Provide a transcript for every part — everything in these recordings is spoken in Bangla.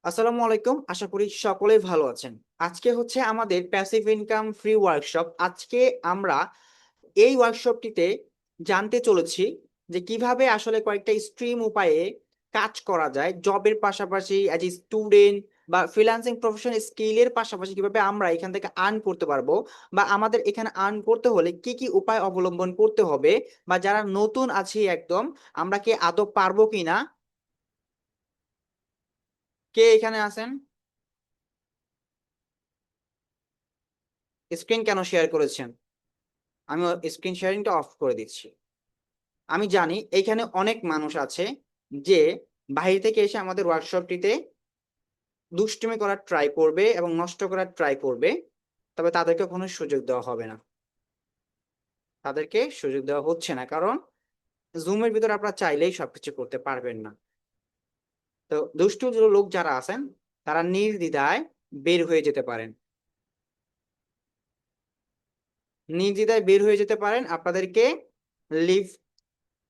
আসসালামু আলাইকুম, আশা করি সকলেই ভালো আছেন। আজকে হচ্ছে আমাদের প্যাসিভ ইনকাম ফ্রি ওয়ার্কশপ। আজকে আমরা এই ওয়ার্কশপটিতে জানতে চলেছি যে কিভাবে আসলে কয়েকটা স্ট্রিম উপায়ে কাজ করা যায়, জবের পাশাপাশি অ্যাজ এ স্টুডেন্ট বা ফ্রিল্যান্সিং প্রফেশন স্কিলের পাশাপাশি কিভাবে আমরা এখান থেকে আর্ন করতে পারবো, বা আমাদের এখানে আর্ন করতে হলে কি কি উপায় অবলম্বন করতে হবে, বা যারা নতুন আছি একদম, আমরা কি আদৌ পারবো কিনা। কে এখানে আছেন? স্ক্রিন কেন শেয়ার করেছেন? আমি স্ক্রিন শেয়ারিংটা অফ করে দিচ্ছি। আমি জানি এইখানে অনেক মানুষ আছে যে বাইরে থেকে এসে আমাদের ওয়ার্কশপটিতে দুষ্টুমি করার ট্রাই করবে এবং নষ্ট করার ট্রাই করবে, তবে তাদেরকে কোনো সুযোগ দেওয়া হবে না। তাদেরকে সুযোগ দেওয়া হচ্ছে না, কারণ জুমের ভিতরে আপনারা চাইলেই সবকিছু করতে পারবেন না। তো দুষ্টু লোক যারা আছেন তারা নির্দ্বিধায় বের হয়ে যেতে পারেন, নির্দ্বিধায় বের হয়ে যেতে পারেন। আপনাদেরকে লিভ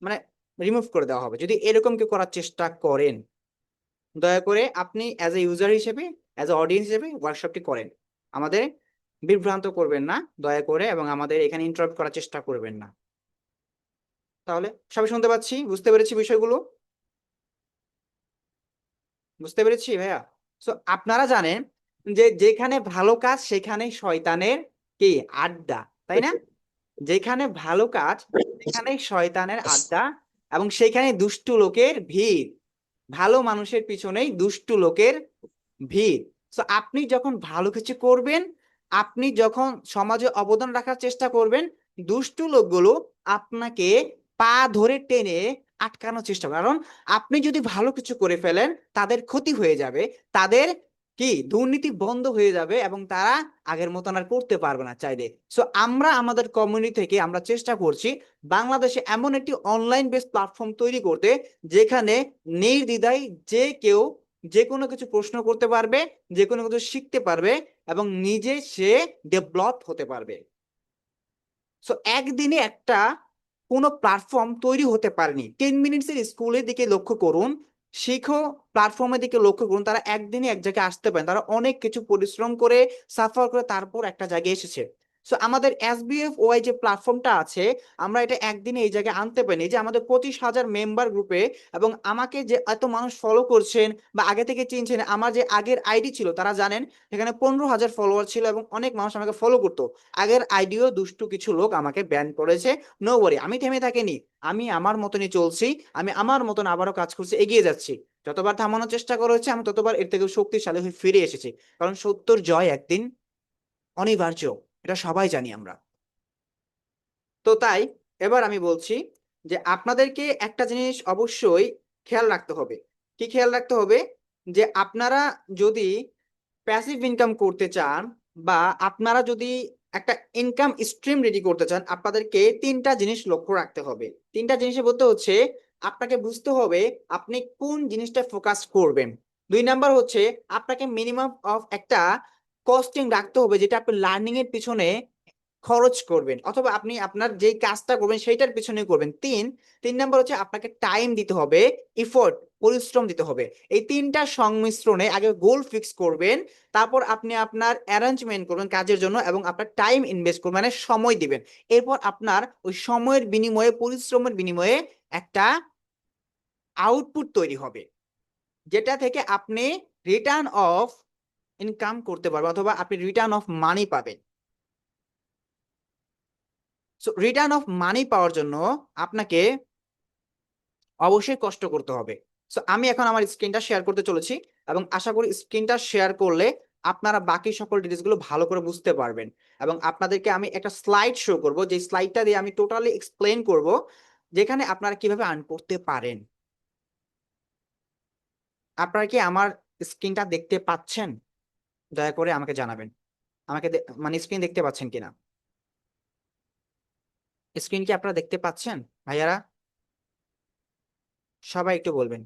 মানে রিমুভ করে দেওয়া হবে যদি এরকম কেউ করার চেষ্টা করেন। দয়া করে আপনি অ্যাজ এ ইউজার হিসেবে, অ্যাজ এ অডিয়েন্স হিসেবে ওয়ার্কশপটি করেন, আমাদের বিভ্রান্ত করবেন না দয়া করে, এবং আমাদের এখানে ইন্টারাপ্ট করার চেষ্টা করবেন না। তাহলে সবাই শুনতে পাচ্ছি, বুঝতে পেরেছি বিষয়গুলো? বুঝতে পেরেছি ভাইয়া? সো আপনারা জানেন যে যেখানে ভালো কাজ সেখানে শয়তানের কি আড্ডা, তাই না? যেখানে ভালো কাজ সেখানে শয়তানের আড্ডা, এবং সেখানে দুষ্টু লোকের ভিড়। ভালো মানুষের পিছনেই দুষ্টু লোকের ভিড়। তো আপনি যখন ভালো কিছু করবেন, আপনি যখন সমাজে অবদান রাখার চেষ্টা করবেন, দুষ্টু লোকগুলো আপনাকে পা ধরে টেনে আটকানোর চেষ্টা করে। কারণ আপনি যদি ভালো কিছু করে ফেলেন তাদের ক্ষতি হয়ে যাবে, তাদের কি দুর্নীতি বন্ধ হয়ে যাবে, এবং তারা আগের মতন আর করতে পারবে না চাইলে। সো আমরা আমাদের কমিউনিটি থেকে আমরা চেষ্টা করছি বাংলাদেশে এমন একটি অনলাইন বেস প্ল্যাটফর্ম তৈরি করতে, যেখানে নির্দ্বিধায় যে কেউ যে কোনো কিছু প্রশ্ন করতে পারবে, যে কোনো কিছু শিখতে পারবে, এবং নিজে সে ডেভেলপ হতে পারবে। সো একদিনে একটা কোনো প্ল্যাটফর্ম তৈরি হতে পারেনি। 10 মিনিটসের স্কুলের দিকে লক্ষ্য করুন, শিখো প্ল্যাটফর্মের দিকে লক্ষ্য করুন, তারা একদিনে এক জায়গায় আসতে পারেন। তারা অনেক কিছু পরিশ্রম করে, সাফার করে তারপর একটা জায়গায় এসেছে। সো আমাদের এসবিএফ ওয়াই যে প্ল্যাটফর্মটা আছে, আমরা এটা একদিনে এই জায়গায় আনতে পারিনি। যে আমাদের 25,000 মেম্বার গ্রুপে, এবং আমাকে যে এত মানুষ ফলো করছেন বা আগে থেকে চিনছেন, আমার যে আগের আইডি ছিল তারা জানেন এখানে 15,000 ফলোয়ার ছিল, এবং অনেক মানুষ আমাকে ফলো করতো। আগের আইডিও দুষ্টু কিছু লোক আমাকে ব্যান করেছে। নো ওয়ারি, আমি থেমে থাকিনি, আমি আমার মতনই চলছি, আমি আমার মতন আবারও কাজ করছি, এগিয়ে যাচ্ছি। যতবার থামানোর চেষ্টা করা হয়েছে আমি ততবার এর থেকে শক্তিশালী হয়ে ফিরে এসেছি, কারণ সত্যর জয় একদিন অনিবার্য, এটা সবাই জানি আমরা। তো তাই এবার আমি বলছি যে আপনাদেরকে একটা জিনিস অবশ্যই খেয়াল রাখতে হবে। কি খেয়াল রাখতে হবে? যে আপনারা যদি প্যাসিভ ইনকাম করতে চান, বা আপনারা যদি একটা ইনকাম স্ট্রিম রেডি করতে চান, আপনাদেরকে তিনটা জিনিস লক্ষ্য রাখতে হবে। তিনটা জিনিসের বলতে হচ্ছে আপনাকে বুঝতে হবে আপনি কোন জিনিসটা ফোকাস করবেন। 2 নাম্বার হচ্ছে আপনাকে মিনিমাম অফ একটা কস্টিং রাখতে হবে, যেটা আপনি লার্নিং এর পিছনে খরচ করবেন, অথবা আপনি আপনার যেই কাজটা করবেন সেইটার পিছনে করবেন। 3 নাম্বার হচ্ছে আপনাকে টাইম দিতে হবে, এফোর্ট, পরিশ্রম দিতে হবে। এই তিনটা সংমিশ্রণে আগে গোল ফিক্স করবেন, তারপর আপনি আপনার অ্যারেঞ্জমেন্ট করবেন কাজের জন্য, এবং আপনার টাইম ইনভেস্ট করবেন, মানে সময় দিবেন। এরপর আপনার ওই সময়ের বিনিময়ে, পরিশ্রমের বিনিময়ে একটা আউটপুট তৈরি হবে, যেটা থেকে আপনি রিটার্ন অফ ইনকাম করতে পারবেন, অথবা আপনি রিটার্ন অফ মানি পাবেন। সো রিটার্ন অফ মানি পাওয়ার জন্য আপনাকে অবশ্যই কষ্ট করতে হবে। সো আমি এখন আমার স্ক্রিনটা শেয়ার করতে চলেছি, এবং আশা করি স্ক্রিনটা শেয়ার করলে আপনারা বাকি সকল ডিটেলস গুলো ভালো করে বুঝতে পারবেন। এবং আপনাদেরকে আমি একটা স্লাইড শো করব, যে স্লাইডটা দিয়ে আমি টোটালি এক্সপ্লেন করব যেখানে আপনারা কিভাবে আর্ন করতে পারেন। আপনারা কি আমার স্ক্রিনটা দেখতে পাচ্ছেন? দয়া করে আমাকে জানাবেন, আমাকে মানে স্ক্রিন দেখতে পাচ্ছেন কিনা। স্ক্রিন কি আপনারা দেখতে পাচ্ছেন ভাইয়ারা? সবাই একটু বলবেন,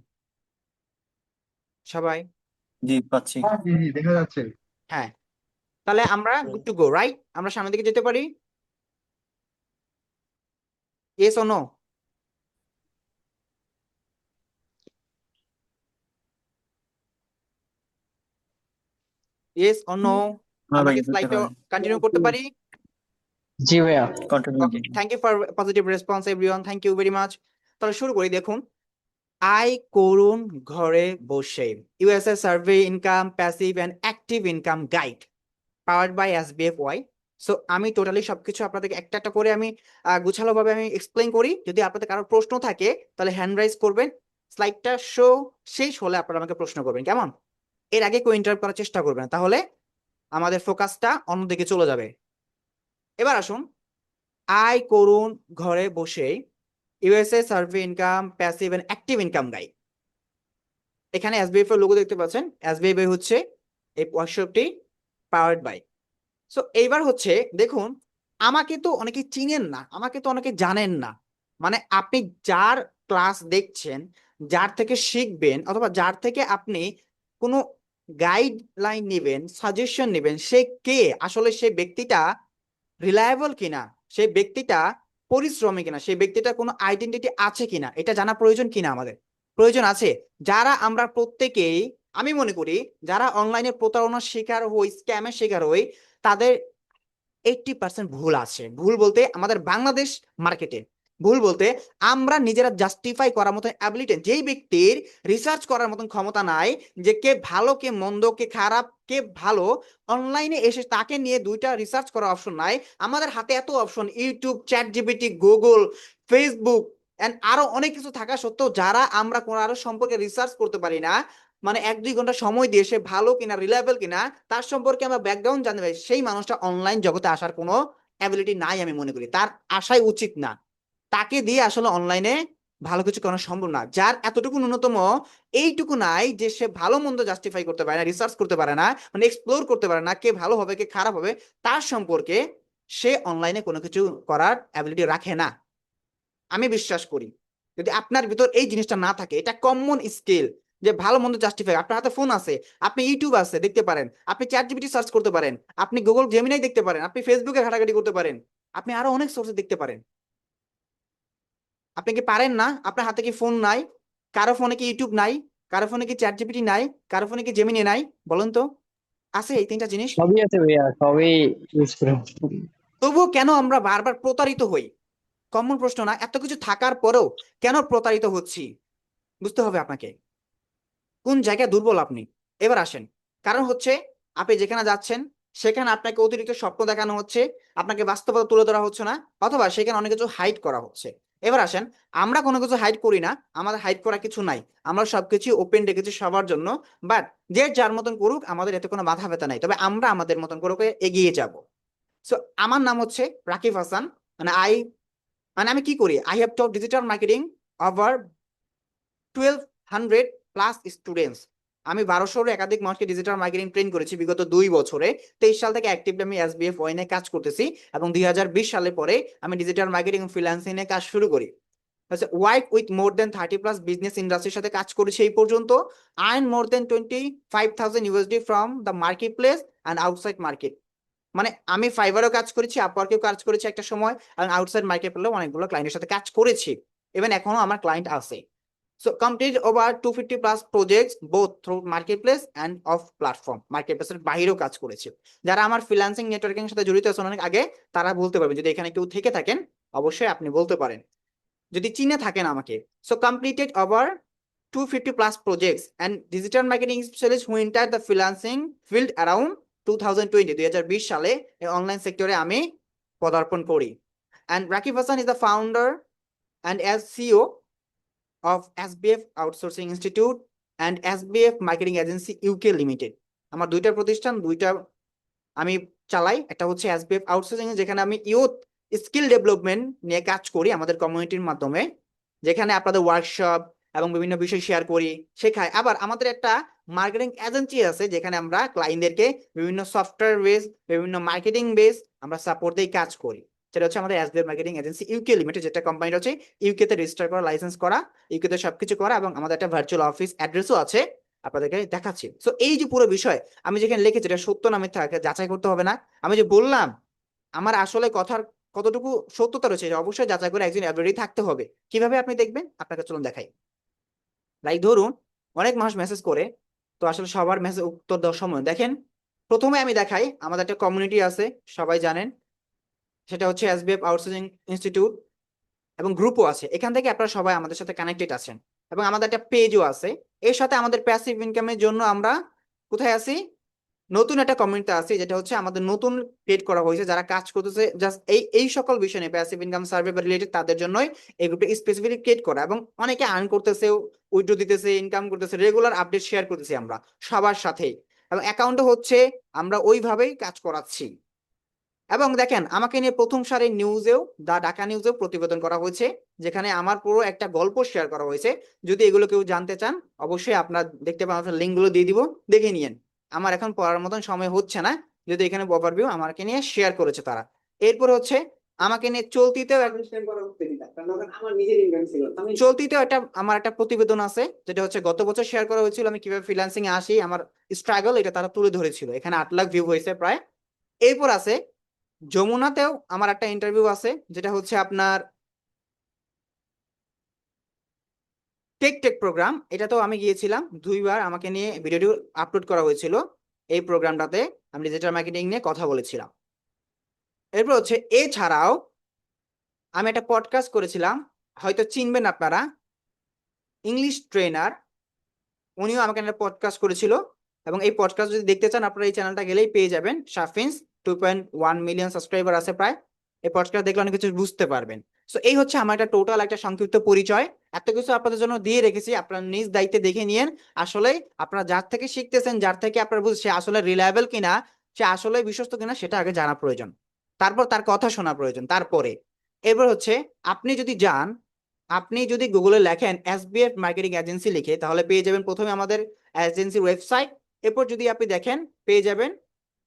সবাই। জি পাচ্ছি। জি জি দেখা যাচ্ছে। হ্যাঁ, তাহলে আমরা গুড টু গো, রাইট? আমরা সামনের দিকে যেতে পারি। ইয়েস ও নো? Yes or no? হ্যাঁ আমরা ভাই, কি হতে স্লাইডটা পারে। কন্টিনিউ করতে পারি? জি ভাইয়া। Continue. Okay, thank you for positive response everyone, thank you very much. তাহলে শুরু করি। দেখুন, আয় করুন ঘরে বসে, USA survey income passive and active income guide powered by SBF Y. So আমি টোটালি সবকিছু আপনাদেরকে একটা একটা করে আমি গুছালো ভাবে আমি এক্সপ্লেন করি। যদি আপনাদের কারো প্রশ্ন থাকে তাহলে হ্যান্ড রাইজ করবেন, স্লাইডটা শো শেষ হলে আপনারা আমাকে প্রশ্ন করবেন, কেমন? এর আগে কেউ ইন্টারাপ্ট করার চেষ্টা করবেন না, তাহলে আমাদের ফোকাসটা অন্যদিকে চলে যাবে। এবার আসুন, আয় করুন ঘরে বসে, USA survey income passive and active income guide. এখানে এসবিএফ এর লোগো দেখতে পাচ্ছেন, এসবিএফ হচ্ছে এই ওয়ার্কশপটি পাওয়ার্ড বাই। সো এইবার হচ্ছে দেখুন, আমাকে তো অনেকে চিনেন না, আমাকে তো অনেকে জানেন না। মানে আপনি যার ক্লাস দেখছেন, যার থেকে শিখবেন, অথবা যার থেকে আপনি কোনো গাইডলাইন নেবেন, সাজেশন নেবেন, সে কে আসলে, সে ব্যক্তিটা রিলায়েবল কিনা, সেই ব্যক্তিটা পরিশ্রমী কিনা, সেই ব্যক্তিটা কোনো আইডেন্টিটি আছে কিনা, এটা জানা প্রয়োজন কিনা আমাদের? প্রয়োজন আছে। যারা আমরা প্রত্যেকেই, আমি মনে করি যারা অনলাইনে প্রতারণার শিকার হই, স্ক্যামের শিকার হই, তাদের 80% ভুল আছে। ভুল বলতে আমাদের বাংলাদেশ মার্কেটে ভুল বলতে আমরা নিজেরা জাস্টিফাই করার মতো অ্যাবিলিটি, যেই ব্যক্তির রিসার্চ করার মতন ক্ষমতা নাই যে কে ভালো কে মন্দ, কে খারাপ কে ভালো, অনলাইনে এসে তাকে নিয়ে দুইটা রিসার্চ করার অপশন নাই। আমাদের হাতে এত option, YouTube, ChatGPT, Google, Facebook and আরো অনেক কিছু থাকা সত্ত্বেও যারা আমরা কোনো আরো সম্পর্কে রিসার্চ করতে পারি না, মানে 1-2 ঘন্টা সময় দিয়ে সে ভালো কিনা, রিলায়েবল কিনা, তার সম্পর্কে আমরা ব্যাকগ্রাউন্ড জানতে পারি, সেই মানুষটা অনলাইন জগতে আসার কোনো অ্যাবিলিটি নাই। আমি মনে করি তার আসাই উচিত না। তাকে দিয়ে আসলে অনলাইনে ভালো কিছু করা সম্ভব না। যার এতটুকু ন্যূনতম এইটুকু নাই যে সে ভালো মন্দ জাস্টিফাই করতে পারে না, রিসার্চ করতে পারে না, মানে এক্সপ্লোর করতে পারে না কে ভালো হবে কে খারাপ হবে, তার সম্পর্কে সে অনলাইনে কোনো কিছু করার অ্যাবিলিটি রাখে না, আমি বিশ্বাস করি। যদি আপনার ভিতর এই জিনিসটা না থাকে, এটা কমন স্কিল যে ভালো মন্দ জাস্টিফাই, আপনার হাতে ফোন আছে, আপনি ইউটিউব আছে দেখতে পারেন, আপনি চ্যাট জিপিটি সার্চ করতে পারেন, আপনি গুগল জেমিনাই দেখতে পারেন, আপনি ফেসবুকে ঘাটাঘাটি করতে পারেন, আপনি আরো অনেক সোর্সে দেখতে পারেন। আপনি কি পারেন না? আপনার হাতে কি ফোন নাই? কারো ফোনে কি ইউটিউব নাই? কারো ফোনে কি চ্যাট জিপিটি নাই? কারো ফোনে কি জেমিনি নাই? বলেন তো, আছে এই তিনটা জিনিস? সবই আছে ভাইয়া, সবই ইউজ করে। তবুও কেন আমরা বারবার প্রতারিত হই? কমন প্রশ্ন না? এত কিছু থাকার পরেও কেন প্রতারিত হচ্ছি? বুঝতে হবে আপনাকে কোন জায়গায় দুর্বল আপনি। এবার আসেন, কারণ হচ্ছে আপনি যেখানে যাচ্ছেন সেখানে আপনাকে অতিরিক্ত স্বপ্ন দেখানো হচ্ছে, আপনাকে বাস্তবতা তুলে ধরা হচ্ছে না, অথবা সেখানে অনেক কিছু হাইড করা হচ্ছে। এবার আসেন, আমরা কোনো কিছু হাইড করি না, আমাদের হাইড করা কিছু নাই, আমরা সবকিছু ওপেন রেখেছি সবার জন্য। বাট যে যার মতন করুক, আমাদের এতে কোনো মাথা ব্যথা নাই, তবে আমরা আমাদের মতন করে এগিয়ে যাব। সো আমার নাম হচ্ছে রাকিব হাসান। মানে আমি কি করি, I have top digital marketing over 1200+ students. আমি 1200 একাধিক মানুষকে ডিজিটাল মার্কেটিং ট্রেন করেছি বিগত 2 বছরে। 23 সাল থেকে অ্যাক্টিভলি আমি এসবিএফ ওয়াইনে কাজ করতেছি, এবং 2020 সালে পরে আমি ডিজিটাল মার্কেটিং ফ্রিল্যান্সিং এ কাজ শুরু করি। Work with more than 30+ business ইন্ডাস্ট্রির সাথে কাজ করেছি এই পর্যন্ত। Earn more than $25,000 from the marketplace and outside market. মানে আমি ফাইবারও কাজ করেছি, আপওয়ার্কেও কাজ করেছি একটা সময়, এবং আউটসাইড মার্কেট প্লেসেও অনেকগুলো ক্লায়েন্টের সাথে কাজ করেছি। ইভেন এখনো আমার ক্লায়েন্ট আছে। So complete over 250+ projects both through marketplace and off platform, marketplace এর বাইরেও কাজ করেছে। যারা আমার ফ্রিল্যান্সিং নেটওয়ার্কিং এর সাথে জড়িত আছেন অনেক আগে, তারা বলতে পারবেন, যদি এখানে কেউ থেকে থাকেন অবশ্যই আপনি বলতে পারেন যদি চিনে থাকেন আমাকে। So completed over 250+ projects and digital marketing specialist who entered the freelancing field around 2020 সালে এই অনলাইন সেক্টরে আমি পদার্পণ করি। And Rakib Hassan is the founder and as CEO of SBF Outsourcing Institute and SBF Marketing Agency UK Limited। আমার দুইটা প্রতিষ্ঠান, দুইটা আমি চালাই। একটা হচ্ছে SBF Outsourcing, যেখানে আমি ইউথ স্কিল ডেভেলপমেন্ট নিয়ে কাজ করি আমাদের কমিউনিটির মাধ্যমে, যেখানে আপনাদের ওয়ার্কশপ এবং বিভিন্ন বিষয় শেয়ার করি, শেখাই। আবার আমাদের একটা মার্কেটিং এজেন্সি আছে, যেখানে আমরা ক্লায়েন্টদেরকে বিভিন্ন সফটওয়্যার বেস, বিভিন্ন মার্কেটিং বেস আমরা সাপোর্ট দিয়ে কাজ করি। সেটা হচ্ছে আমাদের SBF marketing agency UK limited, যেটা কোম্পানিটা হচ্ছে ইউকে তে রেজিস্টার করা, লাইসেন্স করা, ইউকে তে সবকিছু করা, এবং আমাদের একটা ভার্চুয়াল অফিস অ্যাড্রেসও আছে, আপনাদেরকে দেখাচ্ছি। সো এই যে পুরো বিষয় আমি যেখানে লিখেছি এটা সত্য না মিথ্যা যাচাই করতে হবে না। আমি যে বললাম আমার আসলে কথার কতটুকু সত্যতা রয়েছে এটা অবশ্যই যাচাই করে একজন অ্যাবিলিটি থাকতে হবে। কিভাবে আপনি দেখবেন, আপনাকে চলুন দেখাই। লাইক ধরুন অনেক মানুষ মেসেজ করে, তো আসলে সবার মেসেজ উত্তর দেওয়ার সময় দেখেন প্রথমে আমি দেখাই, আমাদের একটা কমিউনিটি আছে, সবাই জানেন, সেটা হচ্ছে এসবিএফ আউটসোর্সিং ইনস্টিটিউট, এবং গ্রুপও আছে। এখান থেকে আপনারা সবাই আমাদের সাথে কানেক্টেড আছেন, এবং আমাদের একটা পেজও আছে। এর সাথে আমাদের প্যাসিভ ইনকামের জন্য আমরা কোথায় আছি, নতুন একটা কমিউনিটি আছে, যেটা হচ্ছে আমাদের নতুন ক্রিয়েট করা হয়েছে, যারা কাজ করতেছে জাস্ট এই এই সকল বিষয় নিয়ে প্যাসিভ ইনকাম সার্ভে বা রিলেটেড, তাদের জন্যই এই গ্রুপটা স্পেসিফিকলি ক্রিয়েট করা। এবং অনেকে আর্ন করতেছে, উইথড্র দিতেছে, ইনকাম করতেছে, রেগুলার আপডেট শেয়ার করতেছি আমরা সবার সাথেই, এবং অ্যাকাউন্টও হচ্ছে আমরা ওইভাবেই কাজ করাচ্ছি। এবং দেখেন, আমাকে নিয়ে প্রথম সারির নিউজেও, দা ঢাকা নিউজেও প্রতিবেদন করা হয়েছে, যেখানে আমার পুরো একটা গল্প শেয়ার করা হয়েছে। যদি এগুলো কেউ জানতে চান, অবশ্যই আপনার দেখতে পাবেন, লিঙ্কগুলো দিয়ে দিব, দেখে নিয়েন। আমার এখন পড়ার মতন সময় হচ্ছে না, যদি এখানে ওভারভিউ আমাকে নিয়ে শেয়ার করেছে তারা। এরপর হচ্ছে আমাকে নিয়ে চলতিতেও চলতিতেও একটা আমার একটা প্রতিবেদন আছে, যেটা হচ্ছে গত বছর শেয়ার করা হয়েছিল, আমি কিভাবে ফ্রিল্যান্সিং এ আসি, আমার স্ট্রাগল, এটা তারা তুলে ধরেছিল। এখানে 8 লাখ ভিউ হয়েছে প্রায়। এরপর আছে যমুনাতেও আমার একটা ইন্টারভিউ আছে, যেটা হচ্ছে আপনার টেক টেক প্রোগ্রাম। এটাতেও আমি গিয়েছিলাম 2বার, আমাকে নিয়ে ভিডিওটি আপলোড করা হয়েছিল। এই প্রোগ্রামটাতে আমি ডিজিটাল মার্কেটিং নিয়ে কথা বলেছিলাম। এরপর হচ্ছে এছাড়াও আমি একটা পডকাস্ট করেছিলাম, হয়তো চিনবেন আপনারা, ইংলিশ ট্রেনার, উনিও আমাকে একটা পডকাস্ট করেছিল। এবং এই পডকাস্ট যদি দেখতে চান, আপনারা এই চ্যানেলটা গেলেই পেয়ে যাবেন, শাফিন্স। 2.1 মিলিয়ন সাবস্ক্রাইবার আছে প্রায়। এই পডকাস্ট দেখলে অনেক কিছু বুঝতে পারবেন। সো এই হচ্ছে আমার একটা টোটাল একটা সংক্ষিপ্ত পরিচয়। এত কিছু আপনাদের জন্য দিয়ে রেখেছি, আপনারা নিজ দায়িত্বে দেখে নিয়েন। আসলে আপনারা যার থেকে শিখতেছেন, যার থেকে আপনারা বুঝছেন সে আসলে রিলায়েবল কিনা, সে আসলে বিশ্বস্ত কিনা, সেটা আগে জানা প্রয়োজন। তারপর তার কথা শোনা প্রয়োজন। তারপরে এবার হচ্ছে, আপনি যদি যান, আপনি যদি গুগলে লেখেন এসবিএফ মার্কেটিং এজেন্সি লিখে, তাহলে পেয়ে যাবেন প্রথমে আমাদের এজেন্সির ওয়েবসাইট। এরপর যদি আপনি দেখেন, পেয়ে যাবেন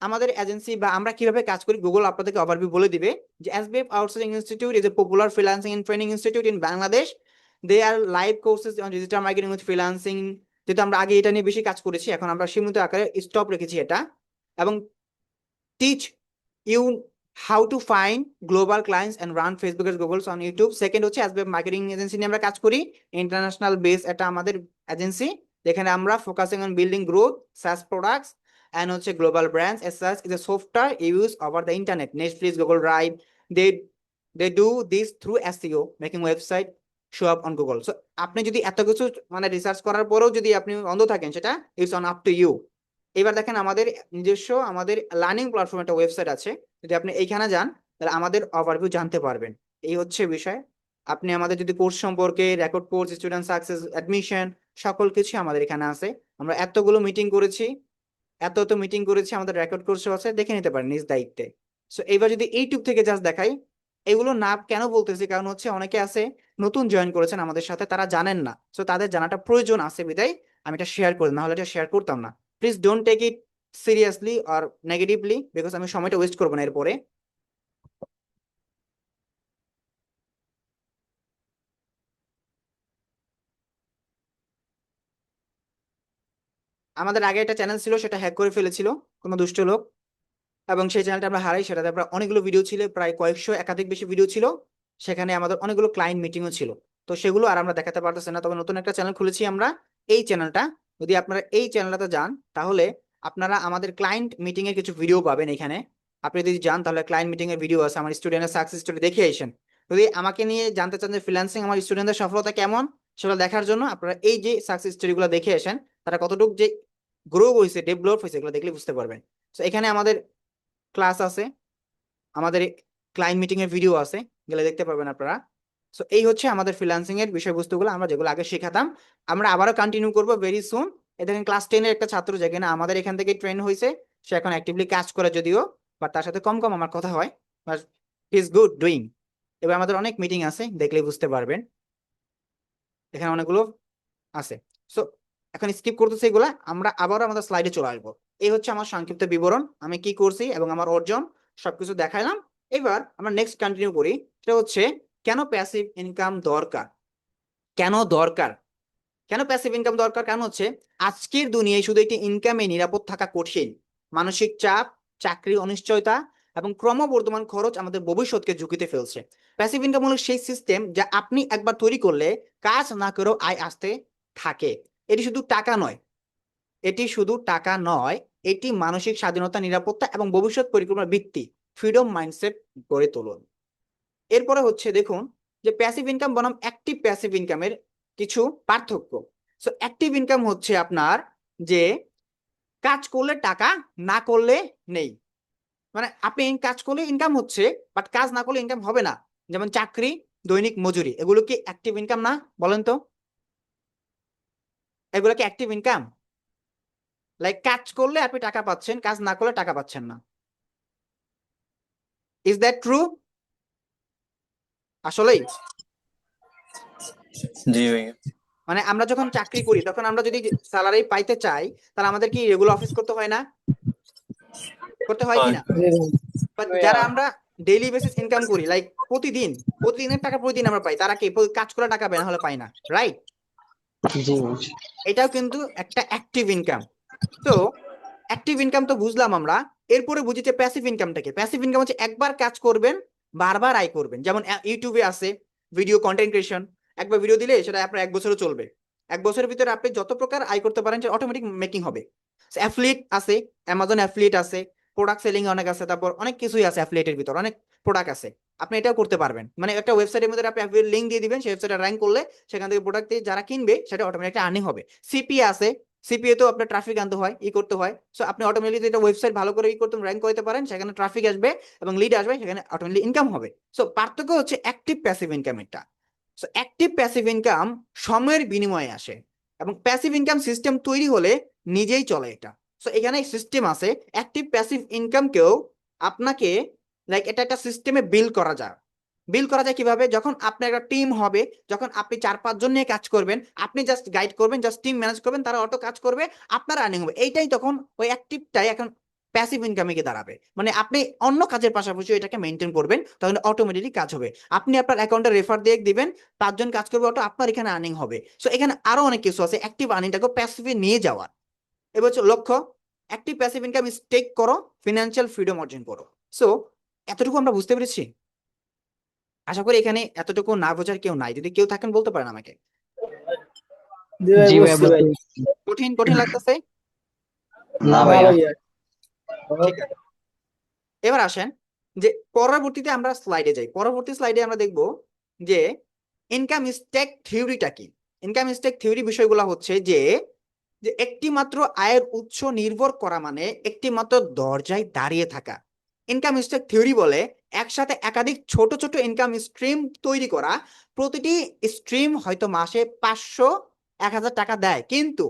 আমাদের এজেন্সি বা আমরা কিভাবে কাজ করি। গুগল আপনাদেরকে ওভারভিউ বলে দিবে যে SBF outsourcing institute is a popular freelancing and training institute in Bangladesh. They are live courses on digital marketing with freelancing. যেহেতু আমরা আগে এটা নিয়ে বেশি কাজ করেছি, এখন আমরা সীমিত আকারে স্টপ রেখেছি এটা। এবং teach you how to find global clients and run Facebook এর গুগলস অন ইউটিউব। সেকেন্ড হচ্ছে এসবিএফ মার্কেটিং এজেন্সি নিয়ে আমরা কাজ করি, ইন্টারন্যাশনাল বেস এটা আমাদের এজেন্সি, যেখানে আমরা focusing on building growth SaaS products and হচ্ছে global brands as such is a software use over the internet, Netflix, Google Drive. They they do this through SEO, making website show up on Google. So আপনি যদি এত কিছু মানে রিসার্চ করার পরেও যদি আপনি অন্ধ থাকেন, সেটা it's on up to you. এবার দেখেন, আমাদের নিজস্ব আমাদের লার্নিং প্ল্যাটফর্ম একটা ওয়েবসাইট আছে, যদি আপনি এইখানে যান, তাহলে আমাদের ওভারভিউ জানতে পারবেন। এই হচ্ছে বিষয়। আপনি আমাদের যদি কোর্স সম্পর্কে, record course, student success, admission, সকল কিছু আমাদের এখানে আছে। আমরা এতগুলো মিটিং করেছি, এত এত মিটিং করেছি, আমাদের রেকর্ড কোর্সও আছে, দেখে নিতে পারেন নিজ দায়িত্বে। সো এইবার যদি ইউটিউব থেকে জাস্ট দেখাই, এগুলো না কেন বলতেছি, কারণ হচ্ছে অনেকে আছে নতুন জয়েন করেছেন আমাদের সাথে, তারা জানেন না। সো তাদের জানাটা প্রয়োজন আছে বিদায় আমি এটা শেয়ার করি, না হলে এটা শেয়ার করতাম না। Please don't take it seriously or negatively, because আমি সময়টা ওয়েস্ট করবো না এরপরে। আমাদের আগে একটা চ্যানেল ছিল, সেটা হ্যাক করে ফেলেছিল কোনো দুষ্ট লোক, এবং সেই চ্যানেলটা আমরা হারাই। সেটাতে আমরা অনেকগুলো ভিডিও ছিল, প্রায় কয়েকশো একাধিক বেশি ভিডিও ছিল। সেখানে আমাদের অনেকগুলো ক্লায়েন্ট মিটিংও ছিল। তো সেগুলো আর আমরা দেখাতে পারতেছি না। তবে নতুন একটা চ্যানেল খুলেছি আমরা, এই চ্যানেলটা, যদি আপনারা এই চ্যানেলটাতে যান, তাহলে আপনারা আমাদের ক্লায়েন্ট মিটিং এর কিছু ভিডিও পাবেন এখানে। আপনি যদি যান, তাহলে ক্লায়েন্ট মিটিং এর ভিডিও আছে, আমার স্টুডেন্টের সাকসেস স্টোরি দেখে আসেন। যদি আমাকে নিয়ে জানতে চান যে ফ্রিল্যান্সিং আমার স্টুডেন্টদের সফলতা কেমন, সেটা দেখার জন্য আপনারা এই যে সাকসেস স্টোরিগুলো দেখে আসেন, তারা কতটুকু যে গ্রো হয়েছে, ডেভেলপ হয়েছে, এগুলো দেখলে বুঝতে পারবেন। তো এখানে আমাদের ক্লাস আছে, আমাদের ক্লায়েন্ট মিটিং এর ভিডিও আছে, গেলে দেখতে পারবেন আপনারা। সো এই হচ্ছে আমাদের ফ্রিল্যান্সিং এর বিষয়বস্তুগুলো, আমরা যেগুলো আগে শেখাতাম, আমরা আবারও কন্টিনিউ করবো ভেরি সুন। এ দেখেন, ক্লাস 10-এর একটা ছাত্র, যেখানে আমাদের এখান থেকে ট্রেন হয়েছে, সে এখন অ্যাক্টিভলি কাজ করে যদিও, বাট তার সাথে কম কম আমার কথা হয়, but he is good doing. এবার আমাদের অনেক মিটিং আছে, দেখলেই বুঝতে পারবেন, এখানে অনেকগুলো আছে। সো এখন স্কিপ করতেছি এগুলা, আমরা আবারও আমাদের স্লাইডে চলে আসবো। এই হচ্ছে আমার সংক্ষিপ্ত বিবরণ, আমি কি করছি এবং আমার অর্জন, সবকিছু দেখাইলাম। এবার আমরা নেক্সট কন্টিনিউ করি। সেটা হচ্ছে, কেন প্যাসিভ ইনকাম দরকার, কেন দরকার, কেন প্যাসিভ ইনকাম দরকার? কারণ হচ্ছে, আজকের দুনিয়ায় শুধু একটি ইনকামে নিরাপদ থাকা কঠিন। মানসিক চাপ, চাকরির অনিশ্চয়তা এবং ক্রমবর্ধমান খরচ আমাদের ভবিষ্যৎকে ঝুঁকিতে ফেলছে। প্যাসিভ ইনকাম হলো সেই সিস্টেম যা আপনি একবার তৈরি করলে কাজ না করেও আয় আসতে থাকে। এটি শুধু টাকা নয়, এটি শুধু টাকা নয়, এটি মানসিক স্বাধীনতা, নিরাপত্তা এবং ভবিষ্যৎ পরিকল্পনার ভিত্তি, ফ্রিডম মাইন্ডসেট গড়ে তুলুন। এরপরে হচ্ছে দেখুন যে প্যাসিভ ইনকাম বনাম অ্যাক্টিভ প্যাসিভ ইনকামের কিছু পার্থক্য। সো অ্যাক্টিভ ইনকাম হচ্ছে আপনার যে কাজ করলে টাকা, না করলে নেই। মানে আপনি কাজ করলে ইনকাম হচ্ছে, বাট কাজ না করলে ইনকাম হবে না। যেমন চাকরি, দৈনিক মজুরি, এগুলো কি অ্যাক্টিভ ইনকাম না? বলেন তো, এগুলো কি অ্যাক্টিভ ইনকাম? লাইক কাজ করলে আপনি টাকা পাচ্ছেন, কাজ না করলে টাকা পাচ্ছেন না। Is that true? আসলেই জি ভাইয়া। মানে আমরা যখন চাকরি করি তখন আমরা যদি স্যালারি পাইতে চাই, তাহলে আমাদের কি রেগুলার অফিস করতে হয় না? করতে হয় হয়। কিনা? বাট যারা আমরা ডেইলি বেসিস ইনকাম করি, লাইক প্রতিদিন, প্রতিদিনের টাকা প্রতিদিন আমরা পাই, তারা কি কাজ করে টাকা পায়, না হলে পায় না, রাইট? জি এটাও কিন্তু একটা অ্যাক্টিভ ইনকাম। তো অ্যাক্টিভ ইনকাম তো বুঝলাম আমরা, এরপরে বুঝি যে প্যাসিভ ইনকামটাকে। প্যাসিভ ইনকাম হচ্ছে একবার কাজ করবেন, বারবার আয় করবেন। যেমন ইউটিউবে আছে ভিডিও কন্টেন্ট ক্রিয়েশন, একবার ভিডিও দিলে সেটা আপনার 1 বছরও চলবে। 1 বছরের ভিতরে আপনি যত প্রকার আয় করতে পারেন সেটা অটোমেটিক মেকিং হবে। অ্যাফিলিয়েট আছে, অ্যামাজন অ্যাফিলিয়েট আছে, প্রোডাক্ট সেলিং অনেক আছে, তারপর অনেক কিছুই আছে অ্যাফিলিয়েটের ভিতর, অনেক প্রোডাক্ট আছে। আপনি এটাও করতে পারবেন, মানে একটা ওয়েবসাইটের মধ্যে আপনি অ্যাফিলিয়েট লিংক দিয়ে দিবেন, সেই ওয়েবসাইটে র্যাঙ্ক করলে সেখান থেকে প্রোডাক্ট দিয়ে যারা কিনবে সেটা অটোমেটিক আর্নিং হবে। সিপিএ আছে, সিপিএ তো আপনার ট্রাফিক আনতে হয়, করতে হয়। সো আপনি অটোমেটিকলি এটা ওয়েবসাইট ভালো করে করতে র্যাঙ্ক করতে পারেন, সেখানে ট্রাফিক আসবে এবং লিড আসবে, সেখানে অটোমেটিকলি ইনকাম হবে। সো পার্থক্য হচ্ছে অ্যাক্টিভ প্যাসিভ ইনকাম এটা। সো অ্যাক্টিভ প্যাসিভ ইনকাম সময়ের বিনিময়ে আসে, এবং প্যাসিভ ইনকাম সিস্টেম তৈরি হলে নিজেই চলে এটা। সো এখানে সিস্টেম আছে। অ্যাক্টিভ প্যাসিভ ইনকামকেও আপনাকে লাইক এটা একটা সিস্টেমে বিল্ড করা যায়। বিল্ড করা যায় কিভাবে? যখন আপনার একটা টিম হবে, যখন আপনি 4-5 জন নিয়ে কাজ করবেন, আপনি জাস্ট গাইড করবেন, জাস্ট টিম ম্যানেজ করবেন, তারা অটো কাজ করবে, আপনার আর্নিং হবে। এইটাই তখন ওই অ্যাক্টিভটাই এখন প্যাসিভ ইনকামে গিয়ে দাঁড়াবে। মানে আপনি অন্য কাজের পাশাপাশি এটাকে মেনটেন করবেন, তখন অটোমেটিকলি কাজ হবে। আপনি আপনার অ্যাকাউন্টে রেফার দিয়ে দিবেন, 5 জন কাজ করবে, অটো আপনার এখানে আর্নিং হবে। সো এখানে আরো অনেক কিছু আছে অ্যাক্টিভ আর্নিংটাকে প্যাসিভে নিয়ে যাওয়ার। এবার হচ্ছে লক্ষ্য, অ্যাক্টিভ প্যাসিভ ইনকাম স্টেক করো, ফিনান্সিয়াল ফ্রিডম অর্জন করো। সো এতটুকু আমরা বুঝতে পেরেছি। আশা করি এখানে এতটুকু না বোঝার কেউ নাই, যদি কেউ থাকেন বলতে পারেন আমাকে। জি ভাইয়া বুঝতে কঠিন কঠিন লাগতেছে? না ভাইয়া ঠিক আছে, এবার আসেন যে পরবর্তীতে আমরা স্লাইডে যাই। পরবর্তী স্লাইডে আমরা দেখব যে ইনকাম স্ট্যাক থিওরিটা কি। ইনকাম স্ট্যাক থিওরি বিষয়গুলো হচ্ছে যে যে একটি মাত্র আয়ের উৎস নির্ভর করা মানে একটি মাত্র দরজায় দাঁড়িয়ে থাকা। ইনকাম স্ট্যাক থিওরি বলে একসাথে একাধিক ছোট ছোট ইনকাম স্ট্রিম তৈরি করা। প্রতিটি স্ট্রিম হয়তো মাসে 500-1000 টাকা দেয়, কিন্তু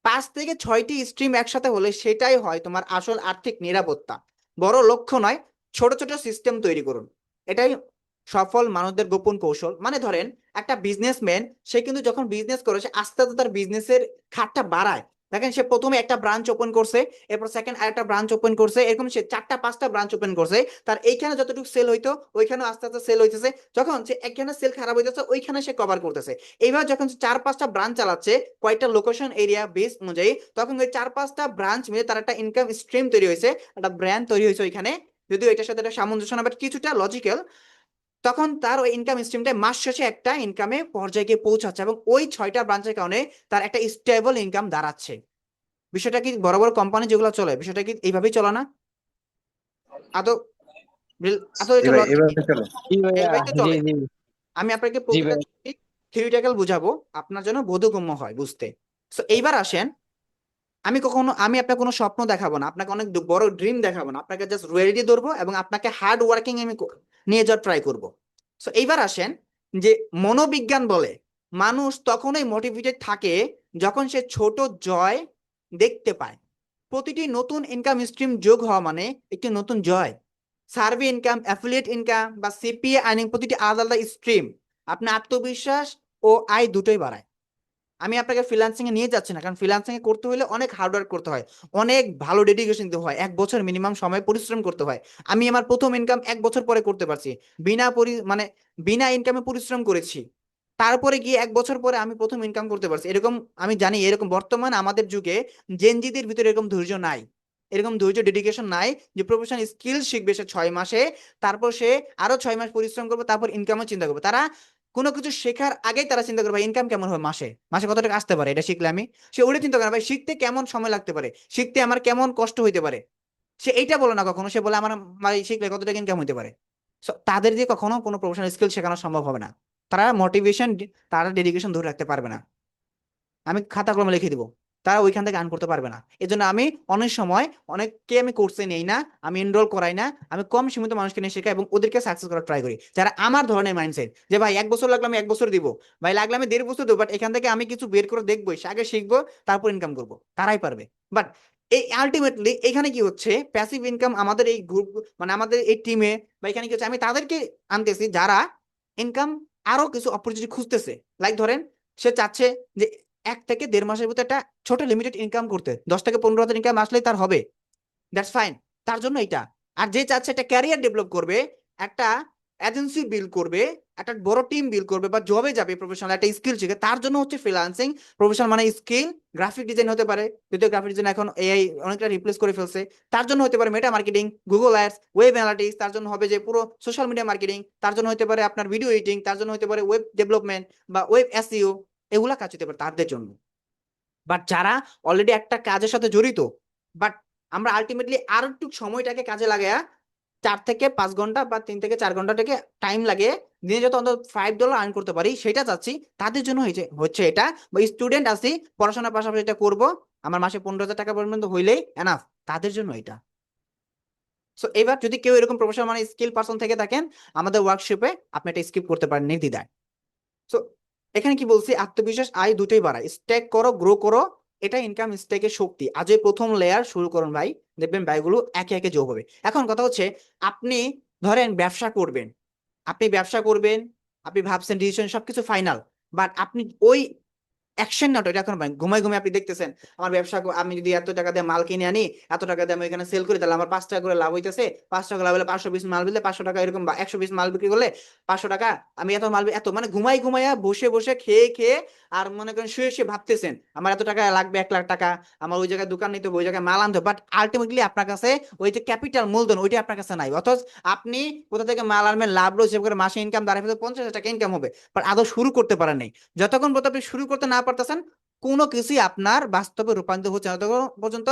5 থেকে 6টি স্ট্রিম একসাথে হলে সেটাই হয় তোমার আসল আর্থিক নিরাপত্তা। বড় লক্ষ্য নয়, ছোট ছোট সিস্টেম তৈরি করুন, এটাই সফল মানুষদের গোপন কৌশল। মানে ধরেন একটা বিজনেসম্যান, সে কিন্তু যখন বিজনেস করে সে আস্তে আস্তে তার বিজনেসের খাতটা বাড়ায়। দেখেন সে প্রথমে একটা ব্রাঞ্চ ওপেন করছে, এরপর সেকেন্ড আরেকটা ব্রাঞ্চ ওপেন করছে, এরকম সে 4টা-5টা ব্রাঞ্চ ওপেন করছে। তার এইখানে যতটুকু সেল হইতো ওইখানে আস্তে আস্তে সেল হইতেছে, যখন সে এখানে সেল খারাপ হইতেছে ওইখানে সে কভার করতেছে। এইবার যখন 4-5টা ব্রাঞ্চ চালাচ্ছে কয়েকটা লোকেশন এরিয়া বেস অনুযায়ী, তখন ওই 4-5টা ব্রাঞ্চ মিলে তার একটা ইনকাম স্ট্রিম তৈরি হয়েছে, একটা ব্র্যান্ড তৈরি হয়েছে ওইখানে। যদিও এটার সাথে একটা সামঞ্জস্য না, বাট কিছুটা লজিক্যাল। তখন তার ওই ইনকাম স্ট্রিমটা মাস শেষে একটা ইনকামে পর্যায়ে গিয়ে পৌঁছাচ্ছে, এবং ওই 6টা ব্রাঞ্চের কারণে তার একটা স্টেবল ইনকাম দাঁড়াচ্ছে। বিষয়টা কি বড় বড় কোম্পানি যেগুলো চলে, বিষয়টা কি এইভাবেই চলে না? আদৌ আদৌ জি এটা ভাই, লজিক এভাবে চলো। জি ভাইয়া এইভাবেই তো জি চলে। জি আমি আপনাকে জি প্রতিটা ভাই থিওরিটিক্যাল বুঝাবো, আপনার জন্য বোধগম্য হয় বুঝতে। সো এইবার আসেন, আমি আপনাকে কোনো স্বপ্ন দেখাবো না, আপনাকে অনেক বড় ড্রিম দেখাবো না, আপনাকে জাস্ট রিয়েলিটি ধরবো এবং আপনাকে হার্ড ওয়ার্কিং আমি নিয়ে যাওয়ার ট্রাই করব। সো এইবার আসেন যে মনোবিজ্ঞান বলে মানুষ তখনই মোটিভেটেড থাকে যখন সে ছোট জয় দেখতে পায়। প্রতিটি নতুন ইনকাম স্ট্রিম যোগ হওয়া মানে একটি নতুন জয়। সার্ভে ইনকাম, অ্যাফিলিয়েট ইনকাম বা সিপিএ আর্নিং, প্রতিটি আলাদা আলাদা স্ট্রিম আপনার আত্মবিশ্বাস ও আয় দুটোই বাড়ায়। আমি আপনাকে ফ্রিল্যান্সিং এ নিয়ে যাচ্ছি না, কারণ ফ্রিল্যান্সিং এ করতে হলে অনেক হার্ডওয়ার্ক করতে হয়, অনেক ভালো ডেডিকেশন দিতে হয়, 1 বছর মিনিমাম সময় পরিশ্রম করতে হয়। আমি আমার প্রথম ইনকাম 1 বছর পরে করতে পারছি, মানে বিনা ইনকামে পরিশ্রম করেছি, তারপরে গিয়ে 1 বছর পরে আমি প্রথম ইনকাম করতে পারছি। এরকম আমি জানি, এরকম বর্তমান আমাদের যুগে জেনজিদের ভিতরে এরকম ধৈর্য নাই, এরকম ধৈর্য ডেডিকেশন নাই যে প্রফেশনাল স্কিল শিখবে সে 6 মাসে, তারপর সে আরো 6 মাস পরিশ্রম করবে, তারপর ইনকামের চিন্তা করবে। তারা কোনো কিছু শেখার আগেই তারা চিন্তা করে ভাই ইনকাম কেমন হবে, মাসে মাসে কত টাকা আসতে পারে এটা শিখলে আমি, সে ওটা চিন্তা করে না, ভাই শিখতে কেমন সময় লাগতে পারে, শিখতে আমার কেমন কষ্ট হইতে পারে, সে এইটা বলে না কখনো, সে বলে আমার ভাই শিখলে কত টাকা ইনকাম হইতে পারে। So, তাদের দিয়ে কখনো কোনো প্রফেশনাল স্কিল শেখানো সম্ভব হবে না, তারা মোটিভেশন, তারা ডেডিকেশন ধরে রাখতে পারবে না। আমি খাতা কলমে লিখে দিব, তারা ওইখান থেকে আর্ন করতে পারবে না। এই জন্য আমি অনেক সময় অনেককে আমি কোর্সে নেই না, আমি এনরোল করাই না, আমি কম সীমিত মানুষকে নিয়ে শেখাই এবং ওদেরকে সাকসেস করার ট্রাই করি, যারা আমার ধরনের মাইন্ডসেট যে ভাই 1 বছর লাগলে আমি 1 বছর দিব, ভাই লাগলে আমি 1.5 বছর দেবো, বাট এখান থেকে আমি কিছু বের করে দেখবো, সে আগে শিখবো তারপর ইনকাম করবো, তারাই পারবে। বাট এই আলটিমেটলি এখানে কি হচ্ছে, প্যাসিভ ইনকাম আমাদের এই গ্রুপ, মানে আমাদের এই টিমে বা এখানে কি হচ্ছে, আমি তাদেরকে আনতেছি যারা ইনকাম আরো কিছু অপরচুনিটি খুঁজতেছে। লাইক ধরেন সে চাচ্ছে যে 1 থেকে 1.5 মাসের ভিতরে একটা ছোট লিমিটেড ইনকাম করতে, 10 থেকে 15 হাজার ইনকাম আসলেই তার হবে, দ্যাটস ফাইন, তার জন্য এটা। আর যে চাচ্ছে একটা ক্যারিয়ার ডেভেলপ করবে, একটা এজেন্সি বিল্ড করবে, একটা বড় টিম বিল্ড করবে বা জবে যাবে প্রফেশনাল একটা স্কিল শিখে, তার জন্য হচ্ছে ফ্রিল্যান্সিং। প্রফেশনাল মানে স্কিল, গ্রাফিক ডিজাইন হতে পারে, যদিও গ্রাফিক ডিজাইন এখন এআই অনেকটা রিপ্লেস করে ফেলছে, তার জন্য হতে পারে মেটা marketing, Google ads, web analytics, তার জন্য হবে যে পুরো সোশ্যাল মিডিয়া মার্কেটিং, তার জন্য হতে পারে আপনার ভিডিও এডিটিং, তার জন্য হতে পারে ওয়েব ডেভেলপমেন্ট বা ওয়েব এসইও, এগুলা কাজ হতে পারে তাদের জন্য। বাট যারা অলরেডি একটা কাজের সাথে জড়িত, বাট আমরা আলটিমেটলি আরো একটু সময়টাকে কাজে লাগায়া 4 থেকে 5 ঘন্টা বা 3 থেকে 4 ঘন্টা থেকে টাইম লাগে, দিনে যত অন্তত $5 আর্ন করতে পারি, সেটা চাচ্ছি, তাদের জন্য হয়েছে হচ্ছে এটা। বা স্টুডেন্ট আছি, পড়াশোনার পাশাপাশি এটা করবো, আমার মাসে 15,000 টাকা পর্যন্ত হইলেই এনাফ, তাদের জন্য এটা। সো এবার যদি কেউ এরকম প্রফেশনাল মানে স্কিল পারসন থেকে থাকেন, আমাদের ওয়ার্কশপে আপনি এটা স্কিপ করতে পারেন নির্দ্বিধায়। সো এখানে কি বলছি, আত্মবিশ্বাস আয় দুটোই বাড়ায়, স্টেক করো, গ্রো করো, এটা ইনকাম স্টেকের শক্তি। আজ এই প্রথম লেয়ার শুরু করুন ভাই, দেখবেন ব্যয়গুলো একে একে যোগ হবে। এখন কথা হচ্ছে, আপনি ধরেন ব্যবসা করবেন, আপনি ব্যবসা করবেন, আপনি ভাবছেন ডিসিশন সবকিছু ফাইনাল, বাট আপনি ওই অ্যাকশন না, এটা এখন ঘুমাই ঘুমাই আপনি দেখতেছেন আমার ব্যবসা আমি যদি এত টাকা দিয়ে মাল কিনে আনি, এত টাকা দিয়ে আমি এখানে সেল করি, তাহলে আমার 5 টাকা করে লাভ হইতেছে, 5 টাকা লাভ হলে 500 পিস মাল বিকলে 500 টাকা, এরকম 100 পিস মাল বিক্রি করলে 500 টাকা, আমি এত মাল এত মানে ঘুমাই ঘুমাইয়া বসে বসে খেয়ে খেয়ে আর মনে করেন শুয়ে শুয়ে ভাবতেছেন আমার এত টাকা লাগবে, 1 লাখ টাকা, আমার ওই জায়গায় দোকান নিতে হবে, ওই জায়গায় মাল আনতে হবে, বাট আলটিমেটলি আপনার কাছে ওই যে ক্যাপিটাল মূলধন ওইটা আপনার কাছে নাই। অথচ আপনি কোথা থেকে মাল আনবেন, লাভ লস হিসেবে করে মাসে ইনকাম দাঁড়ায় 50,000 টাকা ইনকাম হবে, বাট আদৌ শুরু করতে পারেন নাই। যতক্ষণ পর্যন্ত আপনি শুরু করতে না পারতেছেন, কোনো কিছুই আপনার বাস্তবে রূপান্তর হচ্ছে না, ততক্ষণ পর্যন্ত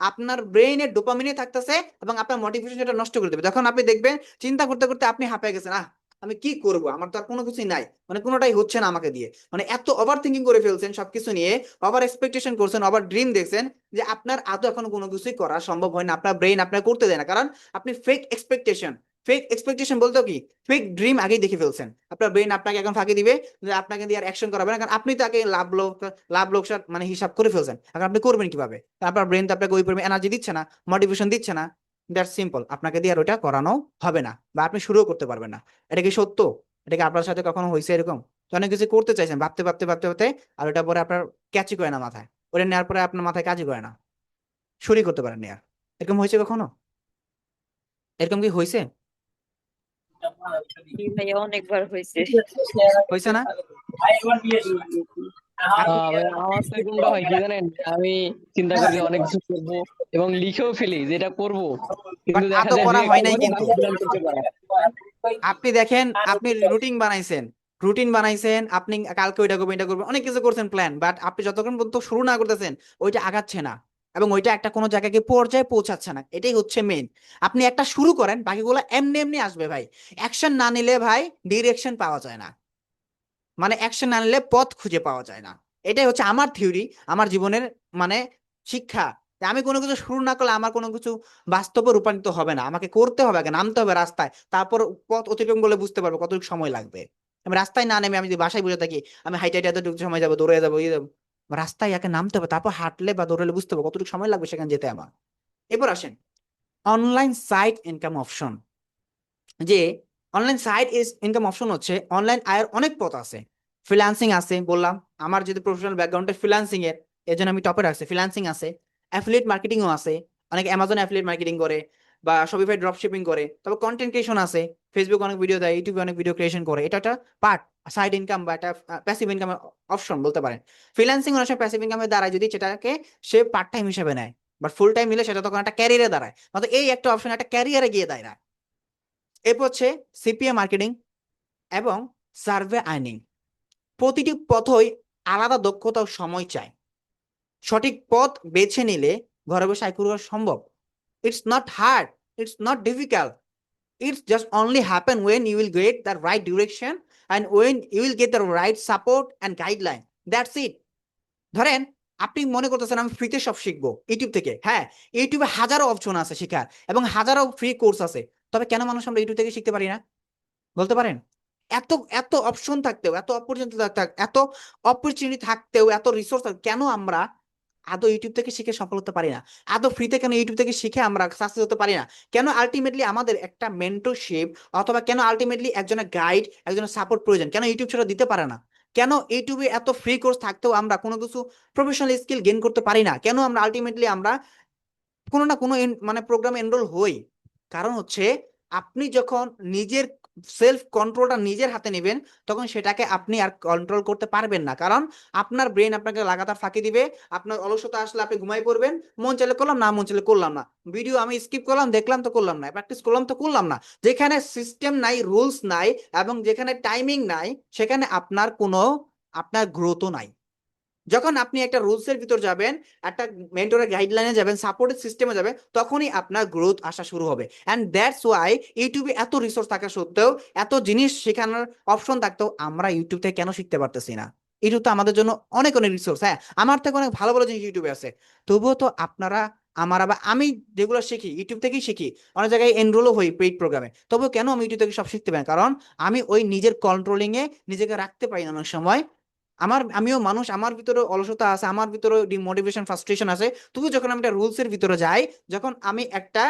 আপনার ব্রেইনে ডোপামিনে থাকতেছে এবং আপনার মোটিভেশন সেটা নষ্ট করে দেবে। যখন আপনি দেখবেন চিন্তা করতে করতে আপনি হাঁপিয়ে গেছেন, আমি কি করব, আমার তো আর কোনো কিছুই নাই, মানে কোনোটাই হচ্ছে না আমাকে দিয়ে, মানে এত ওভার থিঙ্কিং করে ফেলছেন সবকিছু নিয়ে, ওভার এক্সপেকটেশন করছেন, ওভার ড্রিম দেখছেন, যে আপনার আদৌ এখন কোনো কিছুই করা সম্ভব হয় না, আপনার ব্রেইন আপনার করতে দেয় না, কারণ আপনি ফেক এক্সপেকটেশন বলতে কি, ফেক ড্রিম আগেই দেখে ফেলছেন। আপনার ব্রেইন আপনাকে এখন ফাঁকি দিবে যে আপনাকে দিয়ে আর অ্যাকশন করাবে না, কারণ আপনি তো আগে লাভ লোকসান মানে হিসাব করে ফেলছেন, এখন আপনি করবেন কিভাবে, আপনার ব্রেন তো আপনাকে ওই পরিমাণে এনার্জি দিচ্ছে না, মোটিভেশন দিচ্ছে না, দ্যাটস সিম্পল, আপনাকে দিয়ে আর ওটা করানো হবে না বা আপনি শুরুও করতে পারবেন না। এটা কি সত্য? এটা কি আপনার সাথে কখনো হয়েছে এরকম? তো অনেক কিছু করতে চাইছেন, ভাবতে ভাবতে ভাবতে ভাবতে, আর ওটা পরে আপনার ক্যাচই করে না মাথায়, ওটা নেওয়ার পরে আপনার মাথায় কাজই করে না, শুরুই করতে পারেন আর, এরকম হয়েছে কখনো? এরকম কি হয়েছে? জি ভাইয়া, অনেকবার হয়েছে। হয়েছে না? জি, জি, জি। আপনি ভাই আমার তো এরকমটা হয় কি জানেন, আমি চিন্তা করি অনেক কিছু করবো এবং লিখেও ফেলি যেটা করব, বাট কিন্তু দেখা আদৌ যায় করা যে হয় নাই কখনো কিন্তু। বাস্তবায়ন করতে পারে না। আপনি দেখেন, আপনি রুটিন বানাইছেন, আপনি কালকে ওইটা করবেন, এটা করবেন, অনেক কিছু করছেন প্ল্যান, বাট আপনি যতক্ষণ পর্যন্ত শুরু না করতেছেন ওইটা আগাচ্ছে না, এবং ওইটা একটা কোনো জায়গায় গিয়ে পর্যায়ে পৌঁছাচ্ছে না, এটাই হচ্ছে মেইন। আপনি একটা শুরু করেন, বাকিগুলো এমনি এমনি আসবে ভাই। অ্যাকশন না নিলে ভাই ডিরেকশন পাওয়া যায় না, মানে অ্যাকশন না নিলে পথ খুঁজে পাওয়া যায় না। এটাই হচ্ছে আমার থিওরি, আমার জীবনের মানে শিক্ষা, যে আমি কোনো কিছু শুরু না করলে আমার কোনো কিছু বাস্তবে রূপান্তরিত হবে না, আমাকে করতে হবে, আগে নামতে হবে রাস্তায়, তারপর পথ অতিক্রম করলে বুঝতে পারবো কতটুকু সময় লাগবে। আমি রাস্তায় না নেমে আমি যদি বাসায় বসে থাকি, আমি হাইটে হাইটে এতটুকু সময় যাবো, দৌড়ে যাবো, ইয়ে যাবো, রাস্তায় একে নামতে হবে, তারপর হাঁটলে বা দৌড়ালে বুঝতে পারবো কতটুকু সময় লাগবে সেখানে যেতে আমার। এবার আসেন অনলাইন সাইট ইনকাম অপশন। যে অনলাইন সাইড ইনকাম অপশন হচ্ছে, অনলাইন আয়ের অনেক পথ আছে। ফ্রিল্যান্সিং আছে বললাম, আমার যদি প্রফেশনাল ব্যাকগ্রাউন্ডে ফ্রিল্যান্সিং এর জন্য আমি টপে রাখছি, ফ্রিল্যান্সিং আছে। অ্যাফিলিয়েট মার্কেটিংও আছে, অনেকে অ্যামাজন অ্যাফিলিয়েট মার্কেটিং করে বা শপিফাই ড্রপ শিপিং করে। তবে কন্টেন্ট ক্রিয়েশন আছে, ফেসবুক অনেক ভিডিও দেয়, ইউটিউবে অনেক ভিডিও ক্রিয়েশন করে, এটা একটা পার্ট, সাইড ইনকাম বা একটা প্যাসিভ ইনকাম অপশন বলতে পারেন। ফ্রিল্যান্সিং অনেক সময় প্যাসিভ ইনকামের দ্বারা যদি সেটাকে সে পার্ট টাইম হিসেবে নেয়, বাট ফুল টাইম নিলে সেটা তখন একটা ক্যারিয়ারে দাঁড়ায়, অর্থাৎ এই একটা অপশন একটা ক্যারিয়ারে গিয়ে দাঁড়ায়। এরপর হচ্ছে সিপিএ মার্কেটিং এবং সার্ভে আর্নিং। প্রতিটি পথই আলাদা দক্ষতা ও সময় চায়। সঠিক পথ বেছে নিলে ঘরে বসে আয় করা সম্ভব। It's not hard, it's not difficult, it's just only happen when you will get the right direction and when you will get the right support and guideline. That's it. ধরেন আপনি মনে করতেছেন আমি ফ্রিতে সব শিখবো ইউটিউব থেকে। হ্যাঁ, ইউটিউবে হাজারো অপশন আছে শেখার এবং হাজারো ফ্রি কোর্স আছে। তবে কেন মানুষ আমরা ইউটিউব থেকে শিখতে পারি না বলতে পারেন? এত এত অপশন থাকতেও, এত অপরচুনিটি থাকতেও, এত রিসোর্স কেন আমরা আদৌ ইউটিউব থেকে শিখে সফল হতে পারি না? আদৌ ফ্রিতে কেন ইউটিউব থেকে শিখে আমরা সাকসেস হতে পারি না? কেন আলটিমেটলি আমাদের একটা মেন্টরশিপ অথবা কেন আলটিমেটলি একজনের গাইড, একজনের সাপোর্ট প্রয়োজন? কেন ইউটিউব সেটা দিতে পারে না? কেন ইউটিউবে এত ফ্রি কোর্স থাকতেও আমরা কোনো কিছু প্রফেশনাল স্কিল গেইন করতে পারি না? কেন আমরা আলটিমেটলি আমরা কোনো না কোনো মানে প্রোগ্রামে এনরোল হই? কারণ হচ্ছে আপনি যখন নিজের সেলফ কন্ট্রোলটা নিজের হাতে নেবেন তখন সেটাকে আপনি আর কন্ট্রোল করতে পারবেন না। কারণ আপনার ব্রেন আপনাকে লাগাতার ফাঁকি দিবে। আপনার অলসতা আসলে আপনি ঘুমাই পড়বেন, মন চাইলে করলাম না, মন চাইলে করলাম না, ভিডিও আমি স্কিপ করলাম, দেখলাম তো করলাম না, প্র্যাকটিস করলাম তো করলাম না। যেখানে সিস্টেম নাই, রুলস নাই এবং যেখানে টাইমিং নাই, সেখানে আপনার গ্রোথও নাই। যখন আপনি একটা রুলস এর ভিতর যাবেন, একটা মেন্টরের গাইডলাইনে যাবেন, সাপোর্টেড সিস্টেমে যাবেন, তখনই আপনার গ্রোথ আসা শুরু হবে। এন্ড দ্যাটস ওয়াই ইউটিউবে এত রিসোর্স থাকা সত্ত্বেও, এত জিনিস শেখানোর অপশন থাকতেও আমরা ইউটিউব থেকে কেন শিখতে পারতেছি না? ইউটিউব তো আমাদের জন্য অনেক অনেক রিসোর্স। হ্যাঁ, আমার থেকে অনেক ভালো ভালো জিনিস ইউটিউবে আছে। তবুও তো আপনারা আমি যেগুলো শিখি ইউটিউব থেকেই শিখি, অনেক জায়গায় এনরোলও হই পেইড প্রোগ্রামে, তবুও কেন আমি ইউটিউব থেকে সব শিখতে পারি? কারণ আমি ওই নিজের কন্ট্রোলিং এ নিজেকে রাখতে পারি না অনেক সময়। আমিও মানুষ, আমার ভিতরে অলসতা আছে, আমার ভিতরে ডিমোটিভেশন, ফ্রাস্ট্রেশন আছে। তবু যখন আমি একটা রুলস এর ভিতরে যাই, যখন আমি একটা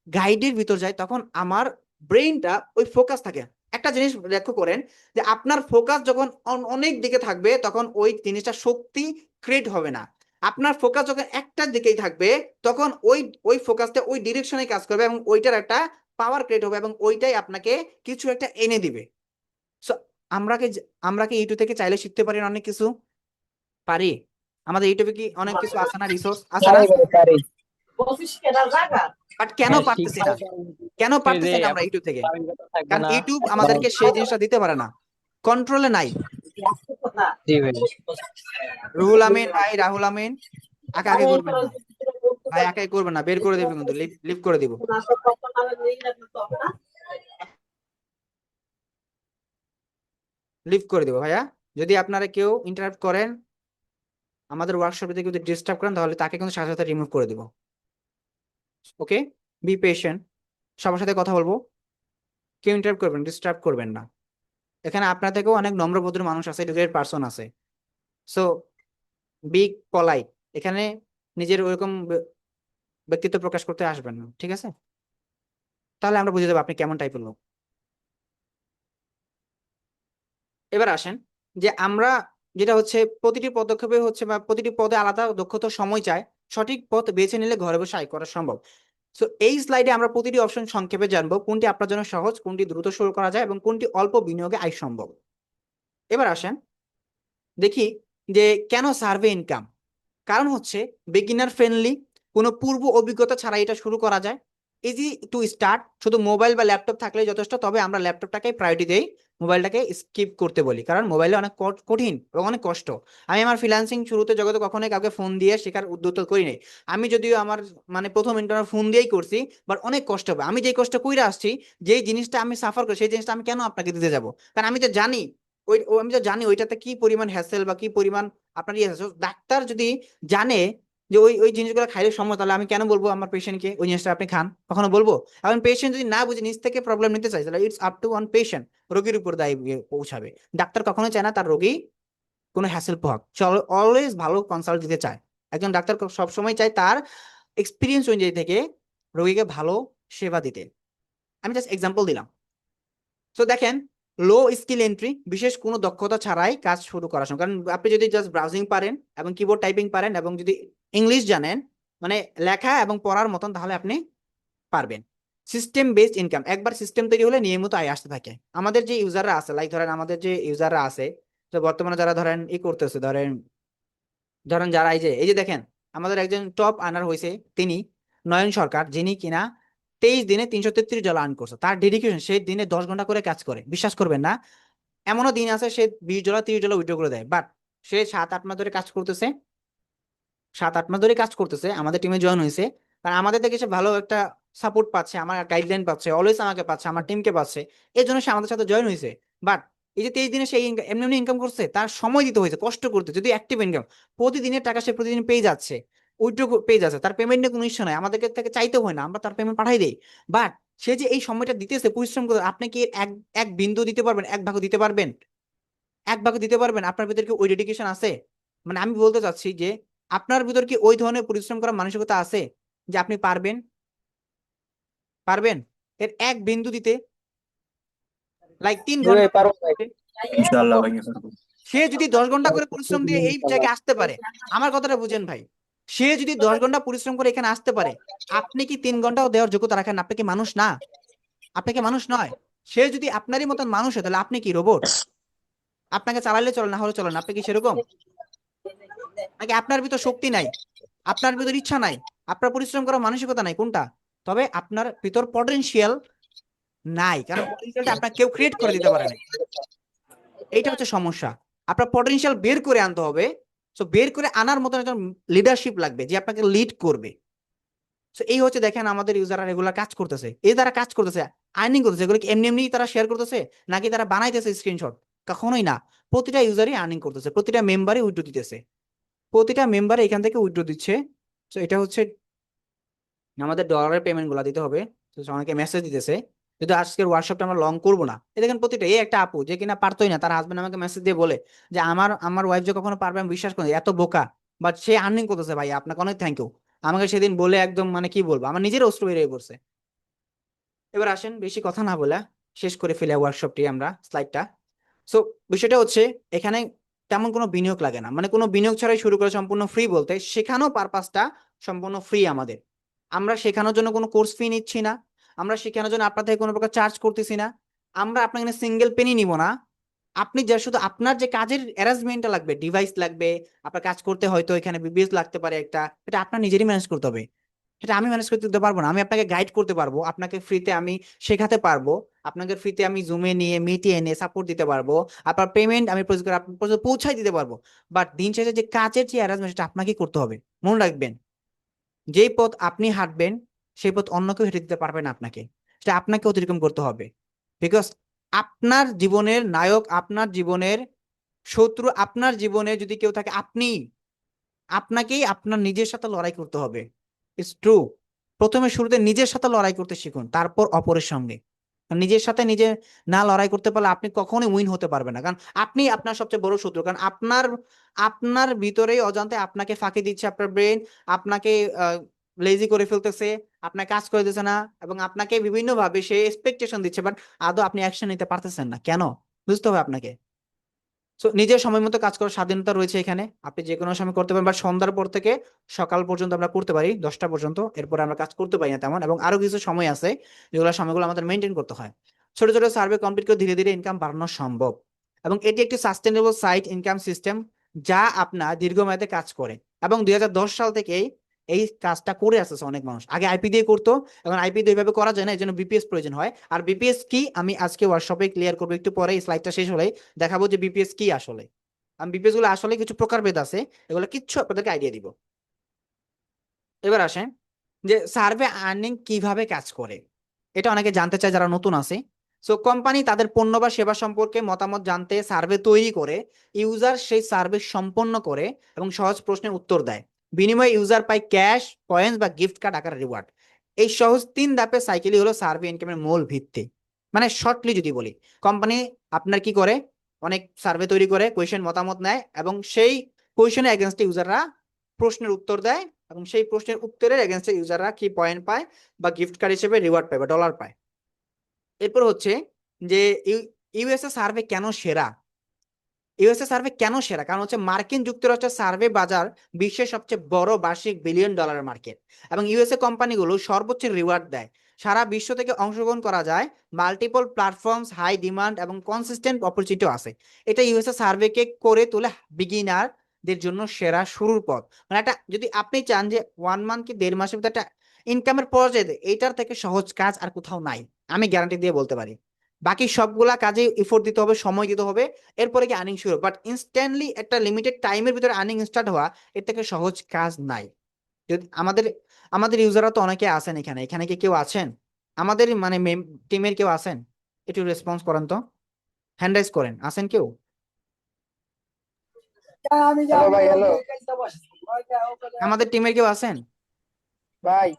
গাইডের ভিতর যাই, তখন আমার ব্রেইনটা ওই ফোকাস থাকে। একটা জিনিস লক্ষ্য করেন যে আপনার ফোকাস যখন অনেক দিকে থাকবে তখন ওই জিনিসটা শক্তি ক্রিয়েট হবে না। আপনার ফোকাস যখন একটার দিকেই থাকবে তখন ওই ওই ফোকাসটা ওই ডিরেকশনে কাজ করবে এবং ওইটার একটা পাওয়ার ক্রিয়েট হবে এবং ওইটাই আপনাকে কিছু একটা এনে দিবে। সো আমরা কি ইউটিউব থেকে চাইলে শিখতে পারি না অনেক কিছু? পারি। আমাদের ইউটিউবে কি অনেক কিছু আছে না, রিসোর্স আছে না? বাট কেন হ্যাঁ, পারতেছি শিক্ষার না? কেন এই যে পারতেছি না আমরা এখন ইউটিউব থেকে? ধারাবাহিকতা থাকবে কারণ না। ইউটিউব আমাদেরকে সেই জিনিসটা দিতে পারে না, কন্ট্রোলে নাই। জি ভাই। রুহুল আমিন ভাই, রাহুল আমিন, আগে আগে করবেন না ভাই, আগে করবেন না, বের করে দেবে কিন্তু, লিভ করে দিব। লিভ করে দিব ভাইয়া। যদি আপনারা কেউ ইন্টারাপ্ট করেন, আমাদের ওয়ার্কশপে যদি ডিস্টার্ব করেন, তাহলে তাকে কিন্তু সাথে সাথে রিমুভ করে দিব। ওকে, বি পেশেন্ট। সবার সাথে কথা বলবো, কেউ ইন্টারাপ্ট করবেন, ডিস্টার্ব করবেন না। এখানে আপনার থেকেও অনেক নম্র ভদ্র মানুষ আছে, এডুকেটেড পারসন আছে। So be polite. এখানে নিজের ওরকম ব্যক্তিত্ব প্রকাশ করতে আসবেন না, ঠিক আছে? তাহলে আমরা বুঝে যাবো আপনি কেমন টাইপের লোক। এবার আসেন যে আমরা যেটা হচ্ছে প্রতিটি পদক্ষেপে হচ্ছে বা প্রতিটি পদে আলাদা দক্ষতা ও সময় চায়। সঠিক পথ বেছে নিলে ঘরে বসে আয় করা সম্ভব। সো এই স্লাইডে আমরা প্রতিটি অপশন সংক্ষেপে জানবো, কোনটি আপনার জন্য সহজ, কোনটি দ্রুত শুরু করা যায় এবং কোনটি অল্প বিনিয়োগে আয় সম্ভব। এবার আসেন দেখি যে কেন সার্ভে ইনকাম। কারণ হচ্ছে বিগিনার ফ্রেন্ডলি, কোনো পূর্ব অভিজ্ঞতা ছাড়া এটা শুরু করা যায়, ইজি টু স্টার্ট, শুধু মোবাইল বা ল্যাপটপ থাকলেই যথেষ্ট। তবে আমরা ল্যাপটপটাকে প্রায়োরিটি দেই, মোবাইলটাকে স্কিপ করতে বলি, কারণ মোবাইলে অনেক কঠিন এবং অনেক কষ্ট। আমি আমার ফ্রিল্যান্সিং শুরুতে জগতে কখনোই কাউকে ফোন দিয়ে শেখার উদ্যোগ করি নাই। আমি যদিও আমার মানে প্রথম ইন্টারনেট ফোন দিয়েই করছি, বাট অনেক কষ্ট হবে। আমি যেই কষ্ট কইরা আসছি, যেই জিনিসটা আমি সাফার করি, সেই জিনিসটা আমি কেন আপনাকে দিতে যাব? কারণ আমি তো জানি আমি তো জানি ওইটাতে কি পরিমাণ হ্যাসেল বা কি পরিমাণ আপনার ইয়ে আছে। ডাক্তার যদি জানে যে ওই ওই জিনিসগুলো খাইলে সমস্যা, তাহলে আমি কেন বলবো আমার পেশেন্টকে ওই জিনিসটা আপনি খান? কখনো বলবো? এখন পেশেন্ট যদি না বুঝে নিজ থেকে প্রবলেম নিতে চাই, তাহলে it's up to one patient, রোগীর উপর দায়ী পৌঁছাবে। ডাক্তার কখনো চায় না তার রোগী কোনো হ্যাসেল পোহাক, অলওয়েজ ভালো কনসাল্ট দিতে চায়। একজন ডাক্তার সবসময় চায় তার এক্সপিরিয়েন্স অনুযায়ী থেকে রোগীকে ভালো সেবা দিতে। আমি জাস্ট এক্সাম্পল দিলাম। তো দেখেন, লো স্কিল এন্ট্রি, বিশেষ কোনো দক্ষতা ছাড়াই কাজ শুরু করার সময়। কারণ আপনি যদি জাস্ট ব্রাউজিং পারেন এবং কিবোর্ড টাইপিং পারেন এবং যদি ইংলিশ জানেন, মানে লেখা এবং পড়ার মতন, তাহলে আপনি পারবেন। সিস্টেম বেসড ইনকাম, একবার সিস্টেম তৈরি হলে নিয়মিত আয় আসতে থাকে। আমাদের যে ইউজাররা আছে, লাইক ধরেন আমাদের যে ইউজাররা আছে, তো বর্তমানে যারা ধরেন করতেছে, ধরেন ধরেন যারা এই যে দেখেন, আমাদের একজন টপ আর্নার হয়েছে, তিনি নয়ন সরকার, যিনি কিনা 23 দিনে $333 আর্ন করছে। তার ডেডিকেশন, সে দিনে 10 ঘন্টা করে কাজ করে, বিশ্বাস করবেন না। এমনও দিন আছে সে $20 $30 উইথড্র করে দেয়, বাট সে 7-8 মাস ধরে কাজ করতেছে, 7-8 মাস ধরে কাজ করতেছে, আমাদের টিমে জয়েন হয়েছে, কারণ আমাদের থেকে সে ভালো একটা সাপোর্ট পাচ্ছে, আমার গাইডলাইন পাচ্ছে, অলওয়েজ আমাকে পাচ্ছে, আমার টিমকে পাচ্ছে, এই জন্য সে আমাদের সাথে জয়েন হয়েছে। বাট এই যে 23 দিনে সে এমনি এমনি ইনকাম করছে, তার সময় দিতে হয়েছে, কষ্ট করতে, যদি অ্যাক্টিভ ইনকাম প্রতিদিনের টাকা সে প্রতিদিন পেয়ে যাচ্ছে, উইথড্র পেয়ে যাচ্ছে, তার পেমেন্ট নিয়ে কোনো ইস্যু নাই, আমাদেরকে থেকে চাইতে হয় না, আমরা তার পেমেন্ট পাঠাই দেই। বাট সে যে এই সময়টা দিতেছে পরিশ্রম করে, আপনি কি এক এক বিন্দু দিতে পারবেন, এক ভাগ দিতে পারবেন, এক ভাগ দিতে পারবেন? আপনার ভিতরে কি ওই ডেডিকেশন আছে? মানে আমি বলতে চাচ্ছি যে আপনার ভিতর কি ওই ধরনের পরিশ্রম করার মানসিকতা আছে যে আপনি পারবেন, পারবেন এর এক বিন্দু দিতে, লাইক 3 ঘন্টা? পারবো ভাই। ইনশাআল্লাহ ভাই পারবো। সে যদি 10 ঘন্টা করে পরিশ্রম দিয়ে এই জায়গায় আসতে পারে, আমার কথাটা বুঝেন ভাই, সে যদি 10 ঘন্টা পরিশ্রম করে এখানে আসতে পারে, আপনি কি 3 ঘন্টাও দেওয়ার যোগ্যতা রাখেন? আপনি কি মানুষ না? আপনি কি মানুষ নয়? সে যদি আপনারই মতন মানুষ হয়, তাহলে আপনি কি রোবট? আপনাকে চালালে চলে, না হলে চলে না, আপনি কি সেরকম? নাকি আপনার ভিতর শক্তি নাই, আপনার ভিতর ইচ্ছা নাই, আপনার পরিশ্রম করার মানসিকতা নাই, কোনটা? তবে আপনার ভিতর পটেনশিয়াল নাই, কারণ পটেনশিয়ালটা আপনার কেউ ক্রিয়েট করে দিতে পারে না। এইটা হচ্ছে সমস্যা। আপনার পটেনশিয়াল বের করে আনতে হবে। সো বের করে আনার মতন একজন লিডারশিপ লাগবে যে আপনাকে লিড করবে। সো এই হচ্ছে, দেখেন আমাদের ইউজাররা রেগুলার কাজ করতেছে, এই তারা কাজ করতেছে, আর্নিং করতেছে, এগুলো কি এমনি এমনি তারা শেয়ার করতেছে নাকি তারা বানাইতেছে স্ক্রিনশট? কখনোই না। প্রতিটা ইউজারই আর্নিং করতেছে, প্রতিটা মেম্বারই উইথড্র দিতেছে, প্রতিটা মেম্বার এখান থেকে উইথড্র দিচ্ছে। তো এটা হচ্ছে আমাদের ডলারের পেমেন্ট গুলা দিতে হবে। তো অনেকে মেসেজ দিতেছে, যদি আজকের ওয়ার্কশপটা আমরা লং করবো না, এই দেখেন প্রতিটা, এই একটা আপু যে কিনা পারতোই না, তার হাজবেন্ড আমাকে মেসেজ দিয়ে বলে যে আমার ওয়াইফ যে কখনো পারবে আমি বিশ্বাস করি না, এত বোকা, বাট সে আর্নিং করতেছে। ভাই আপনাকে অনেক থ্যাংক ইউ, আমাকে সেদিন বলে একদম মানে কি বলবো, আমার নিজের অশ্রু বেরিয়ে পড়ছে। এবার আসেন বেশি কথা না বলে শেষ করে ফেলে ওয়ার্কশপটি, আমরা স্লাইডটা। সো বিষয়টা হচ্ছে এখানে তেমন কোনো বিনিয়োগ লাগে না, মানে কোনো বিনিয়োগ ছাড়াই শুরু করে সম্পূর্ণ ফ্রি, বলতে শেখানো পারপাসটা সম্পূর্ণ ফ্রি আমাদের। আমরা শেখানোর জন্য কোনো কোর্স ফি নিচ্ছি না, আমরা শেখানোর জন্য আপনার থেকে কোনো প্রকার চার্জ করতেছি না, আমরা আপনার এখানে সিঙ্গেল পেনি নিব না। আপনি যা শুধু আপনার যে কাজের অ্যারেঞ্জমেন্টটা লাগবে, ডিভাইস লাগবে, আপনার কাজ করতে হয়তো এখানে বিবিএস লাগতে পারে একটা, এটা আপনার নিজেরই ম্যানেজ করতে হবে। সেটা আমি ম্যানেজ করতে দিতে পারবো না। আমি আপনাকে গাইড করতে পারবো, আপনাকে ফ্রিতে আমি শেখাতে পারবো, আপনাকে ফ্রিতে আমি জুমে নিয়ে মিটিয়ে এনে সাপোর্ট দিতে পারবো, আপনার পেমেন্ট আমি প্রসেস করে আপনার পর্যন্ত পৌঁছাই দিতে পারবো। বাট দিন শেষে যে কাজের যে অ্যারেঞ্জমেন্ট, সেটা আপনাকেই করতে হবে। মনে রাখবেন, যেই পথ আপনি হাঁটবেন সেই পথ অন্য কেউ হেঁটে দিতে পারবে না আপনাকে, সেটা আপনাকে অতিক্রম করতে হবে। বিকজ আপনার জীবনের নায়ক, আপনার জীবনের শত্রু, আপনার জীবনে যদি কেউ থাকে, আপনি, আপনাকেই আপনার নিজের সাথে লড়াই করতে হবে। It's true. প্রথমে শুরুতে নিজের সাথে লড়াই করতে শিখুন, তারপর অপরের সঙ্গে। কারণ নিজের সাথে নিজে না লড়াই করতে পারলে আপনি কখনোই উইন হতে পারবেন না, কারণ আপনি আপনার সবচেয়ে বড় শত্রু। কারণ আপনার আপনার ভিতরেই অজান্তে আপনাকে ফাঁকি দিচ্ছে আপনার ব্রেন, আপনাকে লেজি করে ফেলতেছে, আপনার কাজ করে দিচ্ছে না, এবং আপনাকে বিভিন্ন ভাবে সে এক্সপেকটেশন দিচ্ছে, বাট আদৌ আপনি অ্যাকশন নিতে পারতেছেন না। কেন? বুঝতে হবে আপনাকে। সো নিজের সময় মতো কাজ করার স্বাধীনতা রয়েছে এখানে, আপনি যে কোনো সময় করতে পারেন, বা সন্ধ্যার পর থেকে সকাল পর্যন্ত আমরা করতে পারি, 10টা পর্যন্ত, এরপর আমরা কাজ করতে পারি না তেমন, এবং আরো কিছু সময় আছে যেগুলো সময়গুলো আমাদের মেনটেন করতে হয়। ছোট ছোট সার্ভে কমপ্লিট করে ধীরে ধীরে ইনকাম বাড়ানো সম্ভব, এবং এটি একটি সাস্টেনেবল সাইট ইনকাম সিস্টেম যা আপনার দীর্ঘমেয়াদে কাজ করে। এবং 2010 সাল থেকেই এই কাজটা করে আসতেছে অনেক মানুষ। আগে আইপি দিয়ে করতো, এখন আইপি দিয়ে এইভাবে করা যায় না, এই জন্য বিপিএস প্রয়োজন হয়। আর বিপিএস কি আমি আজকে ওয়ার্কশপে ক্লিয়ার করবো, একটু পরে স্লাইডটা শেষ হলে দেখাবো যে বিপিএস কি আসলে। আমি বিপিএস গুলো আসলে কিছু প্রকারভেদ আছে, এগুলো কিচ্ছু আপনাদেরকে আইডিয়া দিব। এবার আসেন যে সার্ভে আর্নিং কিভাবে কাজ করে, এটা অনেকে জানতে চায় যারা নতুন আছে। সো কোম্পানি তাদের পণ্য বা সেবা সম্পর্কে মতামত জানতে সার্ভে তৈরি করে, ইউজার সেই সার্ভে সম্পন্ন করে এবং সহজ প্রশ্নের উত্তর দেয়। বিনিময়ে ইউজার পায় ক্যাশ, পয়েন্টস বা গিফট কার্ড আকারে রিওয়ার্ড। এই সহজ 3 ধাপের সাইকেলই হলো সার্ভে ইনকামের মূল ভিত্তি। মানে শর্টলি যদি বলি, কোম্পানি আপনার কি করে, অনেক সার্ভে তৈরি করে, কোয়েশ্চেন মতামত নেয়, এবং সেই কোয়েশ্চেনের এগেনস্টে ইউজাররা প্রশ্নের উত্তর দেয়, এবং সেই প্রশ্নের উত্তরের এগেনস্টে ইউজাররা কি পয়েন্ট পায় বা গিফট কার্ড হিসেবে রিওয়ার্ড পায় বা ডলার পায়। এরপর হচ্ছে যে ইউএসএ সার্ভে কেন সেরা। ইউএসএ সার্ভে কেন সেরা, কারণ হচ্ছে মার্কিন যুক্তরাষ্ট্রের সার্ভে বাজার বিশ্বের সবচেয়ে বড় বার্ষিক $1 বিলিয়ন মার্কেট, এবং ইউএসএ কোম্পানিগুলো সর্বোচ্চ রিওয়ার্ড দেয়। সারা বিশ্ব থেকে অংশগ্রহণ করা যায়, মাল্টিপল প্ল্যাটফর্মস, হাই ডিমান্ড এবং কনসিস্টেন্ট অপরচুনিটিও আছে। এটা ইউএসএ সার্ভেকে করে তোলে বিগিনারদের জন্য সেরা শুরুর পথ। মানে একটা, যদি আপনি চান যে 1 মান্থ কি 1.5 মাসের ভিতরে একটা ইনকামের পর্যায়ে, এইটার থেকে সহজ কাজ আর কোথাও নাই, আমি গ্যারান্টি দিয়ে বলতে পারি। বাকি সবগুলা কাজে এফোর্ট দিতে হবে, সময় দিতে হবে, এরপরে কি আর্নিং শুরু। বাট ইনস্ট্যান্টলি একটা লিমিটেড টাইমের ভিতরে আর্নিং স্টার্ট হওয়া এর থেকে সহজ কাজ নাই। যদি আমাদের আমাদের ইউজাররা তো অনেকে আছেন এখানে, এখানে কি কেউ আছেন আমাদের মানে টিমের কেউ আছেন? একটু রেসপন্স করেন তো, হ্যান্ড রাইজ করেন, আছেন কেউ? হ্যালো ভাই, হ্যালো আমাদের টিমের কেউ আছেন? ভাই।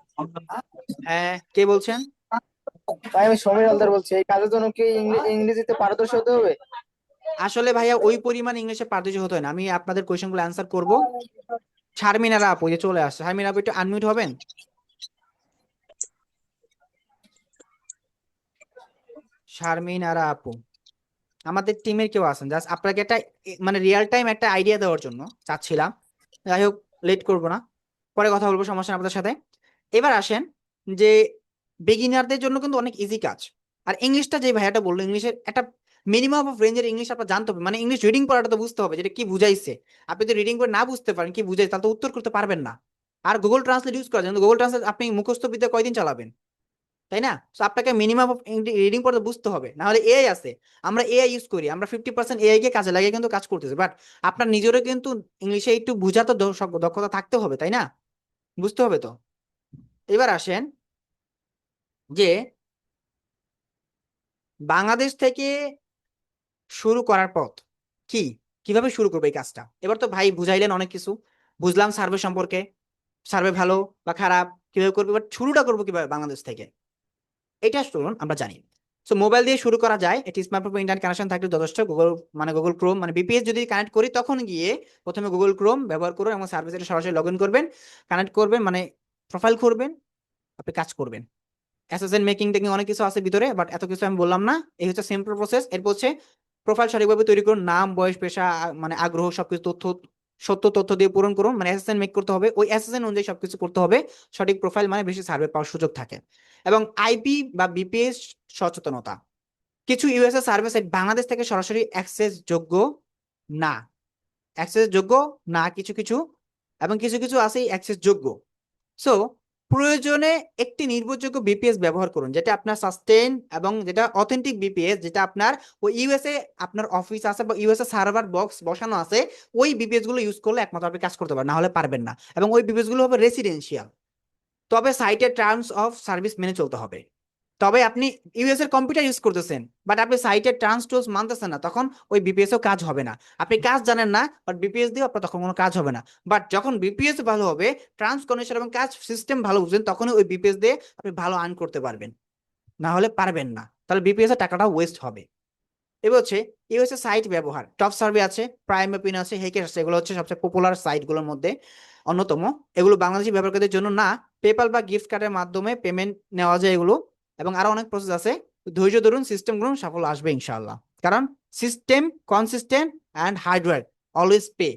হ্যাঁ, কে বলছেন? ভাই আমি সমীর হালদার বলছি। এই কাজের জন্য কি ইংরেজিতে পারদর্শী হতে হবে? আসলে ভাইয়া ওই পরিমাণ ইংলিশে পারদর্শী হতে হয় না, আমি আপনাদের কোয়েশ্চেন গুলো অ্যান্সার করবো। শারমিনারা আপু যে চলে আসছে, শারমিনা আপু একটু আনমিউট হবেন? শারমিনারা আপু আমাদের টিমের কেউ আছেন? জাস্ট আপনাকে একটা মানে রিয়েল টাইম একটা আইডিয়া দেওয়ার জন্য চাচ্ছিলাম। যাই হোক, লেট করবো না, পরে কথা বলবো, সমস্যা নেই আপনাদের সাথে। এবার আসেন যে বিগিনারদের জন্য কিন্তু অনেক ইজি কাজ। আর ইংলিশটা যে ভাইয়াটা বললো, ইংলিশের একটা মিনিমাম অফ রেঞ্জের ইংলিশ আপনার জানতে হবে, মানে ইংলিশ রিডিং পড়াটা তো বুঝতে হবে যেটা কি বুঝাইছে। আপনি যদি রিডিং করে না বুঝতে পারেন কি বুঝাইছে, তাহলে তো উত্তর করতে পারবেন না। আর গুগল ট্রান্সলেট ইউজ করা যায়, গুগল ট্রান্সলেট আপনি মুখস্থ বিদ্যা কয়দিন চালাবেন, তাই না? তো আপনাকে মিনিমাম অফ রিডিং পড়তে বুঝতে হবে, না হলে এআই আছে, আমরা এআই ইউজ করি, আমরা 50% এআই কে কাজে লাগিয়ে কিন্তু কাজ করতেছি। বাট আপনার নিজেরও কিন্তু ইংলিশে একটু বোঝা তো দক্ষতা থাকতে হবে, তাই না? বুঝতে হবে তো। এবার আসেন যে বাংলাদেশ থেকে শুরু করার পথ কি, কিভাবে শুরু করবে এই কাজটা। এবার তো ভাই বুঝাইলেন অনেক কিছু, বুঝলাম সার্ভে সম্পর্কে, সার্ভে ভালো বা খারাপ কিভাবে করবে, বাট শুরুটা করবো কিভাবে বাংলাদেশ থেকে, এটা শুনুন আমরা জানি। সো মোবাইল দিয়ে শুরু করা যায়, এটি স্মার্টফোন ইন্টারনেট কানেকশন থাকলে যথেষ্ট। গুগল মানে গুগল ক্রোম মানে বিপিএস যদি কানেক্ট করি, তখন গিয়ে প্রথমে গুগল ক্রোম ব্যবহার করুন এবং সার্ভিসে সরাসরি লগ ইন করবেন, কানেক্ট করবেন, মানে প্রোফাইল করবেন, আপনি কাজ করবেন। অ্যাসেসেন্ট মেকিং টেকিং অনেক কিছু আছে ভিতরে, বাট এত কিছু আমি বললাম না। এই হচ্ছে সিম্পল প্রসেস। এরপর হচ্ছে প্রোফাইল সঠিকভাবে তৈরি করুন, নাম, বয়স, পেশা, মানে আগ্রহ সবকিছু তথ্য, সত্য তথ্য দিয়ে পূরণ করুন। মানে অ্যাসেসেন্ট মেক করতে হবে, ওই অ্যাসেসেন্ট অনুযায়ী সবকিছু করতে হবে। সঠিক প্রোফাইল মানে বেশি সার্ভে পাওয়ার সুযোগ থাকে। এবং আইপি বা বিপিএস সচেতনতা, কিছু ইউএসএ সার্ভে সাইট বাংলাদেশ থেকে সরাসরি অ্যাক্সেস যোগ্য না, অ্যাক্সেস যোগ্য না কিছু কিছু, এবং কিছু কিছু আছে অ্যাক্সেস যোগ্য। সো প্রয়োজনে একটি নির্ভরযোগ্য বিপিএস ব্যবহার করুন, যেটা আপনার সাস্টেইন এবং যেটা অথেন্টিক বিপিএস, যেটা আপনার ওই ইউএসএ আপনার অফিস আছে বা ইউএসএ সার্ভার বক্স বসানো আছে, ওই বিপিএস গুলো ইউজ করলে একমাত্র আপনি কাজ করতে পারবেন, না হলে পারবেন না। এবং ওই বিপিএস গুলো হবে রেসিডেন্সিয়াল, তবে সাইটের টার্মস অফ সার্ভিস মেনে চলতে হবে। তবে আপনি ইউএস এর কম্পিউটার ইউজ করতেছেন, বাট আপনি সাইটের টার্মস টুলস মানতেছেন না, তখন ওই বিপিএস ও কাজ হবে না। আপনি কাজ জানেন না, বাট বিপিএস দিয়ে আপনার তখন কোনো কাজ হবে না। বাট যখন বিপিএস ভালো হবে, টার্মস কন্ডিশন এবং কাজ সিস্টেম ভালো বুঝবেন, তখনই ওই বিপিএস দিয়ে আপনি ভালো আর্ন করতে পারবেন, না হলে পারবেন না, তাহলে বিপিএস এর টাকাটা ওয়েস্ট হবে। এবার হচ্ছে ইউএসএ সাইট ব্যবহার, টপ সার্ভে আছে, প্রাইম ওপিনিয়ন আছে, হেকের আছে, এগুলো হচ্ছে সবচেয়ে পপুলার সাইটগুলোর মধ্যে অন্যতম। এগুলো বাংলাদেশি ব্যবহারকারীদের জন্য না, পেপাল বা গিফট কার্ডের মাধ্যমে পেমেন্ট নেওয়া যায় এগুলো। এবং আরো অনেক প্রসেস আছে, ধৈর্য ধরুন, সিস্টেম গুলো সাফল্য আসবে ইনশাআল্লাহ। কারণ system consistent and hardware always pay,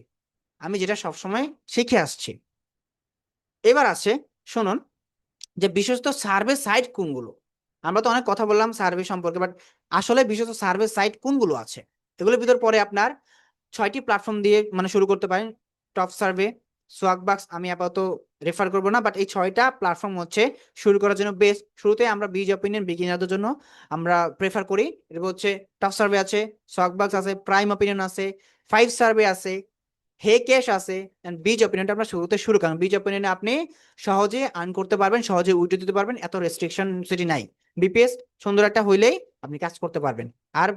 আমি যেটা সবসময় শিখে আসছি। এবার আছে শুনুন যে বিশ্বস্ত সার্ভে সাইট কোনগুলো। আমরা তো অনেক কথা বললাম সার্ভে সম্পর্কে, বাট আসলে বিশ্বস্ত সার্ভে সাইট কোনগুলো আছে এগুলোর ভিতর পরে আপনার 6টি প্ল্যাটফর্ম দিয়ে মানে শুরু করতে পারেন। টপ সার্ভে, সোয়াকবাক্স আমি আপাতত রেফার করবো না, বাট এই 6টা প্ল্যাটফর্ম হচ্ছে শুরু করার জন্য বেস্ট। শুরুতে আমরা বিজ অপিনিয়ন বিগিনারদের জন্য আমরা প্রেফার করি। এরপর হচ্ছে টপ সার্ভে আছে, সোয়াকবাক্স আছে, প্রাইম অপিনিয়ন আছে, ফাইভ সার্ভে আছে, হে ক্যাশ আছে, এন্ড বিজ অপিনিয়নটা আমরা শুরুতে শুরু করেন। বিজ অপিনিয়নে আপনি সহজে আর্ন করতে পারবেন, সহজে উইথড্র দিতে পারবেন, এত রেস্ট্রিকশন সেটি নাই। বিপিএস সুন্দর একটা হইলেই আপনি কাজ করতে পারবেন, আর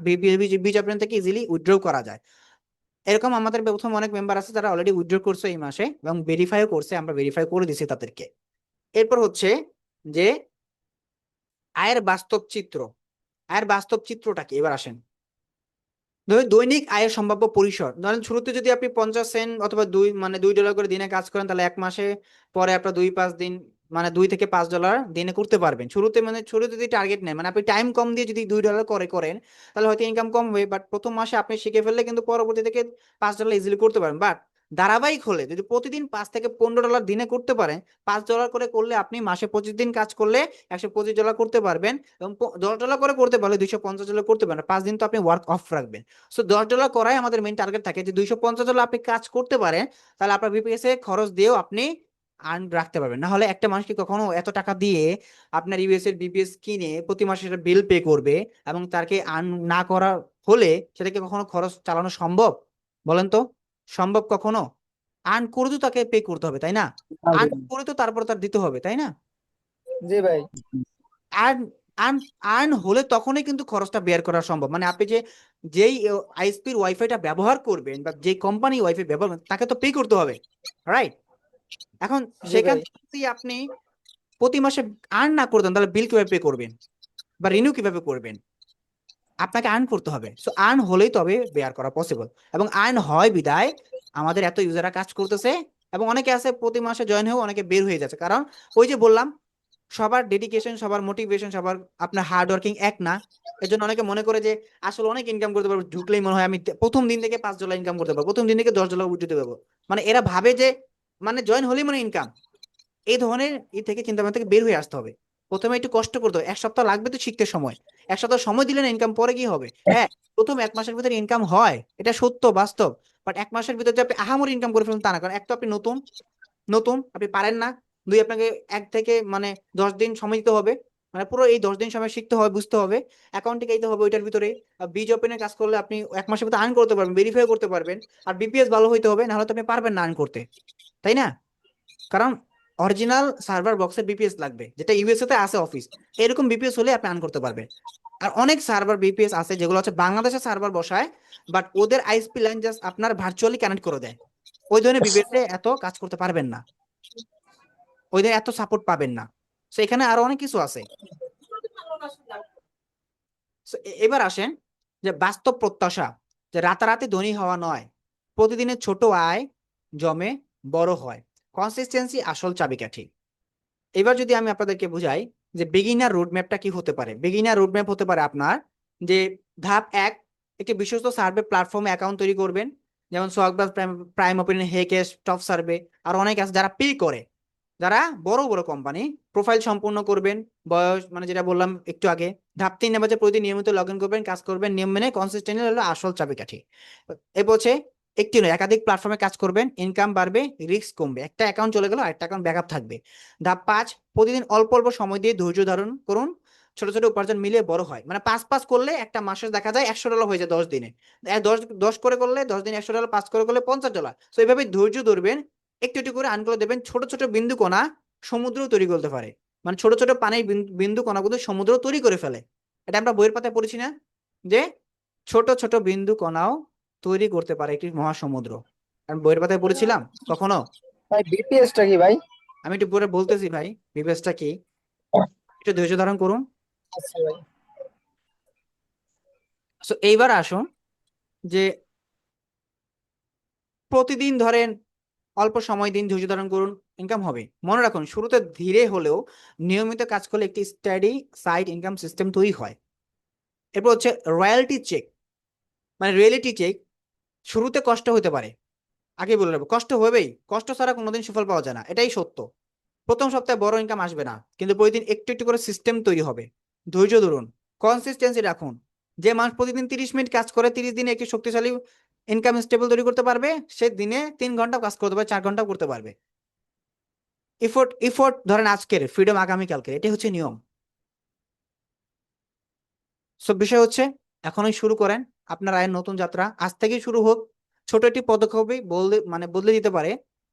বিজ অপিনিয়ন থেকে ইজিলি উইথড্র করা যায়। এরকম আমাদের প্রথম অনেক মেম্বার আছে যারা অলরেডি উইথড্র করছে এই মাসে এবং ভেরিফাইও করছে, আমরা ভেরিফাই করে দিছি তাদেরকে। এরপর হচ্ছে যে আয়ের বাস্তব চিত্র। আয়ের বাস্তব চিত্রটা কি, এবার আসেন। দৈনিক আয়ের সম্ভাব্য পরিসর, ধরেন শুরুতে যদি আপনি 50 সেন্ট অথবা $2 করে দিনে কাজ করেন, তাহলে এক মাসে পরে আপনার 2-5 দিন মানে $2 থেকে $5 দিনে করতে পারবেন। শুরুতে মানে শুরুতে যদি টার্গেট নেন, মানে আপনি টাইম কম দিয়ে যদি $2 করে করেন, তাহলে হয়তো ইনকাম কম হবে, বাট প্রথম মাসে আপনি শিখে ফেললে কিন্তু পরবর্তী থেকে $5 ইজিলি করতে পারেন। বাট ধারাবাহিক হলে যদি প্রতিদিন $5 থেকে $15 দিনে করতে পারেন, $5 করে করলে আপনি মাসে 25 দিন কাজ করলে $125 করতে পারবেন, এবং $10 করে করতে পারলে $250 করতে পারবেন। 5 দিন তো আপনি ওয়ার্ক অফ রাখবেন। সো $10 করাই আমাদের মেইন টার্গেট থাকে, যে $250 আপনি কাজ করতে পারেন, তাহলে আপনার বিপিএস এ খরচ দিয়েও আপনি আর্ন রাখতে পারবেন। না হলে একটা মানুষকে কখনো এত টাকা দিয়ে আপনার ইউএস এর বিপিএস কিনে প্রতি মাসে সেটা বিল পে করবে এবং তাকে আর্ন না করা হলে সেটাকে কখনো খরচ চালানো সম্ভব? বলেন তো, সম্ভব কখনো? আর্ন করে তো তাকে পে করতে হবে, তাই না? আর্ন করে তো তারপর তার দিতে হবে, তাই না? জি ভাই। আর্ন আর্ন আর্ন হলে তখনই কিন্তু খরচটা বের করা সম্ভব। মানে আপনি যেই আইএসপির ওয়াইফাইটা ব্যবহার করবেন বা যে কোম্পানি ওয়াইফাই ব্যবহার করবেন তাকে তো পে করতে হবে, রাইট? এখন জি সেখান ভাই। থেকে যদি আপনি প্রতি মাসে আর্ন না করে দেন তাহলে বিল কিভাবে পে করবেন বা রিনিউ কিভাবে করবেন? আপনাকে আর্ন করতে হবে। সো আর্ন হলেই তবে বেয়ার করা পসিবল, এবং আর্ন হয় বিদায় আমাদের এত ইউজাররা কাজ করতেছে এবং অনেকে আছে প্রতি মাসে জয়েন হয়েও অনেকে বের হয়ে যাচ্ছে। কারণ ওই যে বললাম, সবার ডেডিকেশন, সবার মোটিভেশন, সবার আপনার হার্ড ওয়ার্কিং এক না। এর জন্য অনেকে মনে করে যে আসলে অনেক ইনকাম করতে পারবো, ঢুকলেই মনে হয় আমি প্রথম দিন থেকে $5 ইনকাম করতে পারবো, প্রথম দিন থেকে $10 উঠতে পারবো। মানে এরা ভাবে যে মানে জয়েন হলেই মানে ইনকাম। এই ধরনের থেকে চিন্তা ভাবনা থেকে বের হয়ে আসতে হবে। প্রথমে একটু কষ্ট করতে হবে, 1 সপ্তাহ লাগবে তো শিখতে সময়। 1 সপ্তাহ সময় দিলে না ইনকাম পরে কি হবে? হ্যাঁ, প্রথম 1 মাসের ভিতরে ইনকাম হয়, এটা সত্য বাস্তব। বাট 1 মাসের ভিতরে যে আপনি আহামরি ইনকাম করে ফেলেন তা না। কারণ এক তো আপনি নতুন, আপনি পারেন না। দুই, আপনাকে 1 থেকে মানে 10 দিন সময় দিতে হবে। মানে পুরো এই 10 দিন সময় শিখতে হবে, বুঝতে হবে, অ্যাকাউন্টে গাইতে হবে ওইটার ভিতরে। বীজ ওপেনের কাজ করলে আপনি 1 মাসের ভিতরে আর্ন করতে পারবেন, ভেরিফাই করতে পারবেন। আর বিপিএস ভালো হইতে হবে, না হলে তো আপনি পারবেন না আর্ন করতে, তাই না? কারণ অরিজিনাল সার্ভার বক্সের বিপিএস লাগবে, যেটা ইউএসএ তে আছে অফিস। এরকম বিপিএস হলে আপনি আর্ন করতে পারবেন। আর অনেক সার্ভার বিপিএস আছে যেগুলো হচ্ছে বাংলাদেশের সার্ভার বসায়, বাট ওদের আইএসপি লাইন জাস্ট আপনার ভার্চুয়ালি কানেক্ট করে দেয়। ওই ধরনের বিপিএস এ এত কাজ করতে পারবেন না, ওইদের এত সাপোর্ট পাবেন না। তো এখানে আরো অনেক কিছু আছে। So, এবার আসেন যে বাস্তব প্রত্যাশা, যে রাতারাতি ধনী হওয়া নয়, প্রতিদিনের ছোট আয় জমে বড় হয়, কনসিস্টেন্সি আসল চাবিকাঠি। এবার যদি আমি আপনাদেরকে বুঝাই যে বিগিনার রোডম্যাপটা কি হতে পারে। বিগিনার রোডম্যাপ হতে পারে আপনার যে ধাপ 1, একটি বিশ্বস্ত সার্ভে প্ল্যাটফর্মে অ্যাকাউন্ট তৈরি করবেন, যেমন সোহাগবাজ, প্রাইম ওপিনিয়ন, হেকেস, টপ সার্ভে, আর অনেক আছে যারা পে করে, যারা বড় বড় কোম্পানি। প্রোফাইল সম্পূর্ণ করবেন, বয়স মানে যেটা বললাম একটু আগে। ধাপ 3 নাম্বার, প্রতিদিন নিয়মিত লগ ইন করবেন, কাজ করবেন নিয়ম মেনে, কনসিস্টেন্টলি হলো আসল চাবিকাঠি। এ বলছে একটি নয় একাধিক প্ল্যাটফর্মে কাজ করবেন, ইনকাম বাড়বে, রিস্ক কমবে। একটা অ্যাকাউন্ট চলে গেল আরেকটা অ্যাকাউন্ট ব্যাকআপ থাকবে। ধাপ 5, প্রতিদিন অল্প অল্প সময় দিয়ে ধৈর্য ধারণ করুন, ছোট ছোট উপার্জন মিলিয়ে বড় হয়। মানে 5 করলে একটা মাসে দেখা যায় $100 হয়ে যায় 10 দিনে। 10 করে করলে 10 দিনে $100, 5 করে করলে $50। তো এইভাবে ধৈর্য ধরবেন, একটু একটু করে আর্ন করে দেবেন। ছোট ছোট বিন্দু কণা সমুদ্র তৈরি করতে পারে। মানে ছোট ছোট পানির বিন্দু কণাগুলো সমুদ্র তৈরি করে ফেলে। এটা আমরা বইয়ের পাতায় পড়েছি না, যে ছোট ছোট বিন্দু কণাও তৈরি করতে পারে একটি মহাসমুদ্র। আমি বইয়ের পাতায় পড়েছিলাম কখনো? ভাই বিপিএসটা কি ভাই? আমি একটু পরে বলতেছি ভাই বিবেচটা কি, একটু ধৈর্য ধারণ করুন। আচ্ছা ভাই। সো এইবার আসুন যে প্রতিদিন ধরেন অল্প সময় দিন, ধৈর্য ধারণ করুন, ইনকাম হবে। মনে রাখুন, শুরুতে ধীরে হলেও নিয়মিত কাজ করলে একটি স্টাডি সাইড ইনকাম সিস্টেম তৈরি হয়। এরপর হচ্ছে রয়্যালটি চেক, মানে রিয়েলিটি চেক। শুরুতে কষ্ট হতে পারে, আগে বলে রাখবো, কষ্ট হবেই। কষ্ট ছাড়া কোনোদিন সুফল পাওয়া যায় না, এটাই সত্য। প্রথম সপ্তাহে বড় ইনকাম আসবে না, কিন্তু প্রতিদিন একটু একটু করে সিস্টেম তৈরি হবে। ধৈর্য ধরুন, কনসিস্টেন্সি রাখুন। যে মানুষ প্রতিদিন 30 মিনিট কাজ করে 30 দিনে একটি শক্তিশালী ইনকাম স্টেবল তৈরি করতে পারবে, সে দিনে 3 ঘন্টা কাজ করতে পারবে, 4 ঘন্টা করতে পারবে। ইফোর্ট ধরেন আজকের, ফ্রিডম আগামীকালকে, এটাই হচ্ছে নিয়ম। সব বিষয় হচ্ছে এখনই শুরু করেন আপনার আয়ের নতুন যাত্রা, আজ থেকেই শুরু হোক। ছোট একটি পদক্ষেপই বদলে দিতে পারে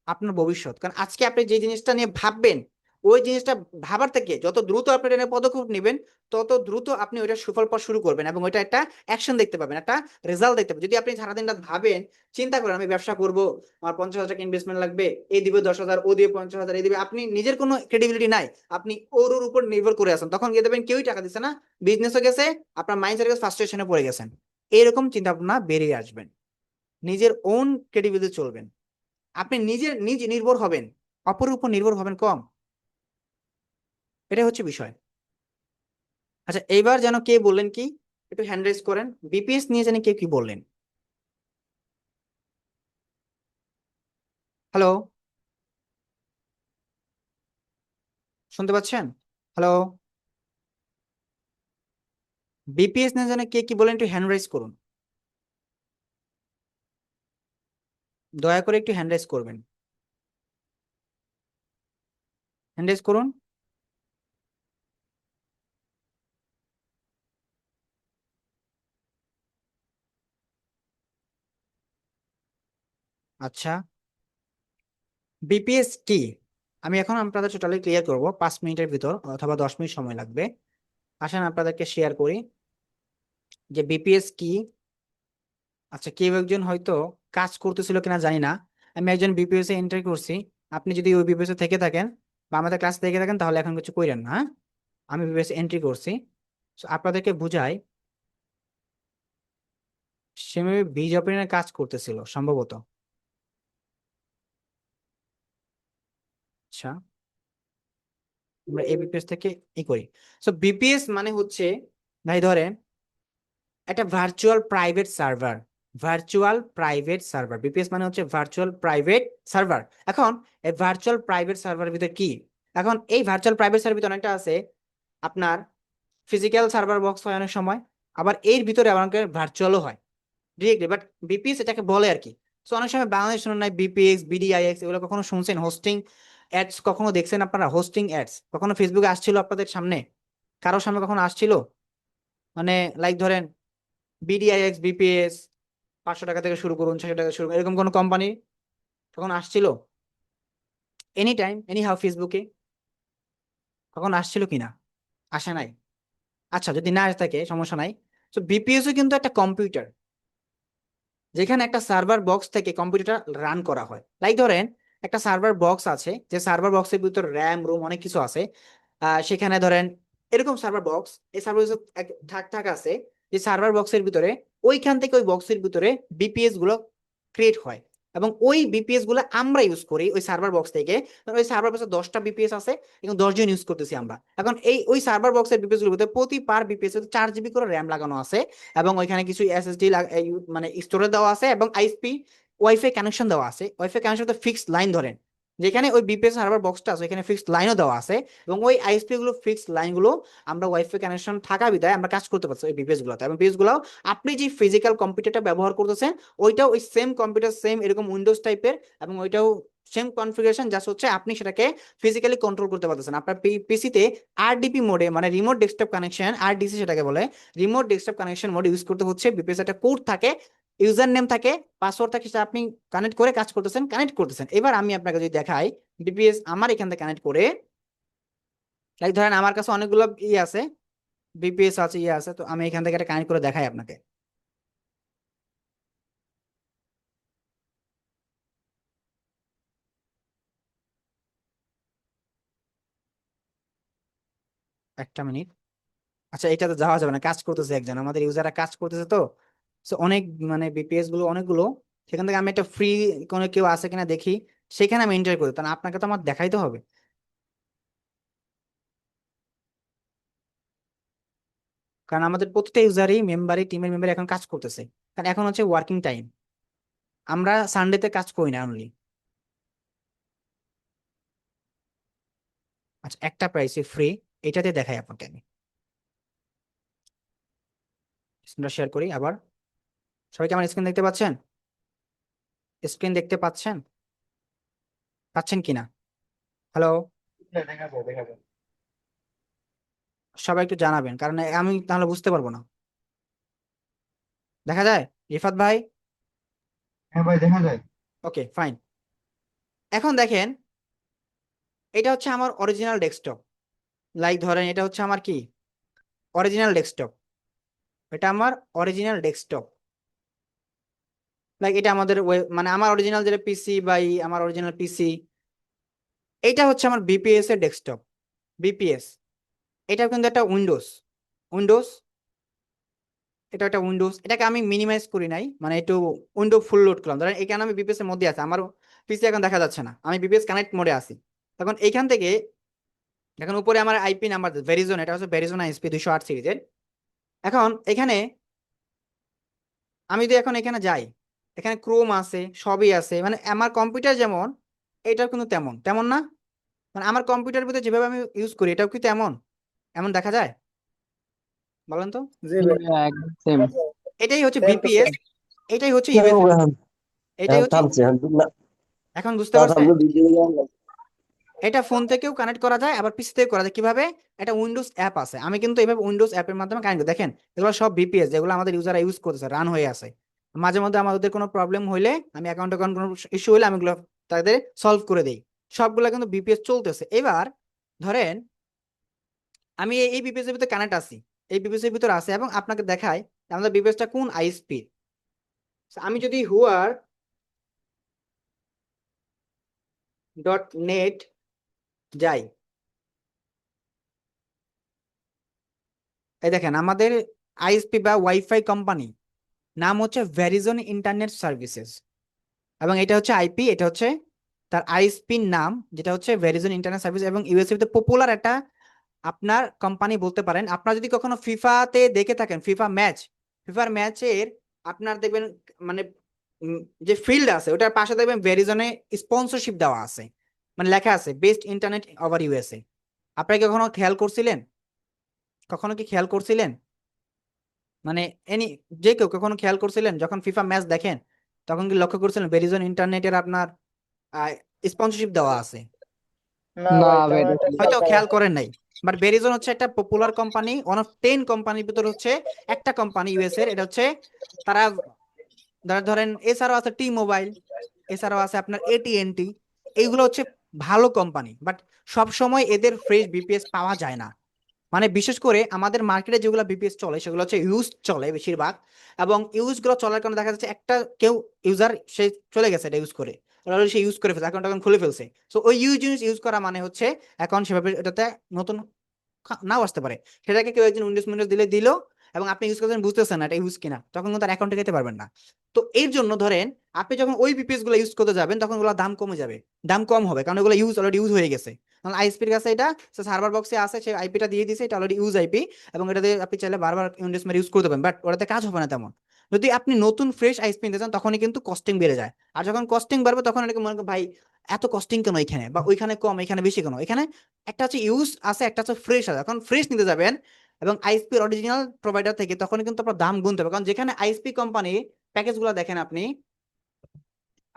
আপনার ভবিষ্যৎ। কারণ আজকে আপনি যে জিনিসটা নিয়ে ভাববেন, ওই জিনিসটা ভাবার থেকে যত দ্রুত আপনি এটা নিয়ে পদক্ষেপ নেবেন, তত দ্রুত আপনি ওইটা সুফল পাওয়া শুরু করবেন এবং ওইটা একটা অ্যাকশন দেখতে পাবেন, একটা রেজাল্ট দেখতে পাবেন। যদি আপনি সারাদিন রাত ভাবেন, চিন্তা করেন আমি ব্যবসা করব, আমার 50,000 টাকা ইনভেস্টমেন্ট লাগবে, এই দিবে 10,000, ও দিয়ে 50,000, এই দিবে, আপনি নিজের কোনো ক্রেডিবিলিটি নাই, আপনি ওর উপর নির্ভর করে আছেন, তখন গিয়ে দেখবেন কেউই টাকা দিচ্ছে না, বিজনেসও গেছে, আপনার মাইন্ডসেট ফ্রাস্ট্রেশনে পড়ে গেছেন। এরকম চিন্তা ভাবনা বেরিয়ে আসবেন, নিজের ওন ক্রেডিবিলিটি চলবেন, আপনি নিজ নির্ভর হবেন, অপরের উপর নির্ভর হবেন কম। এটা হচ্ছে বিষয়। আচ্ছা, এইবার যেন কে বললেন কি, একটু হ্যান্ড রেজ করেন। বিপিএস নিয়ে জানি কে কি বললেন? হ্যালো, শুনতে পাচ্ছেন? হ্যালো, বিপিএস নিয়ে জানি কে কি বলেন, একটু হ্যান্ড রেজ করুন, দয়া করে একটু হ্যান্ড রেজ করবেন। হ্যান্ড রেজ করুন। আচ্ছা, বিপিএস কি? আমি এখন আপনাদের টোটালি ক্লিয়ার করব 5 মিনিটের ভিতর অথবা 10 মিনিট সময় লাগবে। আসেন আপনাদেরকে শেয়ার করি যে বিপিএস কি। আচ্ছা, কেউ একজন হয়তো কাজ করতেছিল কিনা জানি না, আমি একজন বিপিএস এ এন্ট্রি করছি। আপনি যদি ওই বিপিএস এ থেকে থাকেন বা আমাদের ক্লাস থেকে থাকেন তাহলে এখন কিছু কইরেন না, হ্যাঁ? আমি বিপিএস এন্ট্রি করছি। So, আপনাদেরকে বুঝাই, সে বীজ অপারেশনের কাজ করতেছিল সম্ভবত। আচ্ছা, আমরা এই বিপিএস থেকে করি। সো বিপিএস মানে হচ্ছে, ভাই ধরেন একটা virtual private server. Virtual private server, BPS মানে হচ্ছে ভার্চুয়াল প্রাইভেট সার্ভার। এখন এই ভার্চুয়াল প্রাইভেট সার্ভারের ভিতরে কি, এখন এই ভার্চুয়াল প্রাইভেট সার্ভার ভিতরে অনেকটা আছে। আপনার ফিজিক্যাল সার্ভার বক্স হয় অনেক সময়, আবার এর ভিতরে আবার ভার্চুয়ালও হয় ডিরেক্টলি, বাট বিপিএস এটাকে বলে আর কি। সো অনেক সময় বাংলাদেশ শুনুন নাই, বিপিএক্স, বিডিআইএক্স, এগুলো কখনো শুনছেন? হোস্টিং অ্যাডস কখনো দেখছেন আপনারা? হোস্টিং অ্যাডস কখনো ফেসবুকে আসছিল আপনাদের সামনে? কারোর সামনে কখনো আসছিল? মানে লাইক ধরেন বিডিআইএক্স, বিপিএস, 500 টাকা থেকে শুরু করুন, 600 টাকা শুরু করুন, এরকম কোনো কোম্পানি কখন আসছিল? এনি টাইম এনি হাউ ফেসবুকে কখন আসছিল কিনা? আসে নাই? আচ্ছা, যদি না আসে থাকে সমস্যা নাই। তো বিপিএসও কিন্তু একটা কম্পিউটার, যেখানে একটা সার্ভার বক্স থেকে কম্পিউটারটা রান করা হয়। লাইক ধরেন একটা সার্ভার বক্স আছে, যে সার্ভার বক্সের ভিতর র্যাম রোম অনেক কিছু আছে। সেখানে ধরেন এরকম সার্ভার বক্স, এই সার্ভার থাক থাক আছে, যে সার্ভার বক্সের ভিতরে ওইখান থেকে ওই বক্সের ভিতরে বিপিএস গুলো ক্রিয়েট হয়, এবং ওই বিপিএস গুলো আমরা ইউজ করি ওই সার্ভার বক্স থেকে। ওই সার্ভার বক্সে 10টা বিপিএস আছে এবং 10 জন ইউজ করতেছি আমরা। এখন এই ওই সার্ভার বক্সের বিপিএস গুলোর ভিতরে প্রতি পার বিপিএস 4 জিবি করে র্যাম লাগানো আছে, এবং ওইখানে কিছু এসএসডি মানে স্টোরেজ দেওয়া আছে, এবং আইএসপি ওয়াইফাই কানেকশন দেওয়া আছে। ওয়াইফাই কানেকশন তো ফিক্সড লাইন ধরেন, যেখানে ওই বিপিএস সার্ভার বক্সটা আছে ওইখানে ফিক্সড লাইনও দেওয়া আছে, এবং ওই আইএসপি গুলো ফিক্সড লাইন গুলো আমরা ওয়াইফাই কানেকশন থাকা বিধায় আমরা কাজ করতে পারছি ওই বিপিএস গুলোতে। এবং বিপিএস গুলো আপনি যে ফিজিক্যাল কম্পিউটারটা ব্যবহার করতেছেন ওইটাও ওই সেম কম্পিউটার, সেম এরকম উইন্ডোজ টাইপের, এবং ওইটাও সেম কনফিগারেশন, জাস্ট হচ্ছে আপনি সেটাকে ফিজিক্যালি কন্ট্রোল করতে পারতেছেন। আপনার পিসিতে আরডিপি মোডে, মানে রিমোট ডেস্কটপ কানেকশন, আরডিসি সেটাকে বলে, remote desktop connection mode use করতে হচ্ছে। বিপিএস একটা কোড থাকে, ইউজার নেম থাকে, পাসওয়ার্ড থাকে, সেটা আপনি কানেক্ট করে কাজ কানেক্ট করতেছেন। এবার আমি আপনাকে যদি দেখাই বিপিএস আমার এখান থেকে কানেক্ট করে, লাইক ধরেন আমার কাছে অনেকগুলো আছে, বিপিএস আছে, আছে, তো আমি এখান থেকে একটা কানেক্ট করে দেখাই আপনাকে। একটা মিনিট। আচ্ছা, এটা তো যাওয়া যাবে না, কাজ করতেছে একজন, আমাদের ইউজাররা কাজ করতেছে তো। সো অনেক মানে বিপিএস গুলো অনেকগুলো, সেখান থেকে আমি একটা ফ্রি কোনো কেউ আছে কিনা দেখি, সেখানে আমি এন্টার করি, কারণ আপনাকে তো আমার দেখাইতে হবে। কারণ আমাদের প্রত্যেকটা ইউজারই মেম্বারই টিমের মেম্বার এখন কাজ করতেছে, কারণ এখন হচ্ছে ওয়ার্কিং টাইম, আমরা সানডেতে কাজ করি না অনলি। আচ্ছা, একটা প্রাইসে ফ্রি, এটাতে দেখাই আপনাকে আমি। স্ক্রিনটা শেয়ার করি আবার। সবাইকে আমার স্ক্রিন দেখতে পাচ্ছেন? স্ক্রিন দেখতে পাচ্ছেন? পাচ্ছেন কিনা? হ্যালো, দেখাবো দেখাবো। সবাই একটু জানাবেন, কারণ আমি তাহলে বুঝতে পারবো না। দেখা যায় রিফাত ভাই? হ্যাঁ ভাই দেখা যায়। ওকে, ফাইন। এখন দেখেন, এটা হচ্ছে আমার অরিজিনাল ডেস্কটপ। লাইক ধরেন এটা হচ্ছে আমার কি অরিজিনাল ডেস্কটপ, এটা আমার অরিজিনাল ডেস্কটপ। লাইক এটা আমাদের মানে আমার অরিজিনাল যেটা পিসি, বা আমার অরিজিনাল পিসি, এটা হচ্ছে আমার বিপিএস এর ডেস্কটপ। বিপিএস এটা কিন্তু একটা উইন্ডোজ, উইন্ডোজ এটা একটা উইন্ডোজ, এটাকে আমি মিনিমাইজ করি নাই, মানে একটু উইন্ডো ফুল লোড করলাম। ধরেন এখানে আমি বিপিএস এর মধ্যে আছি, আমার পিসি এখন দেখা যাচ্ছে না, আমি বিপিএস কানেক্ট মোডে আছি। তখন এইখান থেকে এখন উপরে আমার আইপি নাম্বার ভেরিজন, এটা হচ্ছে ভেরিজন আইএসপি 208 সিরিজের। এখন এখানে আমি যদি এখন এখানে যাই, এখানে ক্রোম আছে, সবই আছে, মানে আমার কম্পিউটার যেমন এটা কিন্তু তেমন তেমন না, মানে আমার কম্পিউটারের ভিতরে যেভাবে আমি ইউজ করি এটাও কি তেমন এমন দেখা যায়? বলেন তো। জি ভাই। একদম সেম। এটাই হচ্ছে Same to বিপিএস, same. এটাই হচ্ছে ইউএসবি, এটাই হচ্ছে। এখন বুঝতে পারছেন? এটা ফোন থেকেও কানেক্ট করা যায়, আবার পিসি থেকেও করা যায়। কিভাবে? এটা উইন্ডোজ অ্যাপ আছে, আমি কিন্তু এইভাবে উইন্ডোজ অ্যাপের মাধ্যমে কানেক্ট করি। দেখেন এগুলো সব বিপিএস যেগুলো আমাদের ইউজাররা ইউজ করতেছে, রান হয়ে আছে। মাঝে মধ্যে আমাদের কোনো প্রবলেম হইলে, আমি অ্যাকাউন্টে কোনো ইস্যু হইলে আমি এগুলো তাদের সলভ করে দেই। সবগুলো কিন্তু বিপিএস চলতেছে। এবার ধরেন আমি এই বিপিএস এর ভিতরে কানেক্ট আছি, এই বিপিএস এর ভিতরে আছে, এবং আপনাকে দেখায় আমাদের বিপিএসটা কোন আইএসপি। আমি যদি হুয়ার ডট নেট যাই, এই দেখেন আমাদের আইএসপি বা ওয়াইফাই কোম্পানি নাম হচ্ছে ভেরিজন ইন্টারনেট সার্ভিসেস, এবং এটা হচ্ছে আইপি, এটা হচ্ছে তার আইএসপির নাম, যেটা হচ্ছে ভেরিজন ইন্টারনেট সার্ভিস, এবং ইউএসএ তে পপুলার একটা আপনার কোম্পানি বলতে পারেন। আপনারা যদি কখনো ফিফাতে দেখে থাকেন, ফিফার ম্যাচের আপনার দেখবেন মানে উম, যে ফিল্ড আছে ওটার পাশে দেখবেন ভেরিজনে স্পন্সরশিপ দেওয়া আছে, মানে লেখা আছে বেস্ট ইন্টারনেট ওভার ইউএসএ। আপনারা কি কখনো খেয়াল করছিলেন? কখনো কি খেয়াল করছিলেন? মানে এনি যে কেউ কখনো খেয়াল করছিলেন যখন ফিফা ম্যাচ দেখেন, তখন কি লক্ষ্য করছিলেন ভেরিজন ইন্টারনেটের আপনার স্পন্সরশিপ দেওয়া আছে? না না ভাই, ভাই, তেমন এটা একটা খেয়াল হয়তো করা খেয়াল হয়নি। করেন নাই। বাট ভেরিজন হচ্ছে একটা পপুলার কোম্পানি, ওয়ান অফ 10 কোম্পানির ভিতর হচ্ছে একটা কোম্পানি ইউএস এর। এটা হচ্ছে তারা ধরেন, এছাড়াও আছে টি মোবাইল, এছাড়াও আছে আপনার এটিএনটি। এইগুলো হচ্ছে ভালো কোম্পানি, বাট সব সময় এদের ফ্রেশ বিপিএস পাওয়া যায় না। মানে বিশেষ করে আমাদের মার্কেটে যেগুলো বিপিএস চলে সেগুলো হচ্ছে ইউজ চলে বেশিরভাগ, এবং ইউজ গুলো চলার কারণে দেখা যাচ্ছে একটা কেউ ইউজার সে চলে গেছে এটা ইউজ করে, অলরেডি সে ইউজ করে ফেলছে, অ্যাকাউন্ট খুলে ফেলছে। সো ওই জিনিস ইউজ করা মানে হচ্ছে অ্যাকাউন্ট সেভাবে এটাতে নতুন নাও আসতে পারে। সেটাকে কেউ একজন উইন্ডোজ উইন্ডোজ দিলে দিল, এবং আপনি ইউজ করছেন বুঝতেছেন না এটা ইউজ কিনা, তখন কিন্তু তার অ্যাকাউন্টে যেতে পারবেন না। তো এর জন্য ধরেন আপনি যখন ওই বিপিএস গুলো ইউজ করতে যাবেন তখন ওগুলো দাম কমে যাবে, দাম কম হবে, কারণ ওগুলো অলরেডি ইউজ হয়ে গেছে। কারণ আইএসপির কাছে এটা সার্ভার বক্সে আছে, সে আইপিটা দিয়ে দিছে, এটা অলরেডি ইউজ আইপি, এবং এটা দিয়ে আপনি চাইলে বারবার উইন্ডোজ মেরে ইউজ করতে পারেন, বাট ওটাতে কাজ হবে না তেমন। যদি আপনি নতুন ফ্রেশ আইএসপি নিতে চান তখনই কিন্তু কস্টিং বেড়ে যায়, আর যখন কস্টিং বাড়বে তখন এটাকে মনে করেন ভাই এত কস্টিং কেন এখানে, বা ওইখানে কম এখানে বেশি কেন। এখানে একটা হচ্ছে ইউজ আছে, একটা হচ্ছে ফ্রেশ আছে। এখন ফ্রেশ নিতে যাবেন এবং আইএসপি অরিজিনাল প্রোভাইডার থেকে, তখন কিন্তু আপনার দাম গুনতে হবে, কারণ যেখানে আইএসপি কোম্পানি প্যাকেজগুলো দেখেন আপনি,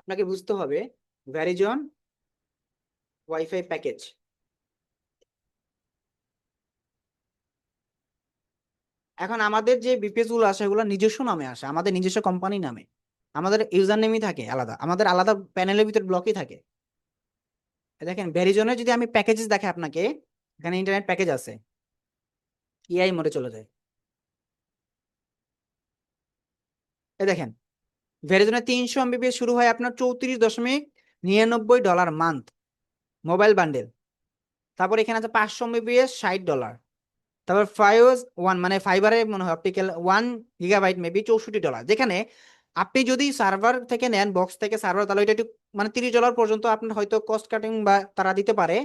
আপনাকে বুঝতে হবে ভ্যারিজন ওয়াইফাই প্যাকেজ। এখন আমাদের যে বিপিএস গুলো আসে এগুলো নিজস্ব নামে আসে, আমাদের নিজস্ব কোম্পানি নামে, আমাদের ইউজার নেমই থাকে আলাদা, আমাদের আলাদা প্যানেলের ভিতর ব্লকই থাকে। দেখেন ভ্যারিজনের যদি আমি প্যাকেজেস দেখে আপনাকে, এখানে ইন্টারনেট প্যাকেজ আছে, ইআই মোডে চলে যায়। এই দেখেন ভেরিজনের 300 MB শুরু হয় আপনার 34.99 ডলার মান্থ মোবাইল বান্ডেল। তারপর এখানে আছে 500 MB $60। তারপর ফাইওস ওয়ান মানে ফাইবারে মনে হয় অপটিক্যাল 1 GB মেবি $64। যেখানে আপনি যদি সার্ভার থেকে নেন, বক্স থেকে সার্ভার, তাহলে এটা একটু মানে $30 পর্যন্ত আপনার হয়তো কস্ট কাটিং বা তারা দিতে পারে।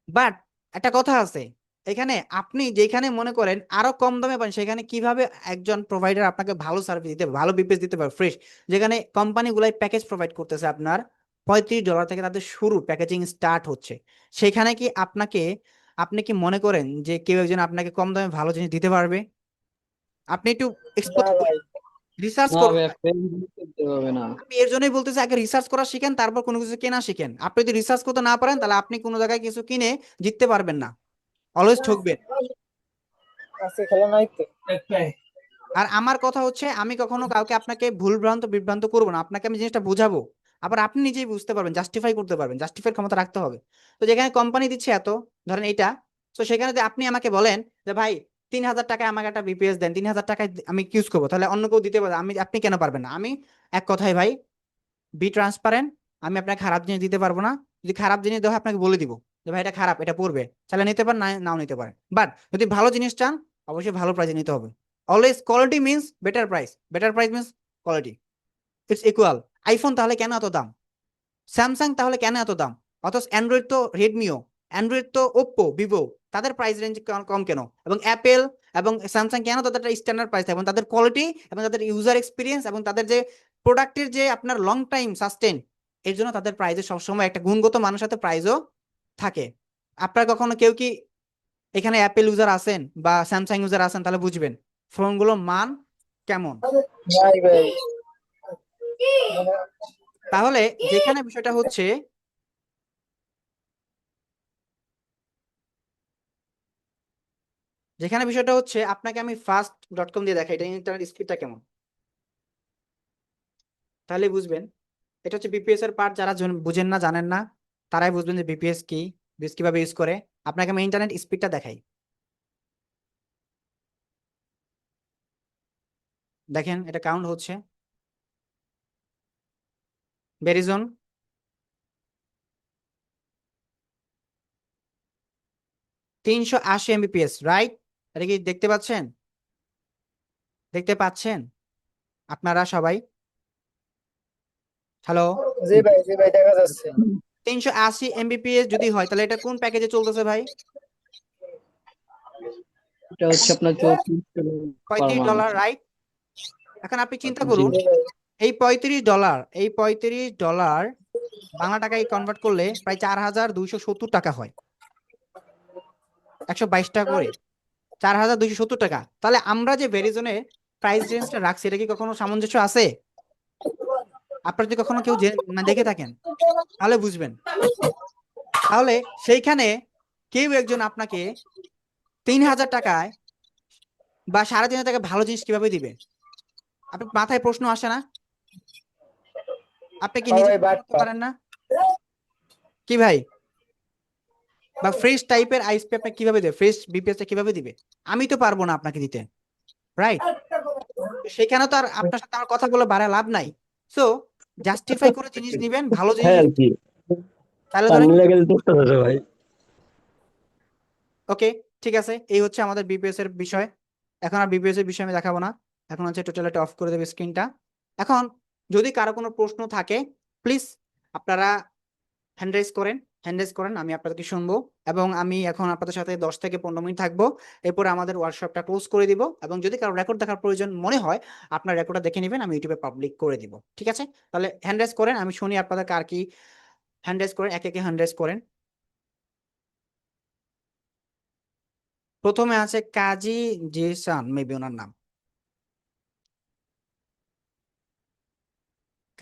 বাট একটা কথা আছে, এখানে আপনি যেখানে মনে করেন আরো কম দামে পান, সেখানে কিভাবে একজন প্রোভাইডার আপনাকে ভালো সার্ভিস দিতে, ভালো বিপিএস দিতে পারে ফ্রেশ, যেখানে কোম্পানিগুলাই প্যাকেজ প্রোভাইড করতেছে আপনার $35 থেকে তাদের শুরু প্যাকেজিং স্টার্ট হচ্ছে। সেখানে কি আপনি কি মনে করেন যে কেউ একজন আপনাকে কম দামে ভালো জিনিস দিতে পারবে? আপনি একটু না এক্সপ্লোর ভাই। রিসার্চ না করুন। ভাই, ফ্রেন্ড করতে হবে না। আমি এর জন্যই বলতেছি আগে রিসার্চ করা শিখেন, তারপর কোনো কিছু কেনা শিখেন। আপনি যদি রিসার্চ করতে না পারেন তাহলে আপনি কোনো জায়গায় কিছু কিনে জিততে পারবেন না, অলওয়েজ ঠকবেন। আজকে খেলা নাই তো। আর আমার কথা হচ্ছে আমি কখনো কাউকে আপনাকে বিভ্রান্ত করবো না, আপনাকে আমি জিনিসটা বোঝাবো, আবার আপনি নিজেই বুঝতে পারবেন, জাস্টিফাই করতে পারবেন, জাস্টিফাই ক্ষমতা রাখতে হবে। তো যেখানে কোম্পানি দিচ্ছে এত, ধরেন এইটা, তো সেখানে যদি আপনি আমাকে বলেন যে ভাই 3,000 টাকায় আমাকে একটা বিপিএস দেন, 3,000 টাকায় আমি ইউজ করবো, তাহলে অন্য কেউ দিতে পারবে, আপনি কেন পারবেন না? আমি এক কথাই ভাই, বি ট্রান্সপারেন্ট, আমি আপনাকে খারাপ জিনিস দিতে পারবো না। যদি খারাপ জিনিস দেওয়া হয় আপনাকে বলে দিব যে ভাই এটা খারাপ, এটা পড়বে, তাহলে নিতে পারেন, নাও নিতে পারেন। বাট যদি ভালো জিনিস চান অবশ্যই ভালো প্রাইসে নিতে হবে। Always quality means better price means quality, it's equal. IPhone তাহলে কেন এত দাম? স্যামসাং তাহলে কেন এত দাম? অথচ অ্যান্ড্রয়েড তো রেডমিও, অ্যান্ড্রয়েড তো ওপ্পো, ভিভো, তাদের প্রাইস রেঞ্জ কম কেন? এবং অ্যাপেল এবং স্যামসাং কেন তাদের স্ট্যান্ডার্ড প্রাইস, এবং তাদের কোয়ালিটি এবং তাদের ইউজার এক্সপিরিয়েন্স এবং তাদের যে প্রোডাক্টের যে আপনার লং টাইম সাস্টেন, এর জন্য তাদের প্রাইসে সবসময় একটা গুণগত মানের সাথে প্রাইসও থাকে। আপনার কখনো কেউ কি এখানে অ্যাপেল ইউজার আছেন বা স্যামসাং ইউজার আছেন, তাহলে বুঝবেন ফোনগুলোর মান কেমন। নাই ভাই, মানে তাহলে যেখানে বিষয়টা হচ্ছে যেখানে বিষয়টা হচ্ছে আপনাকে আমি fast.com দিয়ে দেখাই এটা ইন্টারনেট স্পিডটা কেমন, তাহলে বুঝবেন। এটা হচ্ছে বিপিএস এর পার্ট, যারা বুঝেন না জানেন না তারাই বুঝবেন যে বিপিএস কি, বিপিএস কিভাবে ইউজ করে। আপনাকে আমি ইন্টারনেট স্পিডটা দেখাই, দেখেন এটা কাউন্ট হচ্ছে। Verizon 380 Mbps, right? এটা কি দেখতে পাচ্ছেন? দেখতে পাচ্ছেন আপনারা সবাই? হ্যালো? জি ভাই দেখা যাচ্ছে। 380 এমবিপিএস যদি হয় তাহলে এটা কোন প্যাকেজে চলতেছে ভাই? এটা হচ্ছে আপনার 34 পার $35, মান্থ। রাইট? এখন আপনি চিন্তা জি করুন, জি ভাই এই $35 বাংলা টাকায় কনভার্ট করলে প্রায় 4270 টাকা হয়, 122 টাকা করে, 4270 টাকা। তাহলে আমরা যে ভেরিজনে প্রাইস রেঞ্জটা রাখছি এটা কি কখনো সামঞ্জস্য আছে? আপনারা যদি কখনো কেউ না দেখে থাকেন তাহলে বুঝবেন। তাহলে সেইখানে কেউ একজন আপনাকে 3000 টাকায় বা 3500 টাকায় ভালো জিনিস কিভাবে দিবে? আপনার মাথায় প্রশ্ন আসে না? আপনি কি নিজে সবাই প্রশ্ন করতে বাটপার। পারেন না কি ভাই? বা ফ্রেশ টাইপের আইসপি আপনাকে কিভাবে দেবে, ফ্রেশ বিপিএসটা কিভাবে দিবে? আমি তো পারবো না আপনাকে দিতে, রাইট? সেখানে তো আর আপনার সাথে আমার কথা বলে বাড়া লাভ নাই। সো জাস্টিফাই করে জিনিস নিবেন, ভালো জিনিস হ্যাঁ নিবেন। কি তাহলে ধরেন, পানি লেগে পড়তেছে ভাই। ওকে ঠিক আছে, এই হচ্ছে আমাদের বিপিএস এর বিষয়। এখন আর বিপিএস এর বিষয় আমি দেখাবো না, এখন হচ্ছে টোটালি অফ করে দেবে স্ক্রিনটা। এখন যদি কারো কোনো প্রশ্ন থাকে প্লিজ আপনারা হ্যান্ড রেজ করেন, আমি আপনাদেরকে শুনবো। এবং আমি এখন আপনাদের সাথে 10 থেকে 15 মিনিট থাকবো, এরপরে আমাদের ওয়ার্কশপটা ক্লোজ করে দিব। এবং যদি কারো রেকর্ড দেখার প্রয়োজন মনে হয় আপনার রেকর্ডটা দেখে নেবেন, আমি ইউটিউবে পাবলিক করে দিব, ঠিক আছে? তাহলে হ্যান্ড রেজ করেন, আমি শুনি আপনাদের কার কি। হ্যান্ড রেজ করেন, একে একে হ্যান্ড রেজ করেন। প্রথমে আছে কাজী জিসান, মেবি ওনার নাম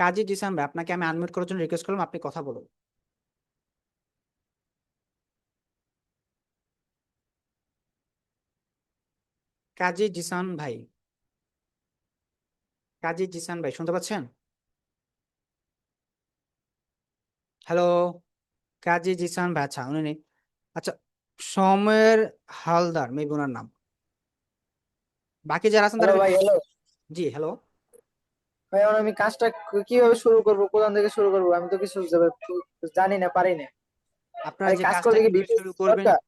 কাজী জিসান ভাই, আপনাকে আমি আনমিউট করার জন্য রিকোয়েস্ট করলাম, আপনি কথা বলুন। কাজী জিসান ভাই, কাজী জিসান ভাই শুনতে পাচ্ছেন? হ্যালো? কাজী জিসান ভাই, আচ্ছা উনি নেই। আচ্ছা, সময়ের হালদার মেবি ওনার নাম। বাকি যারা আছেন হ্যালো তারা ভাই, হ্যালো জি হ্যালো। ভাই। এখন আমি কাজটা কিভাবে শুরু করব, কোথা থেকে শুরু করব? আমি তো কিছু জানি না, পারি না। আপনারা আর যে কাজ কাজটা করতে কি কিভাবে বিপিএস শুরু করবেন, দরকার?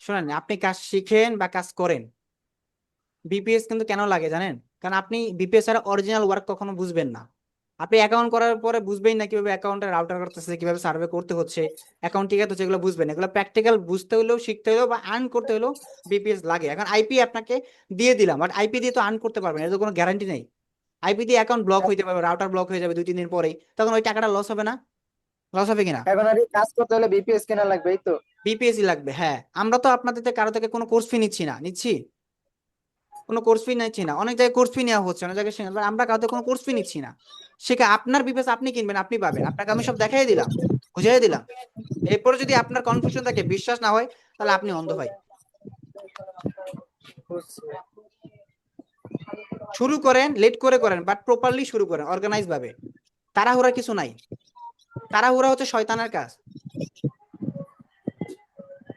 শোনেন, আপনি কাজ শিখেন বা কাজ করেন, বিপিএস কিন্তু কেন লাগে জানেন? কারণ আপনি বিপিএস এর অরিজিনাল ওয়ার্ক কখনো বুঝবেন না। আপনি অ্যাকাউন্ট করার পরে বুঝবেন না কিভাবে অ্যাকাউন্টে রাউটার করতেছে, কিভাবে সার্ভে করতে হচ্ছে, অ্যাকাউন্ট ঠিক আছে যেগুলো বুঝবেন, এগুলো প্র্যাকটিক্যাল বুঝতে হলেও, শিখতে হলেও বা আর্ন করতে হলেও বিপিএস লাগে। এখন আইপি আপনাকে দিয়ে দিলাম, বাট আইপি দিয়ে তো আর্ন করতে পারবেন, এর তো কোনো গ্যারান্টি নেই। আইপি দিয়ে অ্যাকাউন্ট ব্লক হইতে পারবে, রাউটার ব্লক হয়ে যাবে 2-3 দিন পরেই, তখন ওই টাকাটা লস হবে না? লস হবে কিনা? এখন আর এই কাজ করতে হলে বিপিএস কেনা লাগবে, এই তো? বিপিএসই লাগবে, হ্যাঁ। আমরা তো আপনাদের কারো থেকে কোনো কোর্স ফি নিচ্ছি না, নিচ্ছি? কোনো কোর্স ফি নিচ্ছি না, অনেক জায়গায় কোর্স ফি নেওয়া হচ্ছে, অনেক জায়গায় আমরা কাউকে কোনো কোর্স ফি নিচ্ছি না। সেটা আপনার বিবেচ, আপনি কিনবেন, আপনি পাবেন, আপনাকে আমি সব দেখাই দিলাম, বুঝাই দিলাম। এরপরে যদি আপনার কনফিউশন থাকে, বিশ্বাস না হয়, তাহলে আপনি অন্ধ ভাই। বুঝছি। শুরু করেন, লেট করে করেন, বাট প্রপারলি শুরু করেন, অর্গানাইজ ভাবে। তাড়াহুড়া কিছু নাই, তাড়াহুড়া হচ্ছে শয়তানের কাজ।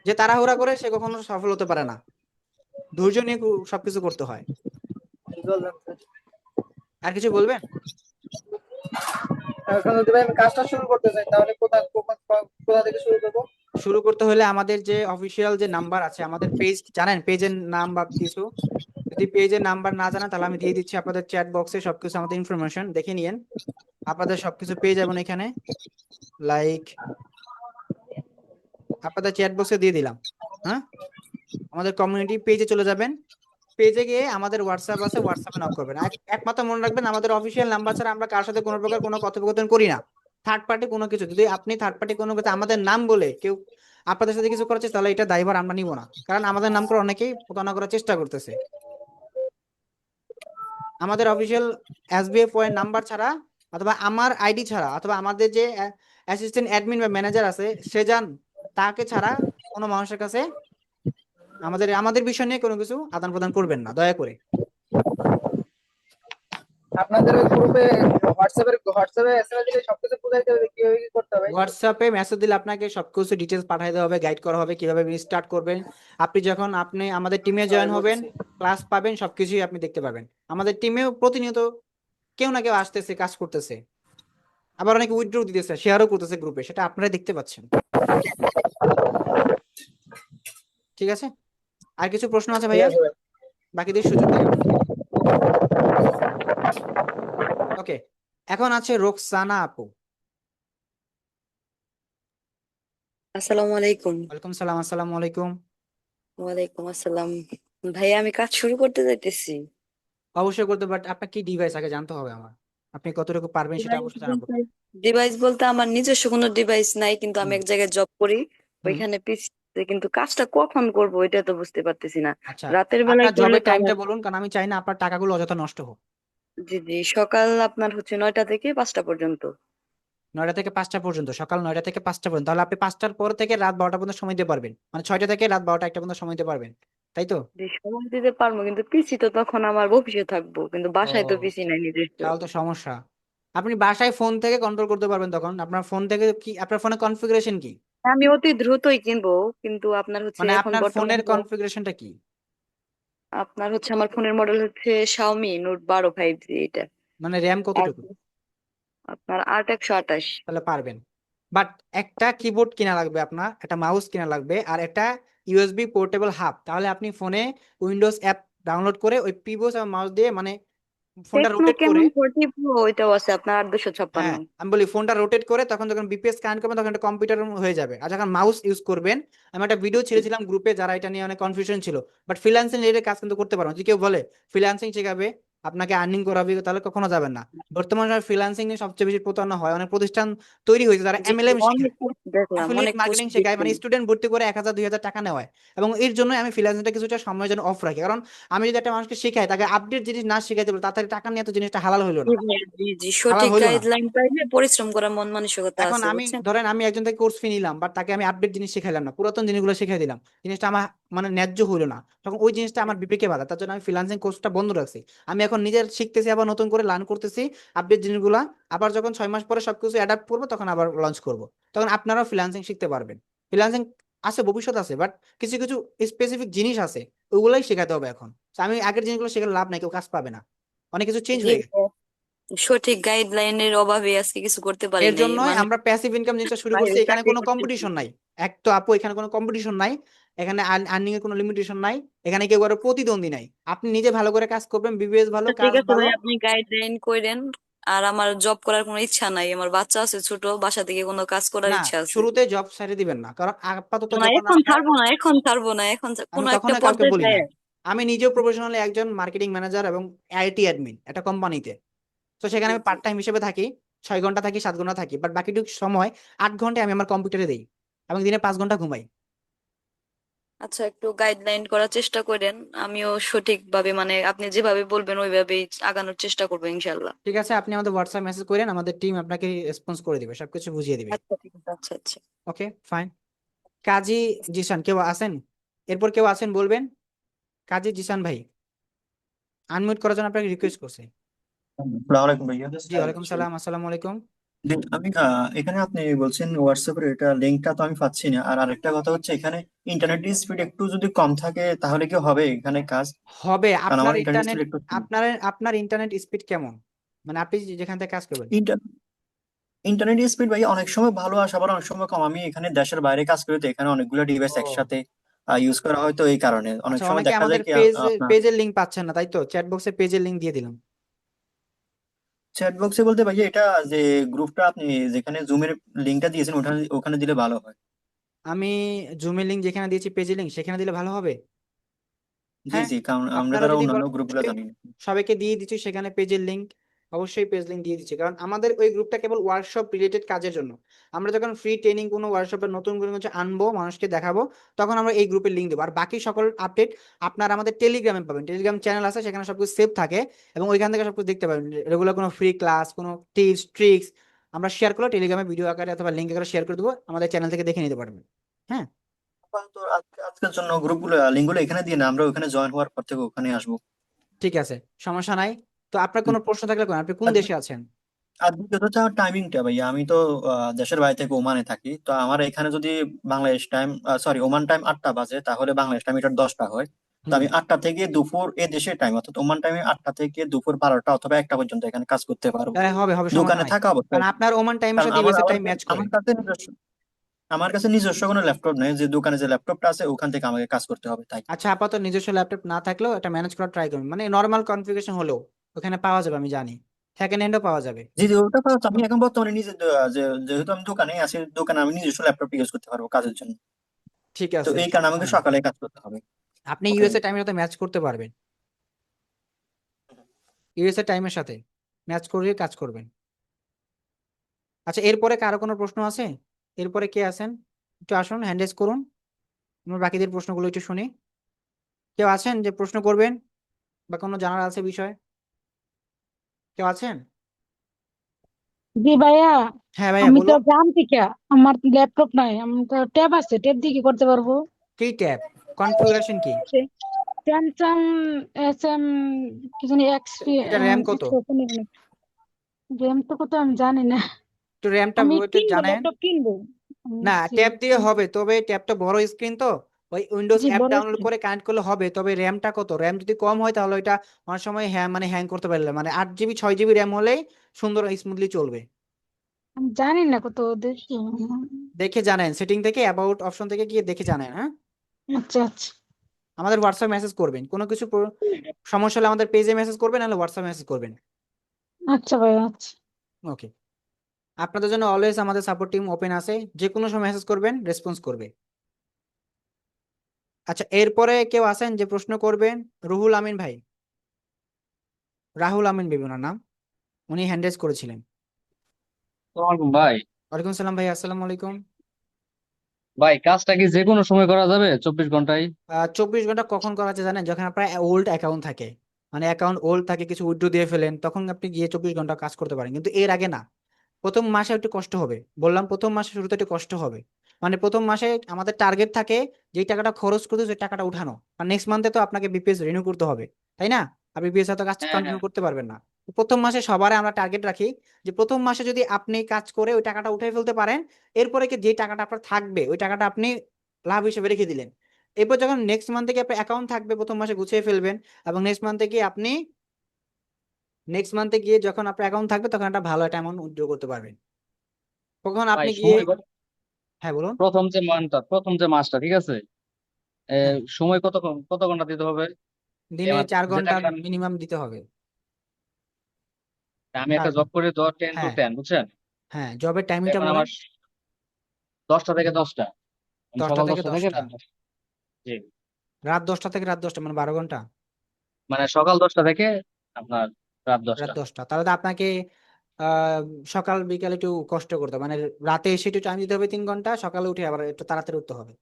যে তাড়াহুড়া করে সে কখনো সফল হতে পারে না, ধৈর্য নিয়ে সবকিছু করতে হয়। বললাম তো। আর কিছু বলবেন? এখন যদি ভাই আমি কাজটা শুরু করতে চাই তাহলে কোথা থেকে শুরু করবো? শুরু করতে হলে আমাদের যে অফিসিয়াল যে নাম্বার আছে, আমাদের পেজ জানেন, পেজের নাম বা কিছু, যদি পেজের নাম্বার না জানা তাহলে আমি দিয়ে দিচ্ছি আপনাদের চ্যাট বক্সে সবকিছু, আমাদের ইনফরমেশন দেখে নিয়েন, আপনাদের সবকিছু পেয়ে যাবেন এখানে। লাইক আপনাদের চ্যাট বক্সে দিয়ে দিলাম, হ্যাঁ। আমাদের কমিউনিটি পেজে চলে যাবেন, পেজে গিয়ে আমাদের হোয়াটসঅ্যাপ আছে, হোয়াটসঅ্যাপে নক করবেন। একমাত্র মনে রাখবেন, আমাদের অফিসিয়াল নাম্বার ছাড়া আমরা কার সাথে কোনো প্রকার কোনো কথোপকথন করি না। থার্ড পার্টি কোনো কিছু, যদি আপনি থার্ড পার্টি কোনো কিছু আমাদের নাম বলে কেউ আপনাদের সাথে কিছু করেছে, তাহলে এটা দায়ভার আমরা নিব না, কারণ আমাদের নাম করে অনেকেই প্রতারণা করার চেষ্টা করতেছে। আমাদের অফিসিয়াল এসবিএফ ওয়াই নাম্বার ছাড়া, অথবা আমার আইডি ছাড়া, অথবা আমাদের যে অ্যাসিস্ট্যান্ট অ্যাডমিন বা ম্যানেজার আছে সে যান, তাকে ছাড়া কোনো মানুষের কাছে আমাদের বিষয় নিয়ে কোনো কিছু আদান প্রদান করবেন না দয়া করে। আপনাদের ওই গ্রুপে হোয়াটসঅ্যাপে এসএমএস দিলে সবকিছু বুঝাইতে হবে কিভাবে কি করতে হবে। হোয়াটসঅ্যাপে মেসেজ দিলে আপনাকে সবকিছু ডিটেলস পাঠিয়ে দেওয়া হবে, গাইড করা হবে কিভাবে স্টার্ট করবেন। আপনি আমাদের টিমে হ্যাঁ জয়েন হবেন, বুঝছি। ক্লাস পাবেন, সবকিছুই আপনি দেখতে পাবেন। আমাদের টিমেও প্রতিনিয়ত কেউ না কেউ আসতেছে, কাজ করতেছে, আবার অনেকে উইথড্র দিতেছে, শেয়ারও করতেছে গ্রুপে, সেটা আপনারা দেখতে পাচ্ছেন। ঠিক আছে, আর কিছু প্রশ্ন আছে ঠিক ভাইয়া? আছে ভাই। বাকিদের সুযোগ দিই আমি। ওকে, এখন আছে রোকসানা আপু। আসসালামু আলাইকুম। ওয়ালাইকুম সালাম। আসসালামু আলাইকুম। ওয়ালাইকুম আসসালাম। ভাইয়া আমি কাজ শুরু করতে যাইতেছি। অবশ্যই করতে, বাট আপনার কি ডিভাইস আগে জানতে হবে আমার, আপনি কতটুকু পারবেন সেটা ডিভাইস অবশ্যই জানাবো। বলতে ডিভাইস বলতে আমার নিজস্ব কোনো ডিভাইস নাই, কিন্তু আমি হুম এক জায়গায় জব করি। হুম। ওইখানে পিসি, কিন্তু কাজটা কখন করব এটা তো বুঝতে পারতেছি না। আচ্ছা, রাতের বেলায় আপনার করলে জবের তো টাইমটা আমার, বলুন, কারণ আমি চাই না আপনার টাকাগুলো অযথা নষ্ট হোক। জি জি, সকাল আপনার হচ্ছে 9টা থেকে 5টা পর্যন্ত। 9টা থেকে 5টা পর্যন্ত, সকাল 9টা থেকে 5টা পর্যন্ত, তাহলে আপনি 5টার পর থেকে রাত 12টা পর্যন্ত সময় দিতে পারবেন, মানে 6টা থেকে রাত 12টা 1টা পর্যন্ত সময় দিতে পারবেন, তাই তো? যে সময় দিতে পারবো, কিন্তু পিসি তো তখন আমার অফিসে থাকবো, কিন্তু বাসায় তো ও, পিসি নাই নিজস্ব। তাহলে তো সমস্যা। আপনি বাসায় ফোন থেকে কন্ট্রোল করতে পারবেন, তখন আপনার ফোন থেকে কি, আপনার ফোনের কনফিগারেশন কি, আমি অতি দ্রুতই কিনবো, কিন্তু আপনার হচ্ছে মানে এখন আপনার ফোনের বর্তমানে কনফিগারেশনটা কি? আপনার হচ্ছে আমার ফোনের মডেল হচ্ছে Xiaomi Note 12 5G এটা। মানে র্যাম আর কতটুকু? আপনার 8 128। তাহলে পারবেন। বাট একটা কিবোর্ড কিনা লাগবে আপনার, একটা মাউস কিনা লাগবে, আর একটা ইউএসবি পোর্টেবল হাব, তাহলে আপনি ফোনে উইন্ডোজ অ্যাপ ডাউনলোড করে ওই পিবোস আর মাউস দিয়ে, মানে ফোনটা টেকনো রোটেট করে, ক্যামন 40 Pro ওইটাও আছে আপনার 8 256। হ্যাঁ আমি বলি ফোনটা রোটেট করে, তখন যখন বিপিএস কানেক্ট করবেন তখন একটা কম্পিউটার হয়ে যাবে। আর যখন মাউস ইউজ করবেন, আমি একটা ভিডিও ছেড়েছিলাম গ্রুপে, যারা এটা নিয়ে অনেক কনফিউশন ছিল, বাট ফ্রিল্যান্সিং রিলেটেড কাজ কিন্তু করতে পারো। যদি কেউ বলে ফ্রিল্যান্সিং শেখাবে, আপনাকে আর্নিং করাবে, তাহলে কখনো যাবেন না। বর্তমানে ফ্রিল্যান্সিং নিয়ে সবচেয়ে বেশি প্রতারণা হয়, অনেক প্রতিষ্ঠান তৈরি হয়েছে যারা জি, এমএলএম শেখায়, অনেক post দেখলাম, অ্যাফিলিয়েট অনেক পোস্ট মার্কেটিং শেখায়, দেখলাম। মানে স্টুডেন্ট ভর্তি করে 1,000 2,000 টাকা নেওয়ায়। এবং এর জন্য আমি ফ্রিল্যান্সিংটা কিছুটা সময়ের জন্য অফ রাখি, কারণ আমি যদি একটা মানুষকে শেখাই, তাকে আপডেট জিনিস না শেখাইতে পারবো, তাড়াতাড়ি টাকা নিয়ে তো জিনিসটা হালাল হইলো জি না, ভাইয়া, জি জি, হালাল সঠিক হইলো না। গাইডলাইন পাইলে পরিশ্রম করার মন মানসিকতা এখন আছে, আমি বুঝছেন। ধরেন আমি একজন থেকে কোর্স ফি নিলাম, বাট তাকে আমি আপডেট জিনিস শেখাইলাম না, পুরাতন জিনিসগুলো শিখাই দিলাম, জিনিসটা আমার মানে ন্যায্য হইলো না, তখন ওই জিনিসটা আমার বিবেকে বাধা, তার জন্য আমি ফ্রিল্যান্সিং কোর্সটা বন্ধ রাখছি। আমি এখন নিজের শিখতেছি, আবার নতুন করে লার্ন করতেছি আপডেট জিনিসগুলা, আবার যখন 6 মাস পরে সবকিছু অ্যাডাপ্ট করবো তখন আবার লঞ্চ করব, তখন আপনারাও ফ্রিল্যান্সিং শিখতে পারবেন। ফ্রিল্যান্সিং আছে, ভবিষ্যৎ আছে, বাট কিছু কিছু স্পেসিফিক জিনিস আছে, ওগুলাই শেখাতে হবে এখন। তো আমি আগের জিনিসগুলো শেখার লাভ নাই, কেউ কাজ পাবে না, অনেক কিছু চেঞ্জ জি হয়ে গেছে। ভাইয়া, সঠিক গাইডলাইনের অভাবে আজকে কিছু করতে পারি এর নাই, জন্যই মানে আমরা প্যাসিভ ইনকাম জিনিসটা শুরু করছি, বাইরে এখানে চাকরি কোনো করতেছি। কম্পিটিশন নাই। এক তো আপু, এখানে কোনো কম্পিটিশন নাই, এখানে আর্নিং এর কোনো লিমিটেশন নাই, এখানে কেউ কারো প্রতিদ্বন্দ্বী নাই। আপনি নিজে ভালো করে কাজ করবেন, বিবিএস ভালো, আচ্ছা, ঠিক কাজ আছে ভালো। ভাই, আপনি গাইডলাইন করেন। আর আমার জব করার কোনো ইচ্ছা নাই, আমার বাচ্চা আছে ছোট, বাসা থেকে কোনো কাজ করার না, ইচ্ছা আছে। শুরুতে জব ছেড়ে দিবেন না, কারণ আপাতত না, যখন এখন আপনার, ছাড়বো না, এখন ছাড়বো না, এখন আমি কোনো একটা কখনোই কাউকে পর্যায়ে বলি না, যায়। আমি নিজেও প্রফেশনালি একজন মার্কেটিং ম্যানেজার এবং আইটি অ্যাডমিন একটা কোম্পানিতে। তো সেখানে জি আমি জি। পার্ট টাইম হিসেবে থাকি, 6 ঘন্টা থাকি, 7 ঘন্টা থাকি, বাট বাকিটুকু সময় 8 ঘন্টা আমি আমার কম্পিউটারে দিই, এবং দিনে 5 ঘন্টা ঘুমাই। আচ্ছা, একটু গাইডলাইন করার চেষ্টা করেন, আমিও সঠিকভাবে মানে আপনি যেভাবে বলবেন ওইভাবেই আগানোর চেষ্টা করবো ইনশাল্লাহ। ঠিক আছে, আপনি আমাদের হোয়াটসঅ্যাপ মেসেজ করেন, আমাদের টিম আপনাকে রেসপন্স করে দিবে, সবকিছু বুঝিয়ে দিবে। আচ্ছা ঠিক আছে, আচ্ছা আচ্ছা। Okay fine. কাজী জিসান কেউ আছেন? এরপর কেউ আছেন বলবেন। কাজী জিসান ভাই, আনমিউট করার জন্য আপনাকে রিকোয়েস্ট করছি। আসসালামু আলাইকুম ভাইয়া। জি ওয়ালাইকুম সালাম, আসসালামু আলাইকুম। জি, আমি এখানে আপনি বলছেন হোয়াটসঅ্যাপের এটা লিঙ্কটা তো আমি পাচ্ছি না। আর আরেকটা কথা হচ্ছে, এখানে ইন্টারনেট স্পিড একটু যদি কম থাকে তাহলে কি হবে এখানে কাজ? হবে। কারণ আপনার আমার ইন্টারনেট ইন্টারনেট, স্পিড একটু আপনার ইন্টারনেট স্পিড কেমন, মানে আপনি যেখান থেকে কাজ করবেন? ইন্টারনেট স্পিড ভাই অনেক সময় ভালো আসে, আবার অনেক সময় কম। আমি এখানে দেশের বাইরে কাজ করি, তো এখানে অনেকগুলো ডিভাইস ও একসাথে ইউজ করা হয়, তো এই কারণে অনেক আচ্ছা, সময় অনেকে দেখা আমাদের যায় কি আপনার পেজের লিংক পাচ্ছেন না, তাই তো? চ্যাট বক্সে পেজের লিংক দিয়ে দিলাম। চ্যাট বক্সে বলতে ভাই এটা যে গ্রুপটা আপনি যেখানে জুমের লিঙ্কটা দিয়েছেন ওখানে ওখানে দিলে ভালো হয়। আমি জুমের লিংক যেখানে দিয়েছি, পেজের লিংক সেখানে দিলে ভালো হবে। জি হ্যাঁ, জি, কারণ আমরা আপনারা তারা যদি অন্যান্য বলেন, গ্রুপগুলো জানি না। সবাইকে দিয়ে দিচ্ছি সেখানে পেজের লিংক, অবশ্যই পেজ লিংক দিয়ে দিচ্ছি, কারণ আমাদের ওই গ্রুপটা কেবল ওয়ার্কশপ রিলেটেড কাজের জন্য। আমরা যখন ফ্রি ট্রেনিং কোনো ওয়ার্কশপের নতুন কোনো কিছু আনবো, মানুষকে দেখাবো, তখন আমরা এই গ্রুপের লিংক দেবো। আর বাকি সকল আপডেট আপনারা আমাদের টেলিগ্রামে পাবেন, টেলিগ্রাম চ্যানেল আছে, সেখানে সবকিছু সেভ থাকে, এবং ওইখান থেকে সবকিছু দেখতে পাবেন। রেগুলার কোনো ফ্রি ক্লাস, কোনো টিপস ট্রিক্স আমরা শেয়ার করলে টেলিগ্রামে ভিডিও আকারে অথবা লিঙ্ক আকারে শেয়ার করে দেবো, আমাদের চ্যানেল থেকে দেখে নিতে পারবেন। হ্যাঁ, আপাতত আজকের জন্য গ্রুপগুলো লিঙ্কগুলো এখানে দিয়ে না, আমরা ওখানে জয়েন হওয়ার পর থেকে ওখানে আসবো। ঠিক আছে, সমস্যা নাই। তো আপনার কোনো প্রশ্ন থাকলে করেন। আপনি কোন আর দেশে আছেন? আর দ্বিতীয়ত হচ্ছে আমার টাইমিংটা ভাইয়া, আমি তো দেশের বাইরে থেকে ওমানে থাকি, তো আমার এখানে যদি Bangladesh time sorry Oman time 8টা বাজে, তাহলে বাংলাদেশ টাইম এটা 10টা হয়। তো হুম। আমি 8টা থেকে দুপুর এ দেশের টাইম অর্থাৎ ওমান টাইমে 8টা থেকে দুপুর 12টা অথবা 1টা পর্যন্ত এখানে কাজ করতে পারবো, তাহলে হবে হবে, সমস্যা দোকানে নাই। থাকা অবস্থায়। কারণ আপনার ওমান টাইমের কারণ সাথে আমার ইউএস এর আবার টাইম ম্যাচ করে। আমার কাছে নিজস্ব কোনো ল্যাপটপ নেই, যে দোকানে যে ল্যাপটপটা আছে ওখান থেকে আমাকে কাজ করতে হবে তাই। আচ্ছা, আপাতত নিজস্ব ল্যাপটপ না থাকলেও এটা ম্যানেজ করার ট্রাই করুন, মানে নর্মাল কনফিগারেশন হলেও ওখানে পাওয়া যাবে, আমি জানি সেকেন্ড হ্যান্ডও পাওয়া যাবে। জি জি, ওটা তো হচ্ছে আমি এখন বর্তমানে নিজে যেহেতু আমি দোকানে আছি, দোকানে আমি নিজস্ব ল্যাপটপ ইউজ করতে পারবো কাজের জন্য। ঠিক তো আছে, এই কারণে সমস্যা আমাকে নাই। সকালে কাজ করতে হবে। আপনি ওকে ইউএস ভাই। এর টাইমের সাথে ম্যাচ করতে পারবেন, ইউএস এর টাইমের সাথে ম্যাচ করে কাজ করবেন। আচ্ছা, এরপরে কারো কোনো প্রশ্ন আছে? এরপরে কে আছেন? একটু আসুন, হ্যান্ড রেজ করুন, আমরা বাকিদের প্রশ্নগুলো একটু শুনি। কেউ আছেন যে প্রশ্ন করবেন বা কোনো জানার আছে বিষয়? কেউ আছেন? জি ভাইয়া, হ্যাঁ ভাইয়া, আমি তো বলুন। গ্রাম থেকে, আমার ল্যাপটপ নাই, আমার তো ট্যাব আছে, ট্যাব দিয়ে কি করতে পারবো? কি ট্যাব? কনফিগারেশন কি? স্যামসাং SM কি জানি এক্সপি এটা র্যাম কত? র্যাম তো কত আমি জানি না। একটু র্যামটা আমি একটু কিনবো, জানেন? ল্যাপটপ কিনবো। না, জি ট্যাব দিয়ে হবে, তবে ট্যাবটা বড় স্ক্রিন তো, ওই উইন্ডোজ জি, অ্যাপ বড় ডাউনলোড screen। করে কানেক্ট করলে হবে। তবে র্যামটা কত? র্যাম যদি কম হয় তাহলে ওইটা অনেক সময় হ্যাং করতে পারলে, মানে 8 জিবি 6 জিবি র্যাম হলেই সুন্দর স্মুথলি চলবে। আমি জানি না কত, দেখি। দেখে জানেন, সেটিং থেকে অ্যাবাউট অপশন থেকে গিয়ে দেখে জানেন, হ্যাঁ। আচ্ছা আচ্ছা। আমাদের হোয়াটসঅ্যাপ মেসেজ করবেন, কোনো কিছু সমস্যা হলে আমাদের পেজে মেসেজ করবেন, নাহলে হোয়াটসঅ্যাপ মেসেজ করবেন। আচ্ছা ভাইয়া, আচ্ছা। ওকে, আপনাদের জন্য অলওয়েজ আমাদের সাপোর্ট টিম ওপেন আছে, যে কোনো সময় মেসেজ করবেন, রেসপন্স করবে। আচ্ছা, এরপরে কেউ আছেন যে প্রশ্ন করবেন? রুহুল আমিন ভাই, রাহুল আমিন বেবি ওনার নাম, উনি হ্যান্ড রেজ করেছিলেন। আসসালামু আলাইকুম ভাই। ওয়ালাইকুম সালাম ভাই, আসসালামু আলাইকুম। ভাই কাজটা কি যে কোনো সময় করা যাবে 24 ঘন্টায়? 24 ঘন্টা কখন করা আছে জানেন? যখন আপনার ওল্ড অ্যাকাউন্ট থাকে, মানে অ্যাকাউন্ট ওল্ড থাকে, কিছু উইথড্র দিয়ে ফেলেন, তখন আপনি গিয়ে 24 ঘন্টা কাজ করতে পারেন, কিন্তু এর আগে না। প্রথম মাসে একটু কষ্ট হবে, বললাম প্রথম মাসে শুরুতে একটু কষ্ট হবে। মানে প্রথম মাসে আমাদের টার্গেট থাকে যেই টাকাটা খরচ করতে সেই টাকাটা উঠানো, আর নেক্সট মান্থে তো আপনাকে বিপিএস রিনিউ করতে হবে, তাই না? আর বিপিএস তো কাজ হ্যাঁ কন্টিনিউ হ্যাঁ। করতে পারবেন না। তো প্রথম মাসে সবার আমরা টার্গেট রাখি যে প্রথম মাসে যদি আপনি কাজ করে ওই টাকাটা উঠে ফেলতে পারেন, এরপরে কি যে টাকাটা আপনার থাকবে ওই টাকাটা আপনি লাভ হিসেবে রেখে দিলেন। এরপর যখন নেক্সট মান্থ থেকে আপনার অ্যাকাউন্ট থাকবে, প্রথম মাসে গুছিয়ে ফেলবেন, এবং নেক্সট মান্থে গিয়ে যখন আপনার অ্যাকাউন্ট থাকবে তখন একটা ভালো একটা অ্যামাউন্ট উইথড্র করতে পারবেন। তখন ভাই আপনি গিয়ে, সময় হ্যাঁ বলুন। প্রথম যে মাসটা ঠিক আছে, হ্যাঁ, সময় কত ঘন্টা দিতে হবে? দিনে 4 ঘন্টা যেটাকে মিনিমাম দিতে হবে। আমি চার একটা জব করি তো 10 to হ্যাঁ 10 বুঝছেন? হ্যাঁ, জবের টাইমিংটা এখন বলেন। আমার 10টা থেকে 10টা, আমি 10টা সকাল থেকে 10টা থেকে 10টা, রাত 10টা। জি, রাত 10টা থেকে রাত 10টা, মানে 12 ঘন্টা। মানে সকাল 10টা থেকে আপনার রাত রাত 10টা। 10টা, তাহলে তো আপনাকে আহ সকাল বিকাল একটু কষ্ট করতে হবে, মানে রাতে এসে একটু টাইম দিতে হবে 3 ঘন্টা, সকালে উঠে আবার একটু তাড়াতাড়ি উঠতে হবে।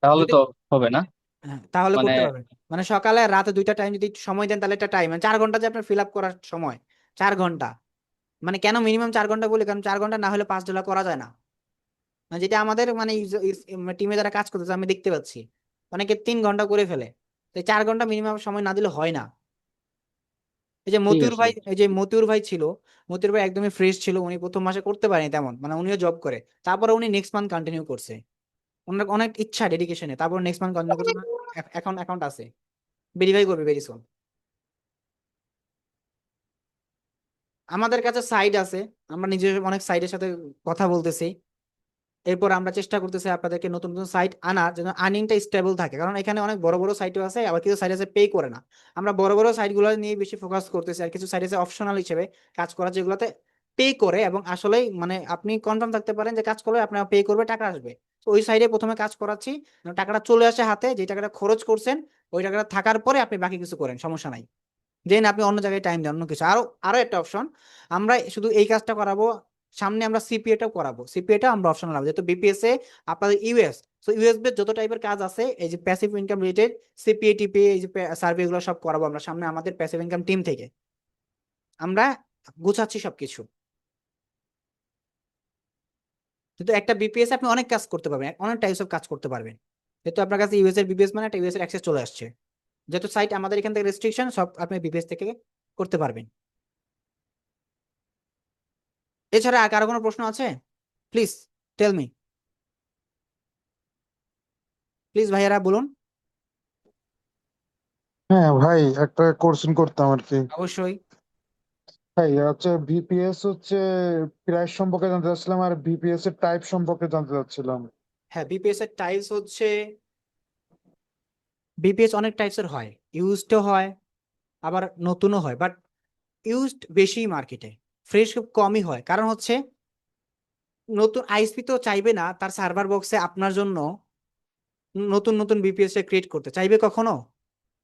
তাহলে যদি তো হবে না? হ্যাঁ, তাহলে মানে করতে পারবেন। মানে সকালে আর রাতে দুইটা টাইম যদি একটু সময় দেন, তাহলে একটা টাইম, মানে 4 ঘন্টা যে আপনার ফিল আপ করার সময়, 4 ঘন্টা। মানে কেন মিনিমাম 4 ঘন্টা বলি, কারণ 4 ঘন্টা না হলে $5 করা যায় না। মানে যেটা আমাদের মানে টিমে যারা কাজ করতেছে আমি দেখতে পাচ্ছি, অনেকে 3 ঘন্টা করে ফেলে। তো 4 ঘন্টা মিনিমাম সময় না দিলে হয় না। এই যে ঠিক মতিউর আছে। ভাই, এই যে মতিউর ভাই ছিল, মতিউর ভাই একদমই ফ্রেশ ছিল, উনি প্রথম মাসে করতে পারেনি তেমন, মানে উনিও জব করে, তারপরে উনি নেক্সট মান্থ কন্টিনিউ করছে, ওনার অনেক ইচ্ছা ডেডিকেশনে, তারপর নেক্সট মান্থ কন্টিনিউ করছে। এখন অ্যাকাউন্ট আছে, ভেরিফাই করবে ভেরি সুন। আমাদের কাছে সাইট আছে, আমরা নিজের অনেক সাইটের সাথে কথা বলতেছি। এরপর আমরা চেষ্টা করতেছি আপনাদেরকে নতুন নতুন সাইট আনার, যেন আর্নিংটা স্টেবল থাকে, কারণ এখানে অনেক বড় বড় সাইটও আছে, আবার কিছু সাইট আছে পে করে না। আমরা বড় বড় সাইটগুলো নিয়ে বেশি ফোকাস করতেছি, আর কিছু সাইট আছে অপশনাল হিসেবে কাজ করা, যেগুলোতে পে করে, এবং আসলেই মানে আপনি কনফার্ম থাকতে পারেন যে কাজ করলে আপনার পে করবে, টাকা আসবে। তো ওই সাইডে প্রথমে কাজ করাচ্ছি, যেন টাকাটা চলে আসে হাতে, যে টাকাটা খরচ করছেন ওই টাকাটা থাকার পরে আপনি বাকি কিছু করেন, সমস্যা নাই। দেন আপনি অন্য জায়গায় টাইম দেন, অন্য কিছু। আরো আরো একটা অপশন, আমরা শুধু এই কাজটা করাবো, সামনে আমরা সিপিএটাও করাবো, সিপিএটা আমরা অপশন রাখবো, যেহেতু বিপিএস এ আপনাদের ইউএস, সো ইউএস বেস যত টাইপের কাজ আছে, এই যে passive income related CPA TPA, এই যে সার্ভে, এগুলো সব করাবো আমরা সামনে আমাদের প্যাসিভ ইনকাম টিম থেকে। আমরা গুছাচ্ছি সবকিছু। কিন্তু একটা বিপিএস আপনি অনেক কাজ করতে পারবেন, অনেক টাইপস অফ কাজ করতে পারবেন। যেহেতু আপনার কাছে ইউএস এর বিপিএস মানে একটা ইউএস এর অ্যাক্সেস চলে আসছে, যেহেতু সাইট আমাদের এখান থেকে রেস্ট্রিকশন, সব আপনি বিপিএস থেকে করতে পারবেন। এছাড়া আর কারো কোনো প্রশ্ন আছে? প্লিজ টেল মি, প্লিজ ভাইয়ারা বলুন। হ্যাঁ ভাই, একটা কোশ্চেন করতাম আর কি। অবশ্যই। ভাই হচ্ছে ভিপিএস হচ্ছে প্রাইস সম্পর্কে জানতে চাচ্ছিলাম, আর ভিপিএস এর টাইপ সম্পর্কে জানতে চাচ্ছিলাম। হ্যাঁ, বিপিএস এর টাইপস হচ্ছে, বিপিএস অনেক টাইপসের হয়, ইউজডও হয় আবার নতুনও হয়, বাট ইউজড বেশি মার্কেটে, ফ্রেশ খুব কমই হয়। কারণ হচ্ছে নতুন আইএসপি তো চাইবে না তার সার্ভার বক্সে আপনার জন্য নতুন নতুন বিপিএস ক্রিয়েট করতে, চাইবে কখনো?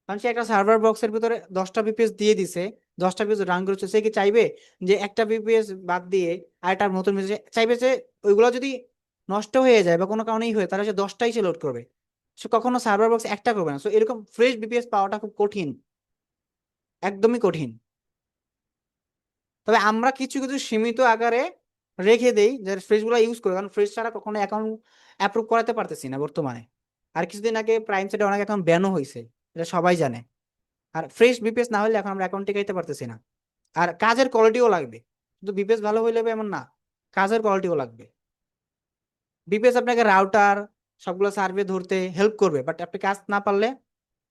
কারণ সে একটা সার্ভার বক্সের ভিতরে 10টা বিপিএস দিয়ে দিছে, 10টা বিপিএস রান করছে, সে কি চাইবে যে একটা বিপিএস বাদ দিয়ে আরেকটা নতুন বিপিএস চাইবে? যে ওইগুলো যদি নষ্ট হয়ে যায় বা কোনো কারণেই হয়, তাহলে সে 10টাই সে লোড করবে, সে কখনো সার্ভার বক্স একটা করবে না। সো এরকম ফ্রেশ বিপিএস পাওয়াটা খুব কঠিন, একদমই কঠিন। তবে আমরা কিছু কিছু সীমিত আকারে রেখে দেই যে ফ্রেশগুলো ইউজ করে, কারণ ফ্রেশ ছাড়া কখনো অ্যাকাউন্ট অ্যাপ্রুভ করাতে পারতেছি না বর্তমানে। আর কিছুদিন আগে প্রাইম সেটে অনেক অ্যাকাউন্ট ব্যানও হয়েছে, এটা সবাই জানে। আর ফ্রেশ বিপিএস না হলে এখন আমরা অ্যাকাউন্ট টিকাইতে পারতেছি না। আর কাজের কোয়ালিটিও লাগবে, শুধু বিপিএস ভালো হইলে হবে এমন না, কাজের কোয়ালিটিও লাগবে। বিপিএস আপনাকে রাউটার সবগুলো সার্ভে ধরতে হেল্প করবে, বাট আপনি কাজ না পারলে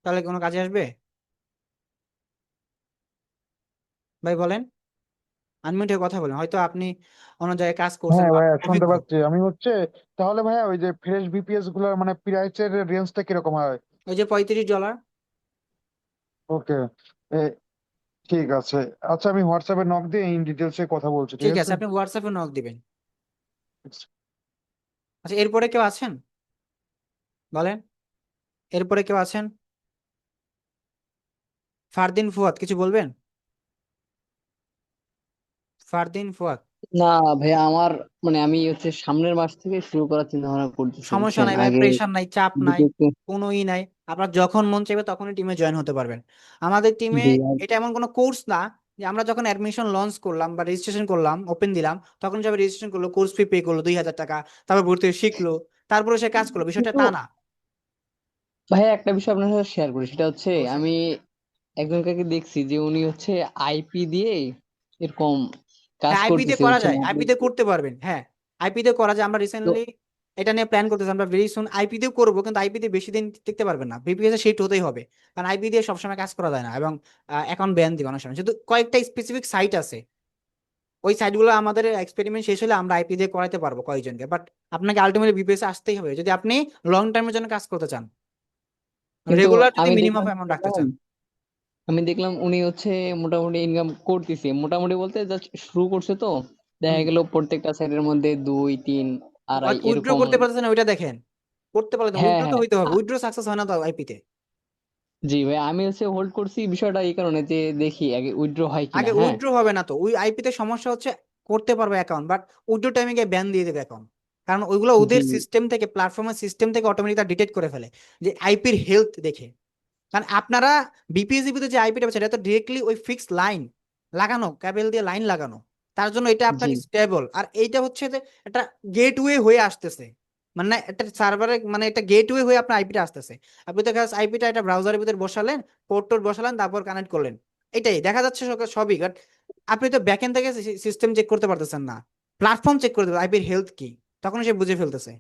তাহলে কোনো কাজে আসবে? ভাই বলেন, আনমিউট হয়ে কথা বলেন, হয়তো আপনি অন্য জায়গায় কাজ করছেন হ্যাঁ বা ভাইয়া, শুনতে অভিজ্ঞ। পাচ্ছি আমি হচ্ছে। তাহলে ভাইয়া ওই যে ফ্রেশ ভিপিএস গুলোর মানে প্রাইসের রেঞ্জটা কিরকম হয়? ওই যে $35। ওকে, ঠিক আছে। আচ্ছা, আমি হোয়াটসঅ্যাপে নক দিয়ে ইন ডিটেলসে কথা বলছি, ঠিক ঠিক আছে, আছে? আপনি হোয়াটসঅ্যাপে নক দিবেন। আচ্ছা, এরপরে কেউ আছেন বলেন, এরপরে কেউ আছেন? ফারদিন ফুয়াদ কিছু বলবেন? ফারদিন ফুয়াদ। না ভাইয়া, আমার মানে আমি হচ্ছে সামনের মাস থেকে শুরু করার চিন্তা ভাবনা করতেছি, সমস্যা বুঝছেন। নাই ভাই, আগে প্রেশার নাই, চাপ নাই, যদি একটু- কোনো নাই। আপনার যখন মন চাইবে তখনই টিমে জয়েন হতে পারবেন। আমাদের টিমে জি এটা এমন কোনো কোর্স না যে আমরা যখন অ্যাডমিশন লঞ্চ করলাম বা রেজিস্ট্রেশন করলাম, ওপেন দিলাম, তখন সবাই রেজিস্ট্রেশন করলো, কোর্স ফি পে করলো 2000 টাকা, তারপর ভর্তি হয়ে শিখলো, তারপরে সে কাজ করলো, বিষয়টা কিন্তু তা না। ভাইয়া একটা বিষয় আপনার সাথে শেয়ার করি, সেটা হচ্ছে অবশ্যই। আমি একজনকে দেখছি যে উনি হচ্ছে আইপি দিয়ে এরকম কাজ হ্যাঁ, আইপি দিয়ে করতেছে, করা বুঝছেন। যায়, আইপি দিয়ে করতে পারবেন। হ্যাঁ, আইপি দিয়ে করা যায়। আমরা তো রিসেন্টলি এটা নিয়ে প্ল্যান করতেছি, আমরা ভেরি সুন আইপি দিয়ে করবো, কিন্তু আইপি দিয়ে বেশি দিন টিকতে পারবেন না, বিপিএস এ শিফট হতেই হবে। কারণ আইপি দিয়ে সবসময় কাজ করা যায় না, এবং অ্যাকাউন্ট ব্যান দিবে অনেক সময়। শুধু কয়েকটা স্পেসিফিক সাইট আছে, ওই সাইটগুলো আমাদের এক্সপেরিমেন্ট শেষ হলে আমরা আইপি দিয়ে করাতে পারবো কয়েকজনকে, বাট আপনাকে আলটিমেটলি বিপিএস এ আসতেই হবে যদি আপনি লং টাইমের জন্য কাজ করতে চান, কিন্তু রেগুলার যদি আমি মিনিমাম দেখলাম অ্যামাউন্ট রাখতে চান। আমি দেখলাম উনি হচ্ছে মোটামুটি ইনকাম করতেছে, মোটামুটি বলতে জাস্ট শুরু করছে তো, দেখা হুম, গেল প্রত্যেকটা সাইডের মধ্যে 2, 3, 2.5 উইথড্র এরকম। করতে পারতেছেন ওইটা দেখেন, করতে পারলে হ্যাঁ উইথড্র তো হ্যাঁ হইতে হবে, আ- উইথড্র সাকসেস হয় না তো আইপিতে। জি ভাই, আমি হচ্ছে হোল্ড করছি বিষয়টা এই কারণে যে দেখি আগে উইথড্র হয় কিনা। আগে হ্যাঁ উইথড্র হবে না তো, ওই আইপিতে সমস্যা হচ্ছে করতে পারবে অ্যাকাউন্ট, বাট উইথড্র টাইমে গিয়ে ব্যান দিয়ে দেবে অ্যাকাউন্ট। কারণ ওইগুলো জি ওদের সিস্টেম থেকে, প্ল্যাটফর্মের সিস্টেম থেকে অটোমেটিক ডিটেক্ট করে ফেলে, যে আইপির হেলথ দেখে। কারণ আপনারা বিপিএসিপিতে যে আইপিটা পাচ্ছেন, এটা তো ডিরেক্টলি ওই ফিক্স লাইন লাগানো, ক্যাবেল দিয়ে লাইন লাগানো, তার জন্য এটা আপনার জি স্টেবল। আর এইটা হচ্ছে যে একটা গেটওয়ে হয়ে আসতেছে, মানে একটা সার্ভারে, মানে একটা গেটওয়ে হয়ে আপনার আইপিটা আসতেছে। আপনি তো আইপিটা একটা ব্রাউজারের ভিতরে বসালেন, পোর্ট টোর্ট বসালেন, তারপর কানেক্ট করলেন, এটাই দেখা যাচ্ছে সবই। বাট আপনি তো ব্যাকএন্ড থেকে সিস্টেম চেক করতে পারতেছেন না, প্ল্যাটফর্ম চেক করতে আইপির হেলথ কি, তখন সে বুঝে ফেলতেছে।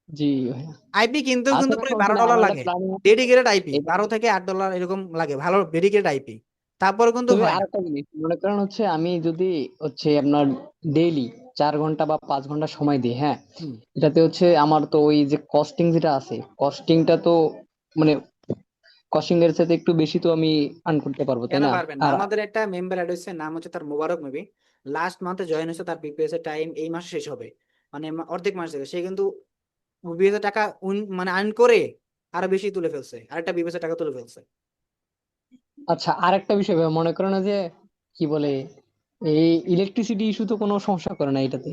জি ভাইয়া। আইপি কিনতেও কিন্তু আসলে পুরো সমস্যা নেই, $12 আমার একটা লাগে, প্ল্যানিং আছে। ডেডিকেটেড আইপি এটা 12 থেকে $8 এরকম লাগে, ভালো ডেডিকেটেড আইপি, তারপরে কিন্তু তবে হয় না। আরেকটা জিনিস মনে করেন হচ্ছে আমি যদি হচ্ছে আপনার ডেইলি 4 ঘন্টা বা 5 ঘন্টা সময় দিই, হ্যাঁ, হুম, এটাতে হচ্ছে আমার তো ওই যে কস্টিং যেটা আছে, কস্টিংটা তো মানে কস্টিং এর সাথে একটু বেশি তো আমি আর্ন করতে পারবো, তাই কেন না? পারবেন না? আর আমাদের একটা মেম্বার অ্যাড হয়েছে, নাম হচ্ছে তার মোবারক মেবি, লাস্ট মান্থে জয়েন হয়েছে, তার বিপিএস এর টাইম এই মাসে শেষ হবে, মানে অর্ধেক মাস থেকে সে কিন্তু বিপিএস এর টাকা মানে আর্ন করে আরো বেশি তুলে ফেলছে, আরেকটা বিপিএস এর টাকা তুলে ফেলছে। আচ্ছা, আরেকটা বিষয় ভাই, মনে করেন না যে কি বলে এই ইলেকট্রিসিটি ইস্যু তো কোনো সমস্যা করে না এটাতে?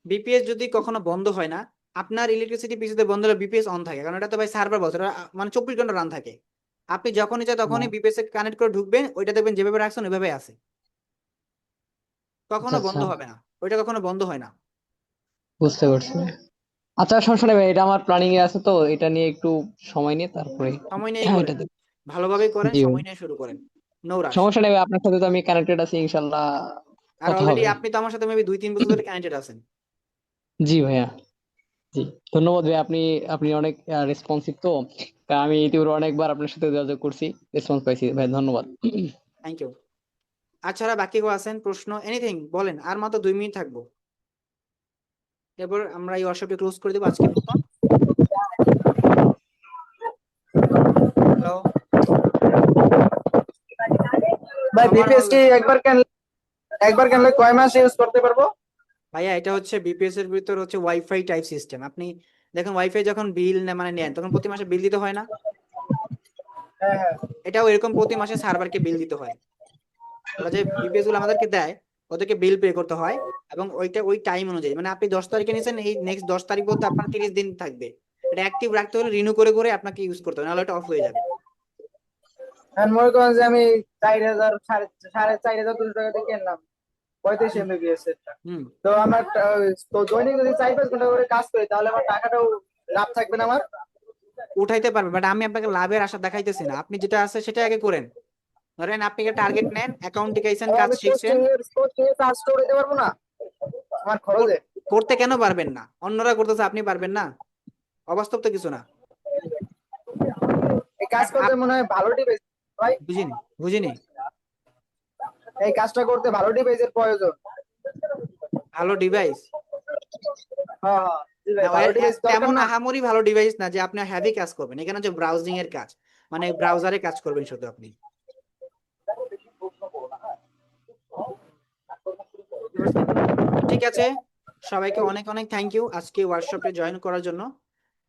বিপিএস যদি কখনো বন্ধ হয় না, আপনার ইলেকট্রিসিটি পিসিতে বন্ধ হলে বিপিএস অন থাকে, কারণ এটা তো ভাই সার্ভার বসে, মানে 24 ঘন্টা রান থাকে। আপনি যখনই চাই তখনই না। বিপিএস এ কানেক্ট করে ঢুকবেন, ওইটা দেখবেন যেভাবে রাখছেন ওইভাবে আছে, আচ্ছা কখনো আচ্ছা। বন্ধ হবে না, ওইটা কখনো বন্ধ হয় না। বুঝতে পারছি। আচ্ছা সমস্যা নেই ভাই, এটা আমার প্ল্যানিং এ আছে, তো এটা নিয়ে একটু সময় নিয়ে তারপরে সময় নিয়েই করেন, এটা দেব। ভালোভাবে করেন, জি ভাই, সময় নিয়ে শুরু করেন, নো রাশ। সমস্যা নেই ভাই, আপনার সাথে তো আমি কানেক্টেড আছি, ইনশাল্লাহ আর কথা অলরেডি হবে। আপনি তো আমার সাথে মেবি 2-3 বছর ধরে কানেক্টেড আছেন। জি ভাইয়া, জি ধন্যবাদ ভাই, আপনি আপনি অনেক রেসপন্সিভ তো। তা আমি ইতিপূর্বে অনেকবার আপনার সাথে যোগাযোগ করছি, রেসপন্স পাইছি ভাই, ধন্যবাদ। Thank you. আচ্ছা বাকি কেউ আছেন প্রশ্ন, এনিথিং বলেন, আর মাত্র 2 মিনিট থাকবো, এরপর আমরা এই ওয়ার্কশপটি ক্লোজ করে দেবো আজকের মতো। হ্যালো, ভাই আমার বিপিএস হল কি একবার কেনলে কয় মাস ইউজ করতে পারবো? ভাইয়া, এটা হচ্ছে বিপিএস এর ভিতর হচ্ছে ওয়াইফাই টাইপ সিস্টেম। আপনি দেখুন ওয়াইফাই যখন বিল মানে নেন তখন প্রতি মাসে বিল দিতে হয় না, হ্যাঁ হ্যাঁ। এটাও এরকম প্রতি মাসে সার্ভারকে বিল দিতে হয়। ওরা যে বিপিএস গুলো আমাদেরকে দেয় ওদেরকে বিল পে করতে হয়, এবং ওইটা ওই টাইম অনুযায়ী, মানে আপনি 10 তারিখে নিয়েছেন, এই নেক্সট 10 তারিখ পর্যন্ত আপনার 30 দিন থাকবে। এটা অ্যাক্টিভ রাখতে হলে রিনিউ করে করে আপনাকে ইউজ করতে হবে, নাহলে এটা অফ হয়ে যাবে। আর মনে করেন যে আমি 4,000 সাড়ে 4,200 টাকা দিয়ে কিনলাম 35 এমবিপিএস এর। হুম, তো আমার তো দৈনিক যদি 4-5 ঘন্টা করে কাজ করি তাহলে আমার টাকাটাও লাভ থাকবে না আমার? উঠাইতে পারবে, বাট আমি আপনাকে লাভের আশা দেখাইতেছি না, আপনি যেটা আছে সেটা আগে করেন। ধরেন আপনি একটা টার্গেট নেন, অ্যাকাউন্ট টিকাইছেন, আর কাজ আমি শিখছেন, কোচিং এর কাজ করে দিতে পারবো না আমার খরচে? করতে কেন পারবেন না? অন্যরা করতেছে, আপনি পারবেন না? অবাস্তব তো কিছু না। এই কাজ করতে মনে হয় ভালো ডিভাইস ভাই, বুঝিনি, বুঝিনি। এই কাজটা করতে ভালো ডিভাইসের প্রয়োজন। ভালো ডিভাইস? হ্যাঁ হ্যাঁ, জি না, ভাই ভালো ডিভাইস দরকার তেমন না। আহামরি ভালো ডিভাইস না যে আপনি হেভি কাজ করবেন, এখানে হচ্ছে ব্রাউজিং এর কাজ, মানে ব্রাউজারে কাজ করবেন শুধু আপনি। বুঝতে পারছেন? ঠিক আছে, সবাইকে অনেক অনেক থ্যাংক ইউ আজকে ওয়ার্কশপে জয়েন করার জন্য।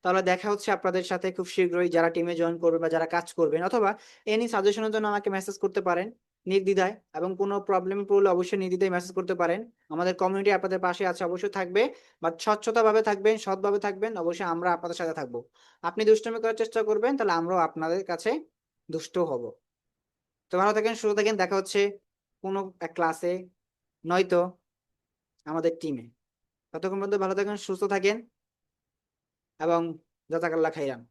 তাহলে দেখা হচ্ছে আপনাদের সাথে খুব শীঘ্রই, যারা টিমে জয়েন করবে বা যারা কাজ করবেন, অথবা এনি সাজেশনের জন্য আমাকে মেসেজ করতে পারেন নির্দ্বিধায়, এবং কোনো প্রবলেম পড়লে অবশ্যই নির্দ্বিধায় মেসেজ করতে পারেন। আমাদের কমিউনিটি আপনাদের পাশে আছে, অবশ্যই থাকবে, বাট স্বচ্ছতাভাবে থাকবেন, সৎভাবে থাকবেন, অবশ্যই আমরা আপনাদের সাথে থাকবো। আপনি দুষ্টুমি করার চেষ্টা করবেন, তাহলে আমরাও আপনাদের কাছে দুষ্ট হব। তো ভালো থাকেন, সুস্থ থাকেন, দেখা হচ্ছে কোনো এক ক্লাসে, নয়তো আমাদের টিমে। ততক্ষণ পর্যন্ত ভালো থাকেন, সুস্থ থাকেন, এবং জাযাকাল্লাহ খাইরান।